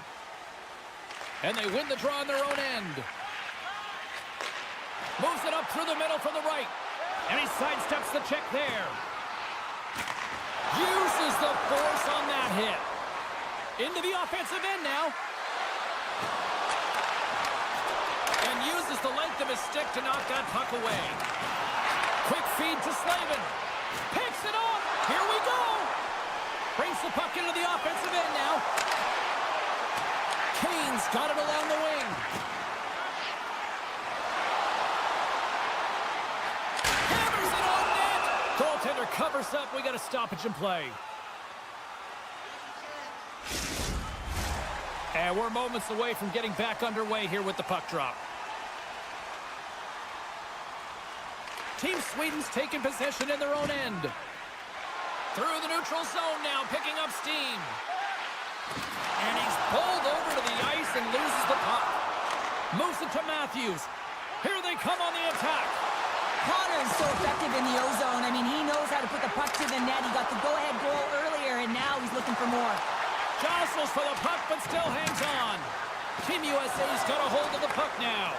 And they win the draw on their own end. Moves it up through the middle from the right. And he sidesteps the check there. Uses the force on that hit. Into the offensive end now. And uses the length of his stick to knock that puck away. Quick feed to Slavin. Picks it up. Here we go. Brings the puck into the offensive end now. Kane's got it along the wing. Hammers it on net. Goaltender covers up. We got a stoppage in play. And we're moments away from getting back underway here with the puck drop. Team Sweden's taking possession in their own end. Through the neutral zone now, picking up steam. And he's pulled over to the ice and loses the puck. Moves it to Matthews. Here they come on the attack. Connor is so effective in the O-zone. I mean, he knows how to put the puck to the net. He got the go-ahead goal earlier, and now he's looking for more. Jostles for the puck, but still hangs on. Team USA's got a hold of the puck now.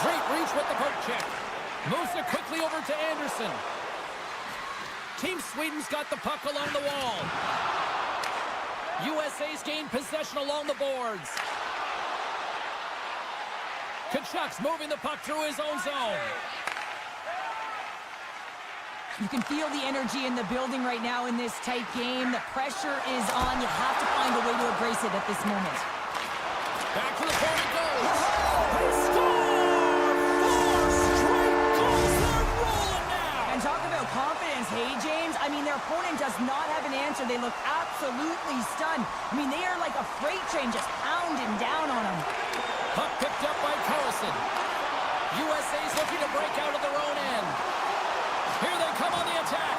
Great reach with the poke check. Moves it quickly over to Anderson. Team Sweden's got the puck along the wall. USA's gained possession along the boards. Kachuk's moving the puck through his own zone. You can feel the energy in the building right now in this tight game. The pressure is on. You have to find a way to embrace it at this moment. Back to the point it goes. They score! 4 straight goals. They're rolling now. And talk about confidence, hey, James? I mean, their opponent does not have an answer. They look absolutely stunned. I mean, they are like a freight train just pounding down on them. Puck picked up by Carlson. USA's looking to break out of their own end. Here they come on the attack.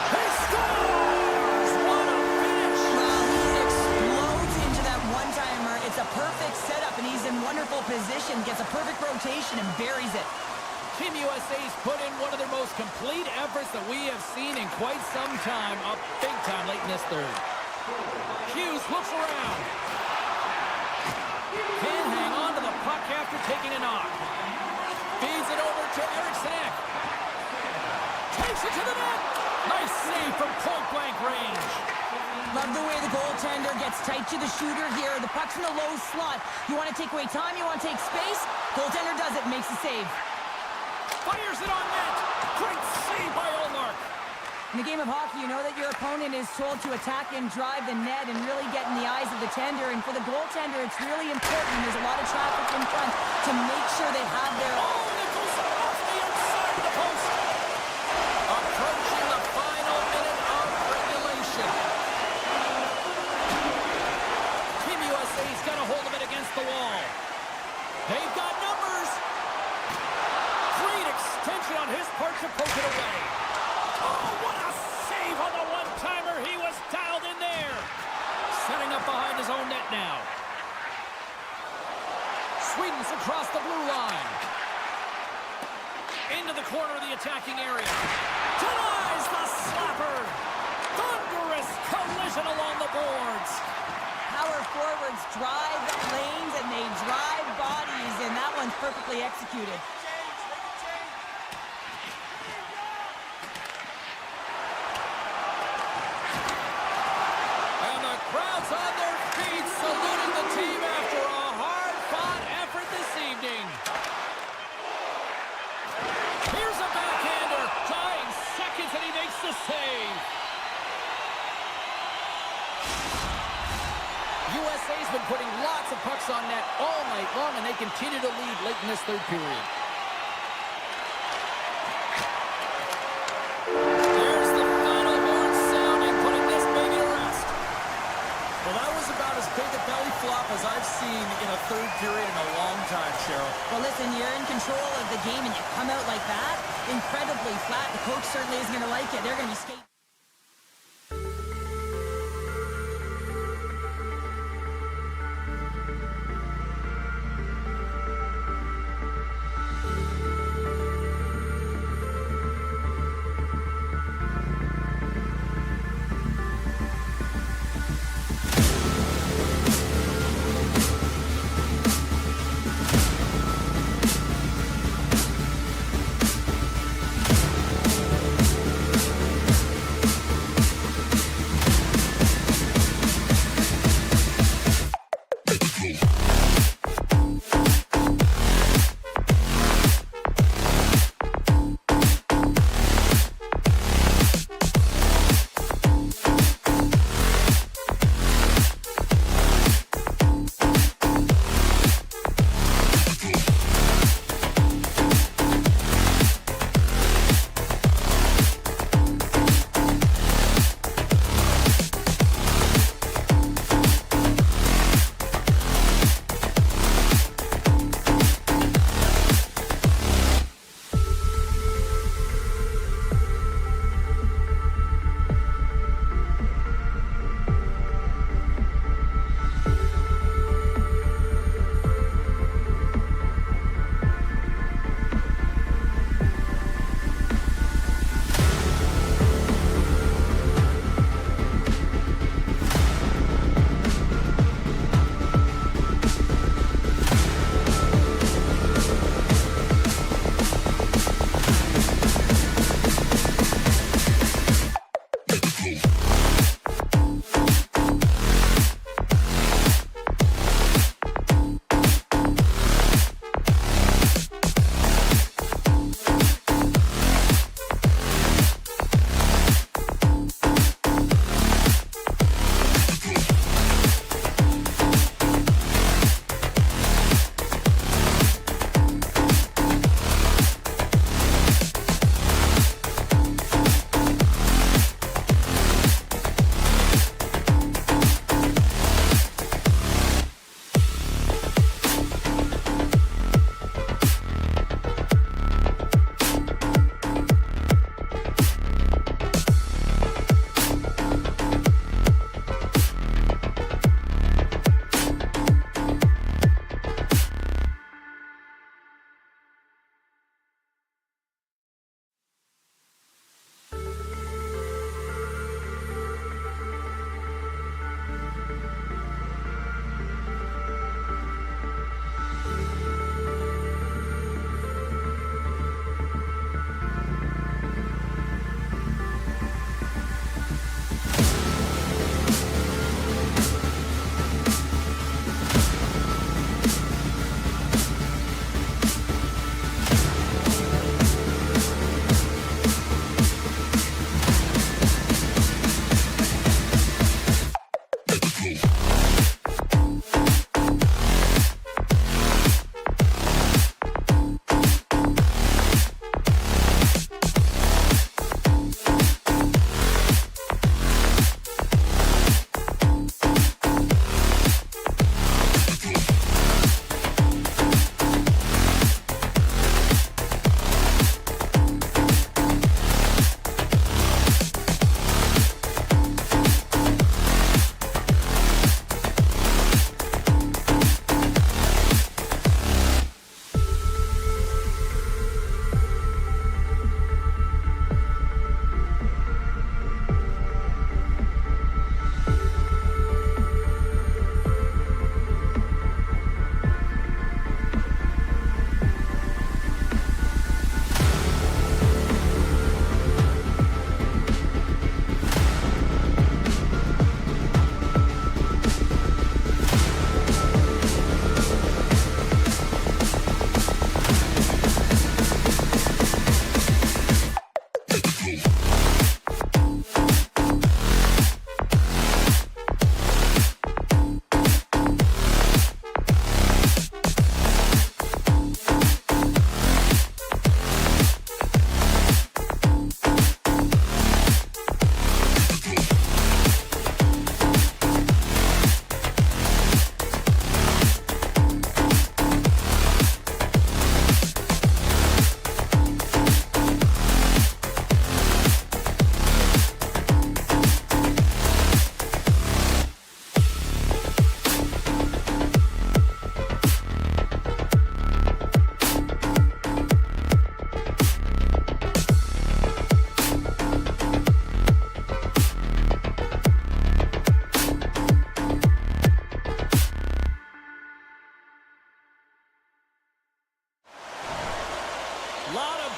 He scores! What a finish! Well, he explodes into that one-timer. It's a perfect setup, and he's in wonderful position. Gets a perfect rotation and buries it. Team USA's put in one of their most complete efforts that we have seen in quite some time. Up big time late in this third. Hughes looks around. Can't hang on to the puck after taking a knock. Feeds it over to Eriksson. Takes it to the net. Nice save from point-blank range. Love the way the goaltender gets tight to the shooter here. The puck's in the low slot. You want to take away time, you want to take space. Goaltender does it, makes the save. Fires it on net. Great save by Olmark. In the game of hockey, you know that your opponent is told to attack and drive the net and really get in the eyes of the tender. And for the goaltender, it's really important. There's a lot of traffic in front to make sure they have their... Oh, it goes off the outside of the post. Approaching the final minute of regulation. Team USA's got a hold of it against the wall. They've got numbers. Great extension on his part to poke it away. Oh, what a save on the one-timer. He was dialed in there. Setting up behind his own net now. Sweden's across the blue line. Into the corner of the attacking area. Denies the slapper. Thunderous collision along the boards. Power forwards drive lanes and they drive bodies, and that one's perfectly executed. And the crowd's on their feet, saluting the team after a hard-fought effort this evening. Here's a backhander. Dying seconds, and he makes the save. USA's been putting lots of pucks on net all night long, and they continue to lead late in this third period. There's the final horn sounding, putting this baby to rest. Well, that was about as big a belly flop as I've seen in a third period in a long time, Cheryl. Well, listen, you're in control of the game and you come out like that, incredibly flat. The coach certainly isn't going to like it. They're going to be skating.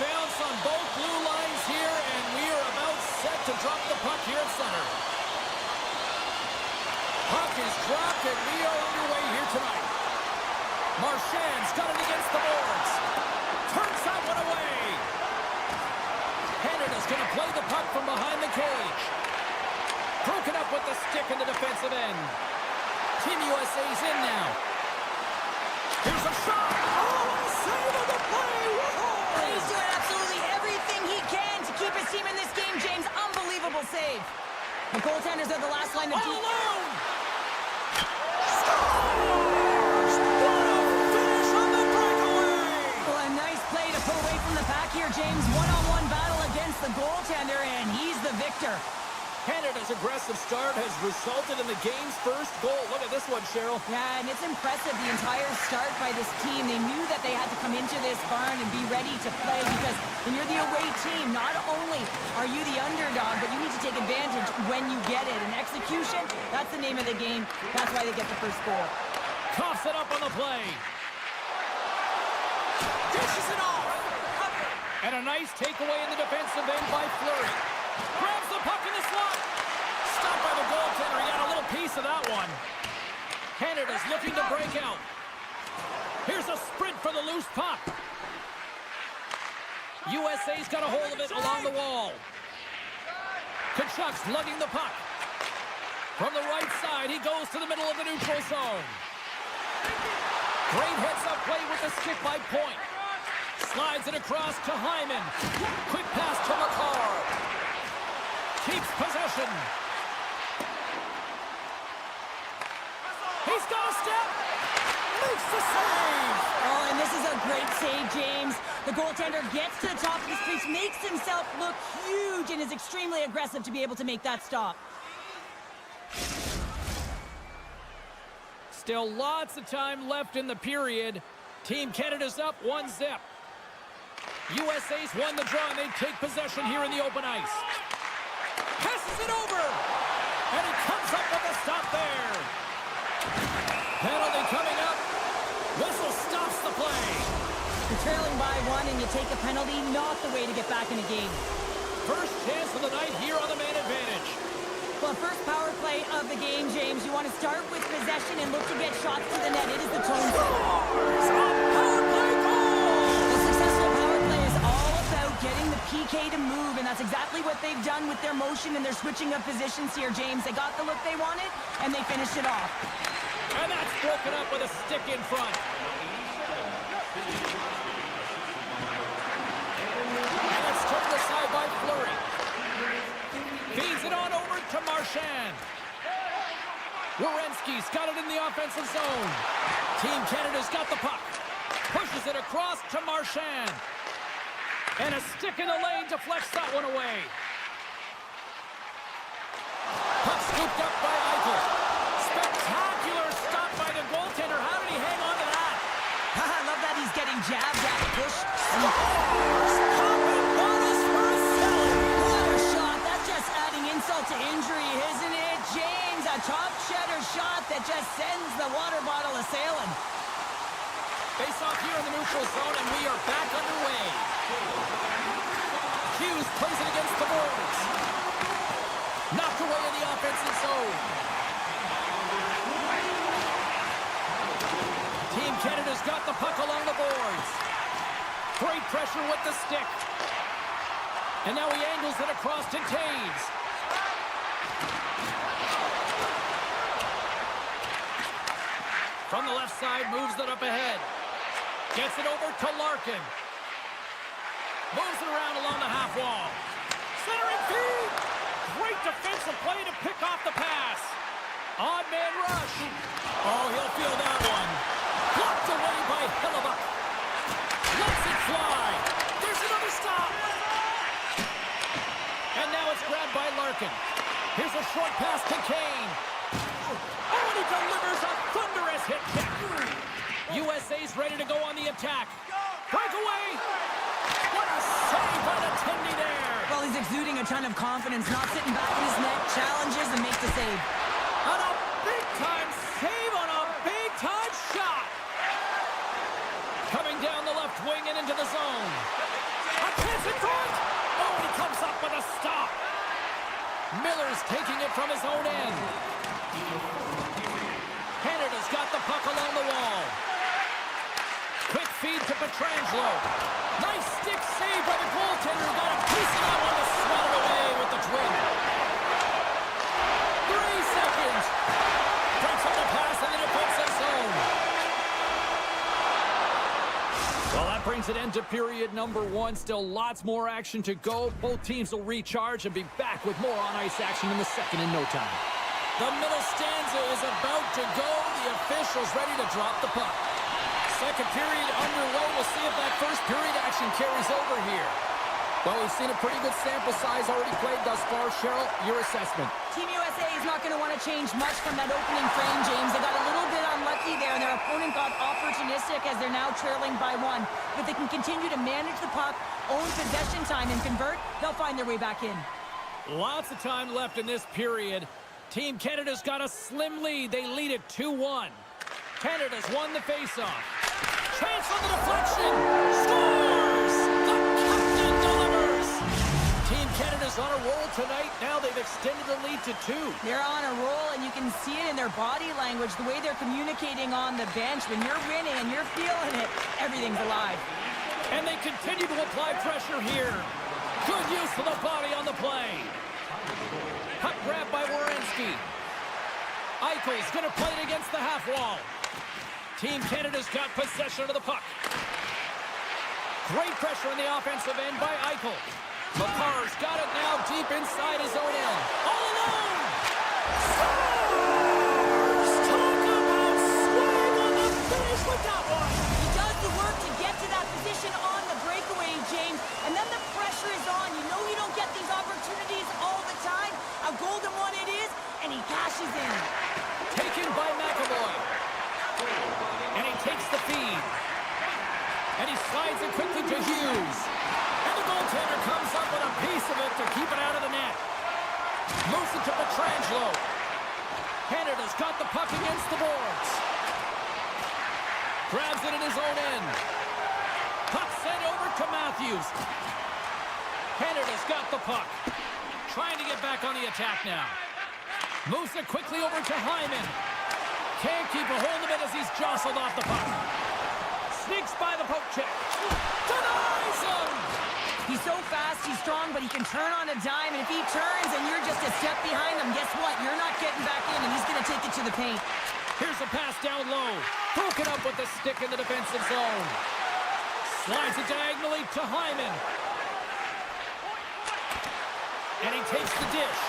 bounce on both blue lines here, and we are about set to drop the puck here at center. Puck is dropped, and we are underway here tonight. Marchand's got it against the boards. Turns that one away. Canada's going to play the puck from behind the cage. Broken up with the stick in the defensive end. Team USA's in now. Here's a shot. Oh, save of the play. Whoa. He's doing absolutely everything he can to keep his team in this game, James. Unbelievable save. The goaltenders are the last line of All alone. Pull away from the pack here, James. One-on-one battle against the goaltender, and he's the victor. Canada's aggressive start has resulted in the game's first goal. Look at this one, Cheryl. Yeah, and it's impressive, the entire start by this team. They knew that they had to come into this barn and be ready to play because when you're the away team, not only are you the underdog, but you need to take advantage when you get it. And execution, that's the name of the game. That's why they get the first goal. Coughs it up on the play. Dishes it off. And a nice takeaway in the defensive end by Fleury. Grabs the puck in the slot. Stopped by the goaltender. He got a little piece of that one. Canada's looking to break out. Here's a sprint for the loose puck. USA's got a hold of it along the wall. Tkachuk's lugging the puck. From the right side, he goes to the middle of the neutral zone. Great heads-up play with the stick by Point. Slides it across to Hyman. Quick pass to McCarr. Keeps possession. He's got a step. Makes the save. Oh, and this is a great save, James. The goaltender gets to the top of the crease, makes himself look huge, and is extremely aggressive to be able to make that stop. Still lots of time left in the period. Team Canada's up 1-0. USA's won the draw, and they take possession here in the open ice. Passes it over, and he comes up with a stop there. Penalty coming up. Whistle stops the play. You're trailing by one, and you take a penalty, not the way to get back in a game. First chance of the night here on the man advantage. Well, first power play of the game, James. You want to start with possession and look to get shots to the net. It is the tone setter. Power play goal! The successful power play is all about getting the PK to move, and that's exactly what they've done with their motion and their switching of positions here, James. They got the look they wanted, and they finished it off. And that's broken up with a stick in front. And it's turned aside by Fleury. Feeds it on over to Marchand. Werenski's got it in the offensive zone. Team Canada's got the puck. Pushes it across to Marchand. And a stick in the lane deflects that one away. Puck scooped up by Eichel. Spectacular stop by the goaltender. How did he hang on to that? I love that he's getting jabbed at, push. What a shot. That's just adding insult to injury, isn't it, James? A top cheddar shot that just sends the water bottle a-sailing. Face off here in the neutral zone, and we are back underway. Hughes plays it against the boards. Knocked away in the offensive zone. Team Canada's got the puck along the boards. Great pressure with the stick. And now he angles it across to Taves. From the left side, moves it up ahead. Gets it over to Larkin. Moves it around along the half wall. Centering feed. Great defensive play to pick off the pass. Odd man rush. Oh, he'll feel that one. Blocked away by Hellebuyck. Lets it fly. There's another stop. And now it's grabbed by Larkin. Here's a short pass to Kane. Oh, and he delivers a thunderous hit kick. USA's ready to go on the attack. Breakaway. What a save by the Tindy there. Well, he's exuding a ton of confidence, not sitting back in his net, challenges and makes the save. On a big-time save on a big-time shot. Coming down the left wing and into the zone. A Miller's taking it from his own end. Canada's got the puck along the wall. Quick feed to Pietrangelo. Nice stick save by the goaltender. Got a piece of that one to swat it away with the twin. 3 seconds. Breaks up the pass in the defensive zone. Well, that brings an end to period number 1. Still lots more action to go. Both teams will recharge and be back with more on-ice action in the second in no time. The middle stanza is about to go. The officials ready to drop the puck. Second period underway. We'll see if that first period action carries over here. Well, we've seen a pretty good sample size already played thus far. Cheryl, your assessment. Team USA is not going to want to change much from that opening frame, James. They got a little bit unlucky there, and their opponent got opportunistic as they're now trailing by 1. If they can continue to manage the puck, own possession time, and convert, they'll find their way back in. Lots of time left in this period. Team Canada's got a slim lead. They lead it 2-1. Canada's won the faceoff. Chance on the deflection. Scores! The captain delivers. Team Canada's on a roll tonight. Now they've extended the lead to 2. They're on a roll, and you can see it in their body language, the way they're communicating on the bench. When you're winning and you're feeling it, everything's alive. And they continue to apply pressure here. Good use of the body on the play. Puck grab by Werenski. Eichel's going to play it against the half wall. Team Canada's got possession of the puck. Great pressure in the offensive end by Eichel. Makar's got it now deep inside his own end. All alone! Scores! Talk about swing on the finish with that one! He does the work to get to that position on the breakaway, James, and then the pressure is on. You know you don't get these opportunities all the time. A golden one it is, and he cashes in. Taken by McAvoy. And he takes the feed. And he slides it quickly to Hughes. And the goaltender comes up with a piece of it to keep it out of the net. Moves it to Pietrangelo. Canada's got the puck against the boards. Grabs it in his own end. Puck sent over to Matthews. Canada's got the puck. Trying to get back on the attack now. Moves it quickly over to Hyman. Can't keep a hold of it as he's jostled off the puck. Sneaks by the poke check. Denies him! He's so fast, he's strong, but he can turn on a dime, and if he turns and you're just a step behind him, guess what? You're not getting back in, and he's going to take it to the paint. Here's a pass down low. Broken up with the stick in the defensive zone. Slides it diagonally to Hyman. And he takes the dish.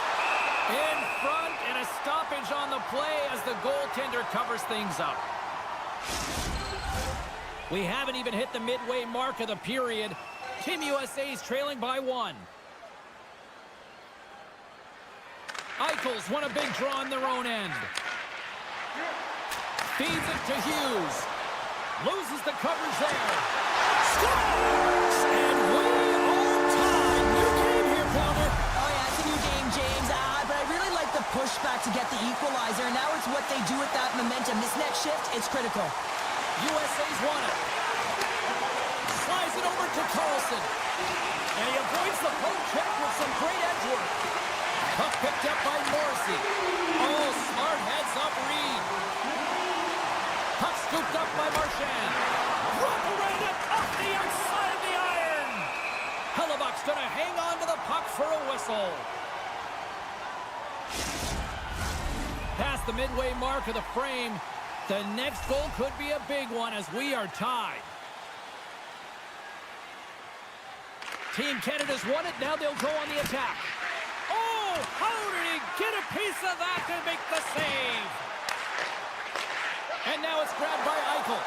In front, and a stoppage on the play as the goaltender covers things up. We haven't even hit the midway mark of the period. Team USA is trailing by 1. Eichel's won a big draw on their own end. Feeds it to Hughes. Loses the coverage there. Scores! And we are tied. New game here, Pounder. Oh, yeah, it's a new game, James. But I really like the pushback to get the equalizer. Now it's what they do with that momentum. This next shift, it's critical. USA's won it. Slides it over to Carlson. And he avoids the poke check with some great edge work. Puck picked up by Morrissey. Oh, smart heads-up read. Puck scooped up by Marchand. Wraparound off the outside of the iron. Hellebuck's going to hang on to the puck for a whistle. Past the midway mark of the frame. The next goal could be a big one as we are tied. Team Canada's won it. Now they'll go on the attack. Oh, how did he get a piece of that to make the save? And now it's grabbed by Eichel.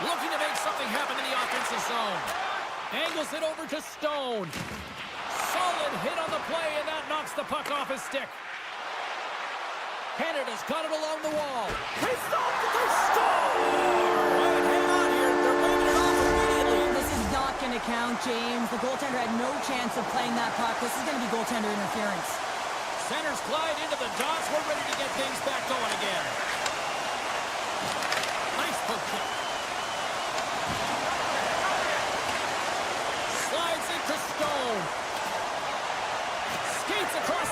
Looking to make something happen in the offensive zone. Angles it over to Stone. Solid hit on the play, and that knocks the puck off his stick. Canada's got it along the wall. They stop, but they score! Wait, hang on here. They're waving it off immediately. This is not going to count, James. The goaltender had no chance of playing that puck. This is going to be goaltender interference. Centers glide into the dots. We're ready to get things back going again. Nice poke kick. Slides into Stone. Skates across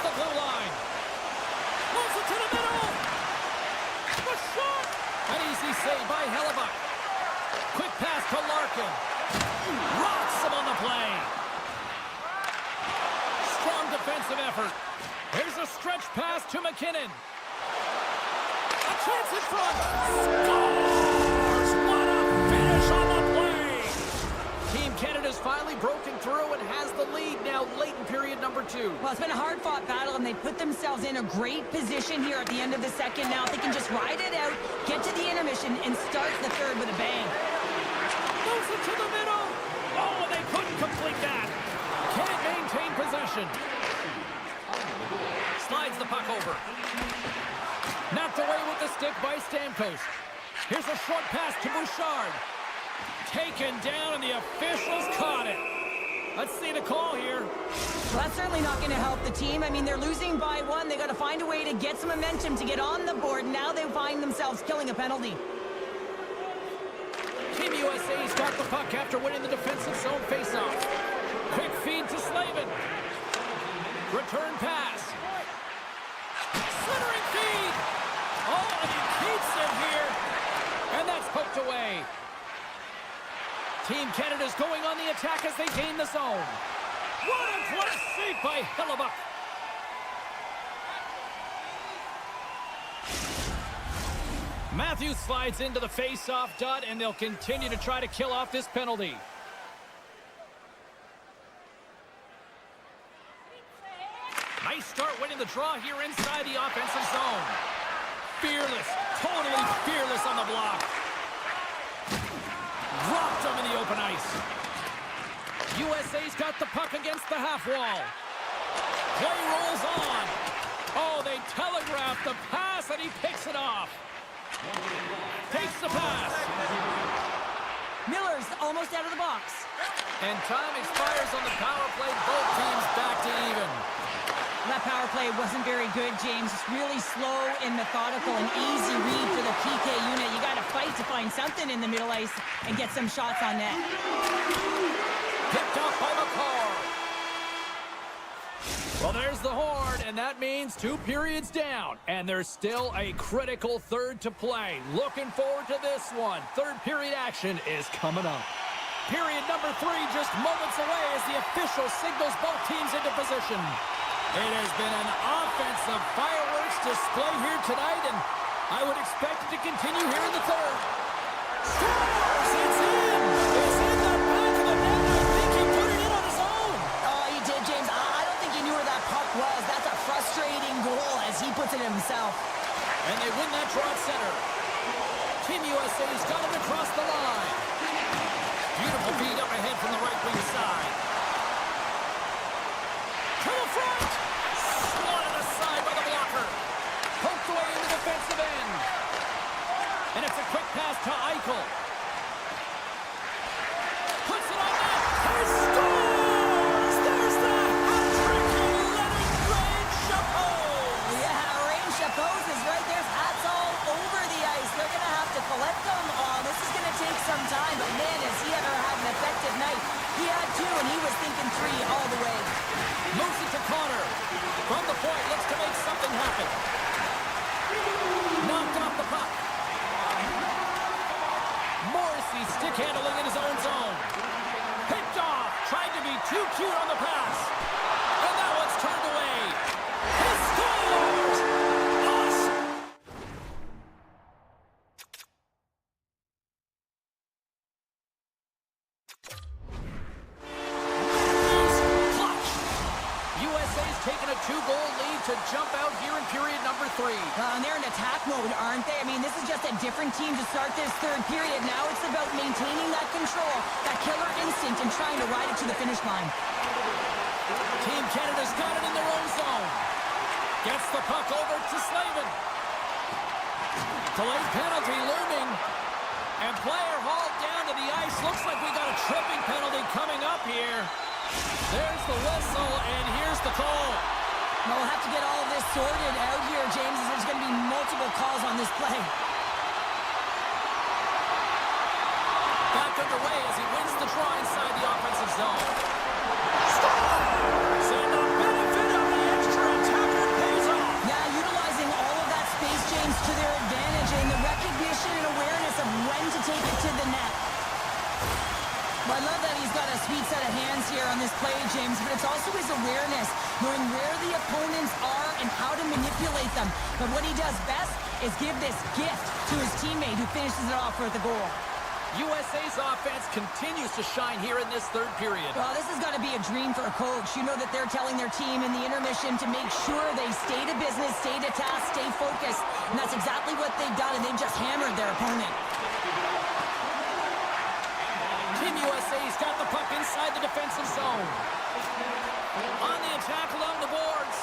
pass to Larkin. Rocks him on the play. Strong defensive effort. Here's a stretch pass to McKinnon. A chance in front. Scores! What a finish on the play! Team Canada's finally broken through and has the lead now late in period number 2. Well, it's been a hard-fought battle, and they put themselves in a great position here at the end of the second. Now, if they can just ride it out, get to the intermission, and start the third with a bang. Moves it to the middle. Oh, and they couldn't complete that. Can't maintain possession. Slides the puck over. Knocked away with the stick by Stamkos. Here's a short pass to Bouchard. Taken down, and the officials caught it. Let's see the call here. Well, that's certainly not going to help the team. I mean, they're losing by 1. They got to find a way to get some momentum to get on the board. Now they find themselves killing a penalty. Team USA's got the puck after winning the defensive zone faceoff. Quick feed to Slavin. Return pass. Centering feed. Oh, and he keeps it here. And that's poked away. Team Canada's going on the attack as they gain the zone. What a clutch save by Hellebuyck. Matthews slides into the face-off dot, and they'll continue to try to kill off this penalty. Nice start winning the draw here inside the offensive zone. Fearless, totally fearless on the block. Dropped him in the open ice. USA's got the puck against the half wall. Play rolls on. Oh, they telegraphed the pass, and he picks it off. Takes the pass. Miller's almost out of the box. And time expires on the power play. Both teams back to even. That power play wasn't very good, James. It's really slow and methodical and easy read for the PK unit. You got to fight to find something in the middle ice and get some shots on net. Picked up by McCarr. Well, there's the horn, and that means 2 periods down. And there's still a critical third to play. Looking forward to this one. Third period action is coming up. Period number 3 just moments away as the official signals both teams into position. It has been an offensive fireworks display here tonight, and I would expect it to continue here in the third. Scores! It's in! It's in the back of the net. I think he put it in on his own. Oh, he did, James. I don't think he knew where that puck was. That's a frustrating goal as he puts it himself. And they win that draw at center. Team USA's got him across the line. Beautiful feed up ahead from the right wing side. To the front! Swatted aside by the blocker. Poked away in the defensive end. And it's a quick pass to Eichel. Puts it on net. He scores! There's the hat-trick of Leonard Rain Chapeau! Yeah, Rain Chapeau is right there. Hats all over the ice. They're going to have to collect them all. This is going to take some time, but man, has he ever had an effective night. He had 2, and he was thinking 3 all the way. Moves it to Connor. From the point, looks to make something happen. Knocked off the puck. Morrissey stick handling in his own zone. Picked off. Tried to be too cute on the pass. And that one's turned away. He scores! Awesome! Clutch! USA's taken a 2-goal lead to jump out here in period number 3. And they're in attack mode, aren't they? I mean, this is just a different team to start this third period. Now it's about maintaining that control, that killer instinct, and trying to ride it to the finish line. Team Canada's got it in their own zone. Gets the puck over to Slavin. Delayed penalty looming. And player hauled down to the ice. Looks like we got a tripping penalty coming up here. There's the whistle, and here's the call. Well, we'll have to get all of this sorted out here, James, as there's going to be multiple calls on this play. Back underway as he wins the draw inside the offensive zone. Scores! And the benefit of the extra attacker pays off. Yeah, utilizing all of that space, James, to their advantage, and the recognition and awareness of when to take it to the net. this play, James, but it's also his awareness, knowing where the opponents are and how to manipulate them. But what he does best is give this gift to his teammate who finishes it off for the goal. USA's offense continues to shine here in this third period. Well, this has got to be a dream for a coach. You know that they're telling their team in the intermission to make sure they stay to business, stay to task, stay focused. And that's exactly what they've done, and they've just hammered their opponent. Team USA's got the puck inside the defensive zone. On the attack along the boards.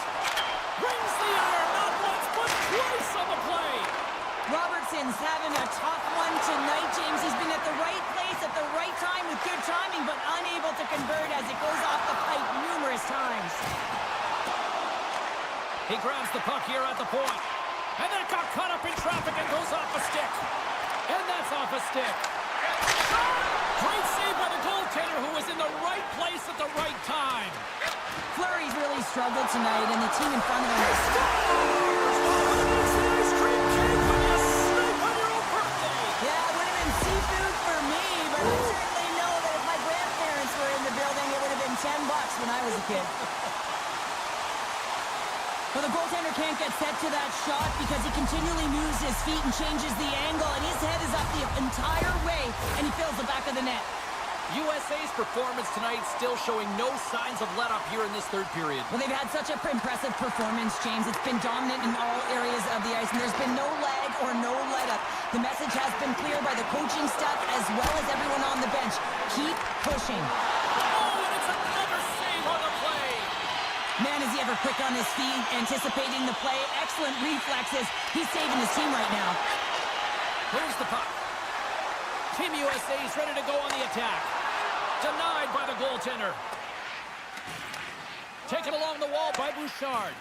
Brings the iron, not once, but twice on the play. Robertson's having a tough one tonight, James. He's been at the right place at the right time with good timing, but unable to convert as it goes off the pipe numerous times. He grabs the puck here at the point. And then it got caught up in traffic and goes off a stick. And that's off a stick. Great save by the goaltender, who was in the right place at the right time. Fleury's really struggled tonight, and the team in front of him is... Yeah, it would have been seafood for me, but I certainly know that if my grandparents were in the building, it would have been $10 when I was a kid. Well, the goaltender can't get set to that shot because he continually moves his feet and changes the angle, and his head is up the entire way, and he fills the back of the net. USA's performance tonight still showing no signs of let-up here in this third period. Well, they've had such an impressive performance, James. It's been dominant in all areas of the ice, and there's been no lag or no let-up. The message has been clear by the coaching staff as well as everyone on the bench. Keep pushing. Oh, and it's another save on the play. Man, is he ever quick on his feet, anticipating the play. Excellent reflexes. He's saving his team right now. Moves the puck. Team USA is ready to go on the attack. Denied by the goaltender. Taken along the wall by Bouchard.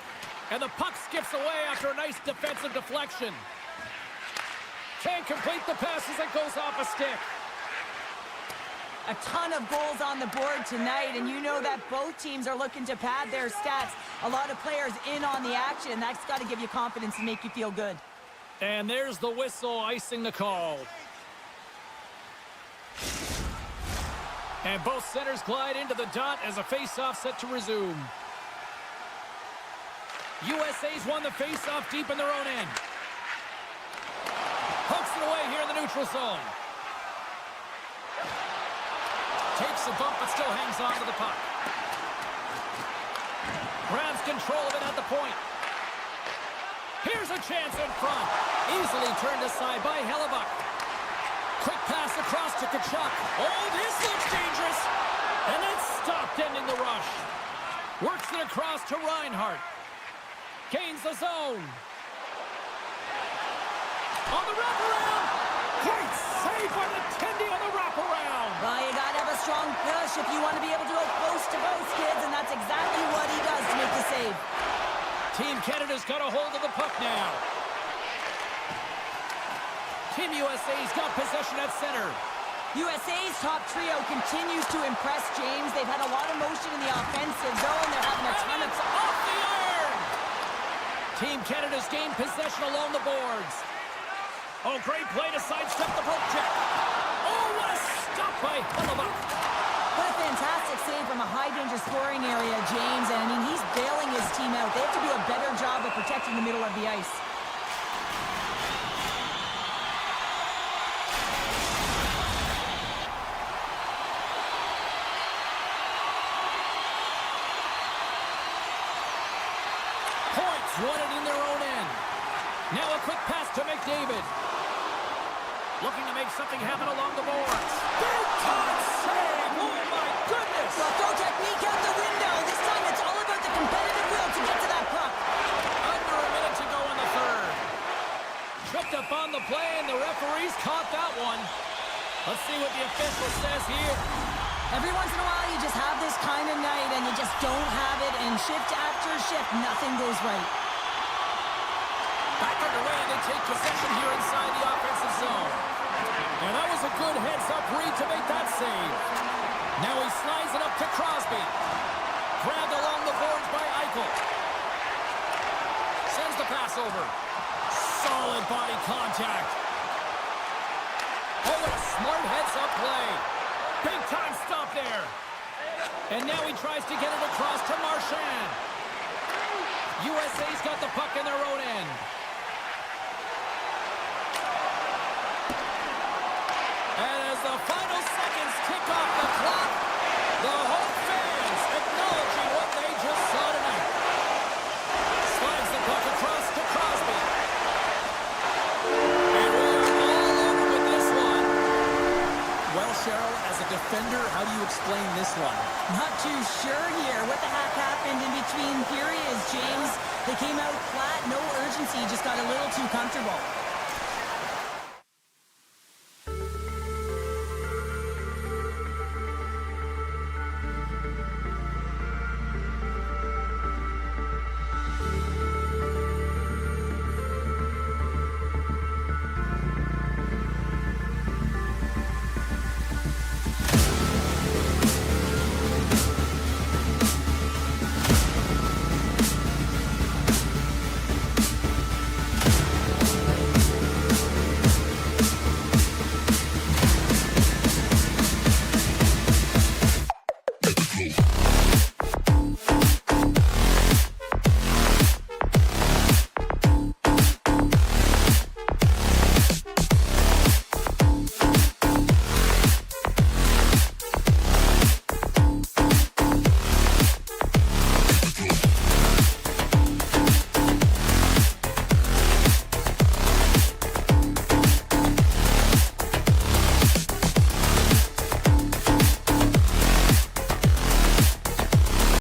And the puck skips away after a nice defensive deflection. Can't complete the pass as it goes off a stick. A ton of goals on the board tonight, and you know that both teams are looking to pad their stats. A lot of players in on the action. That's got to give you confidence and make you feel good. And there's the whistle icing the call. And both centers glide into the dot as a face-off set to resume. USA's won the face-off deep in their own end. Pokes it away here in the neutral zone. Takes a bump but still hangs on to the puck. Grabs control of it at the point. Here's a chance in front. Easily turned aside by Hellebuck. Quick pass across to Kachuk. Oh, this looks dangerous. And that's stopped, ending the rush. Works it across to Reinhart. Gains the zone. On the wraparound. Great save by the Tendy on the wraparound. Well, you got to have a strong push if you want to be able to go close to both kids, and that's exactly what he does to make the save. Team Canada's got a hold of the puck now. Team USA's got possession at center. USA's top trio continues to impress, James. They've had a lot of motion in the offensive zone. They're having a ton of... Off the iron! Team Canada's gained possession along the boards. Oh, great play to sidestep the poke check. Oh, what a stop by Hellebuck. What a fantastic save from a high-danger scoring area, James. And, I mean, he's bailing his team out. They have to do a better job of protecting the middle of the ice. Won it in their own end. Now a quick pass to McDavid. Looking to make something happen along the boards. Big time save! Oh my goodness! Well, throw technique out the window. This time it's all about the competitive will to get to that puck. Under a minute to go in the third. Tripped up on the play, and the referees caught that one. Let's see what the official says here. Every once in a while, you just have this kind of night, and you just don't have it, and shift after shift, nothing goes right. Back underway, they take possession here inside the offensive zone. And that was a good heads-up read to make that save. Now he slides it up to Crosby. Grabbed along the boards by Eichel. Sends the pass over. Solid body contact. Oh, what a smart heads-up play. Big time stop there. And now he tries to get it across to Marchand. USA's got the puck in their own end. And as the final seconds tick off the clock, the home fans acknowledging what they just saw tonight. Slides the puck across to Crosby. And we are all over with this one. Well, Cheryl, as a defender, how do you explain this one? Not too sure here. What the heck happened in between periods, James? They came out flat, no urgency, just got a little too comfortable.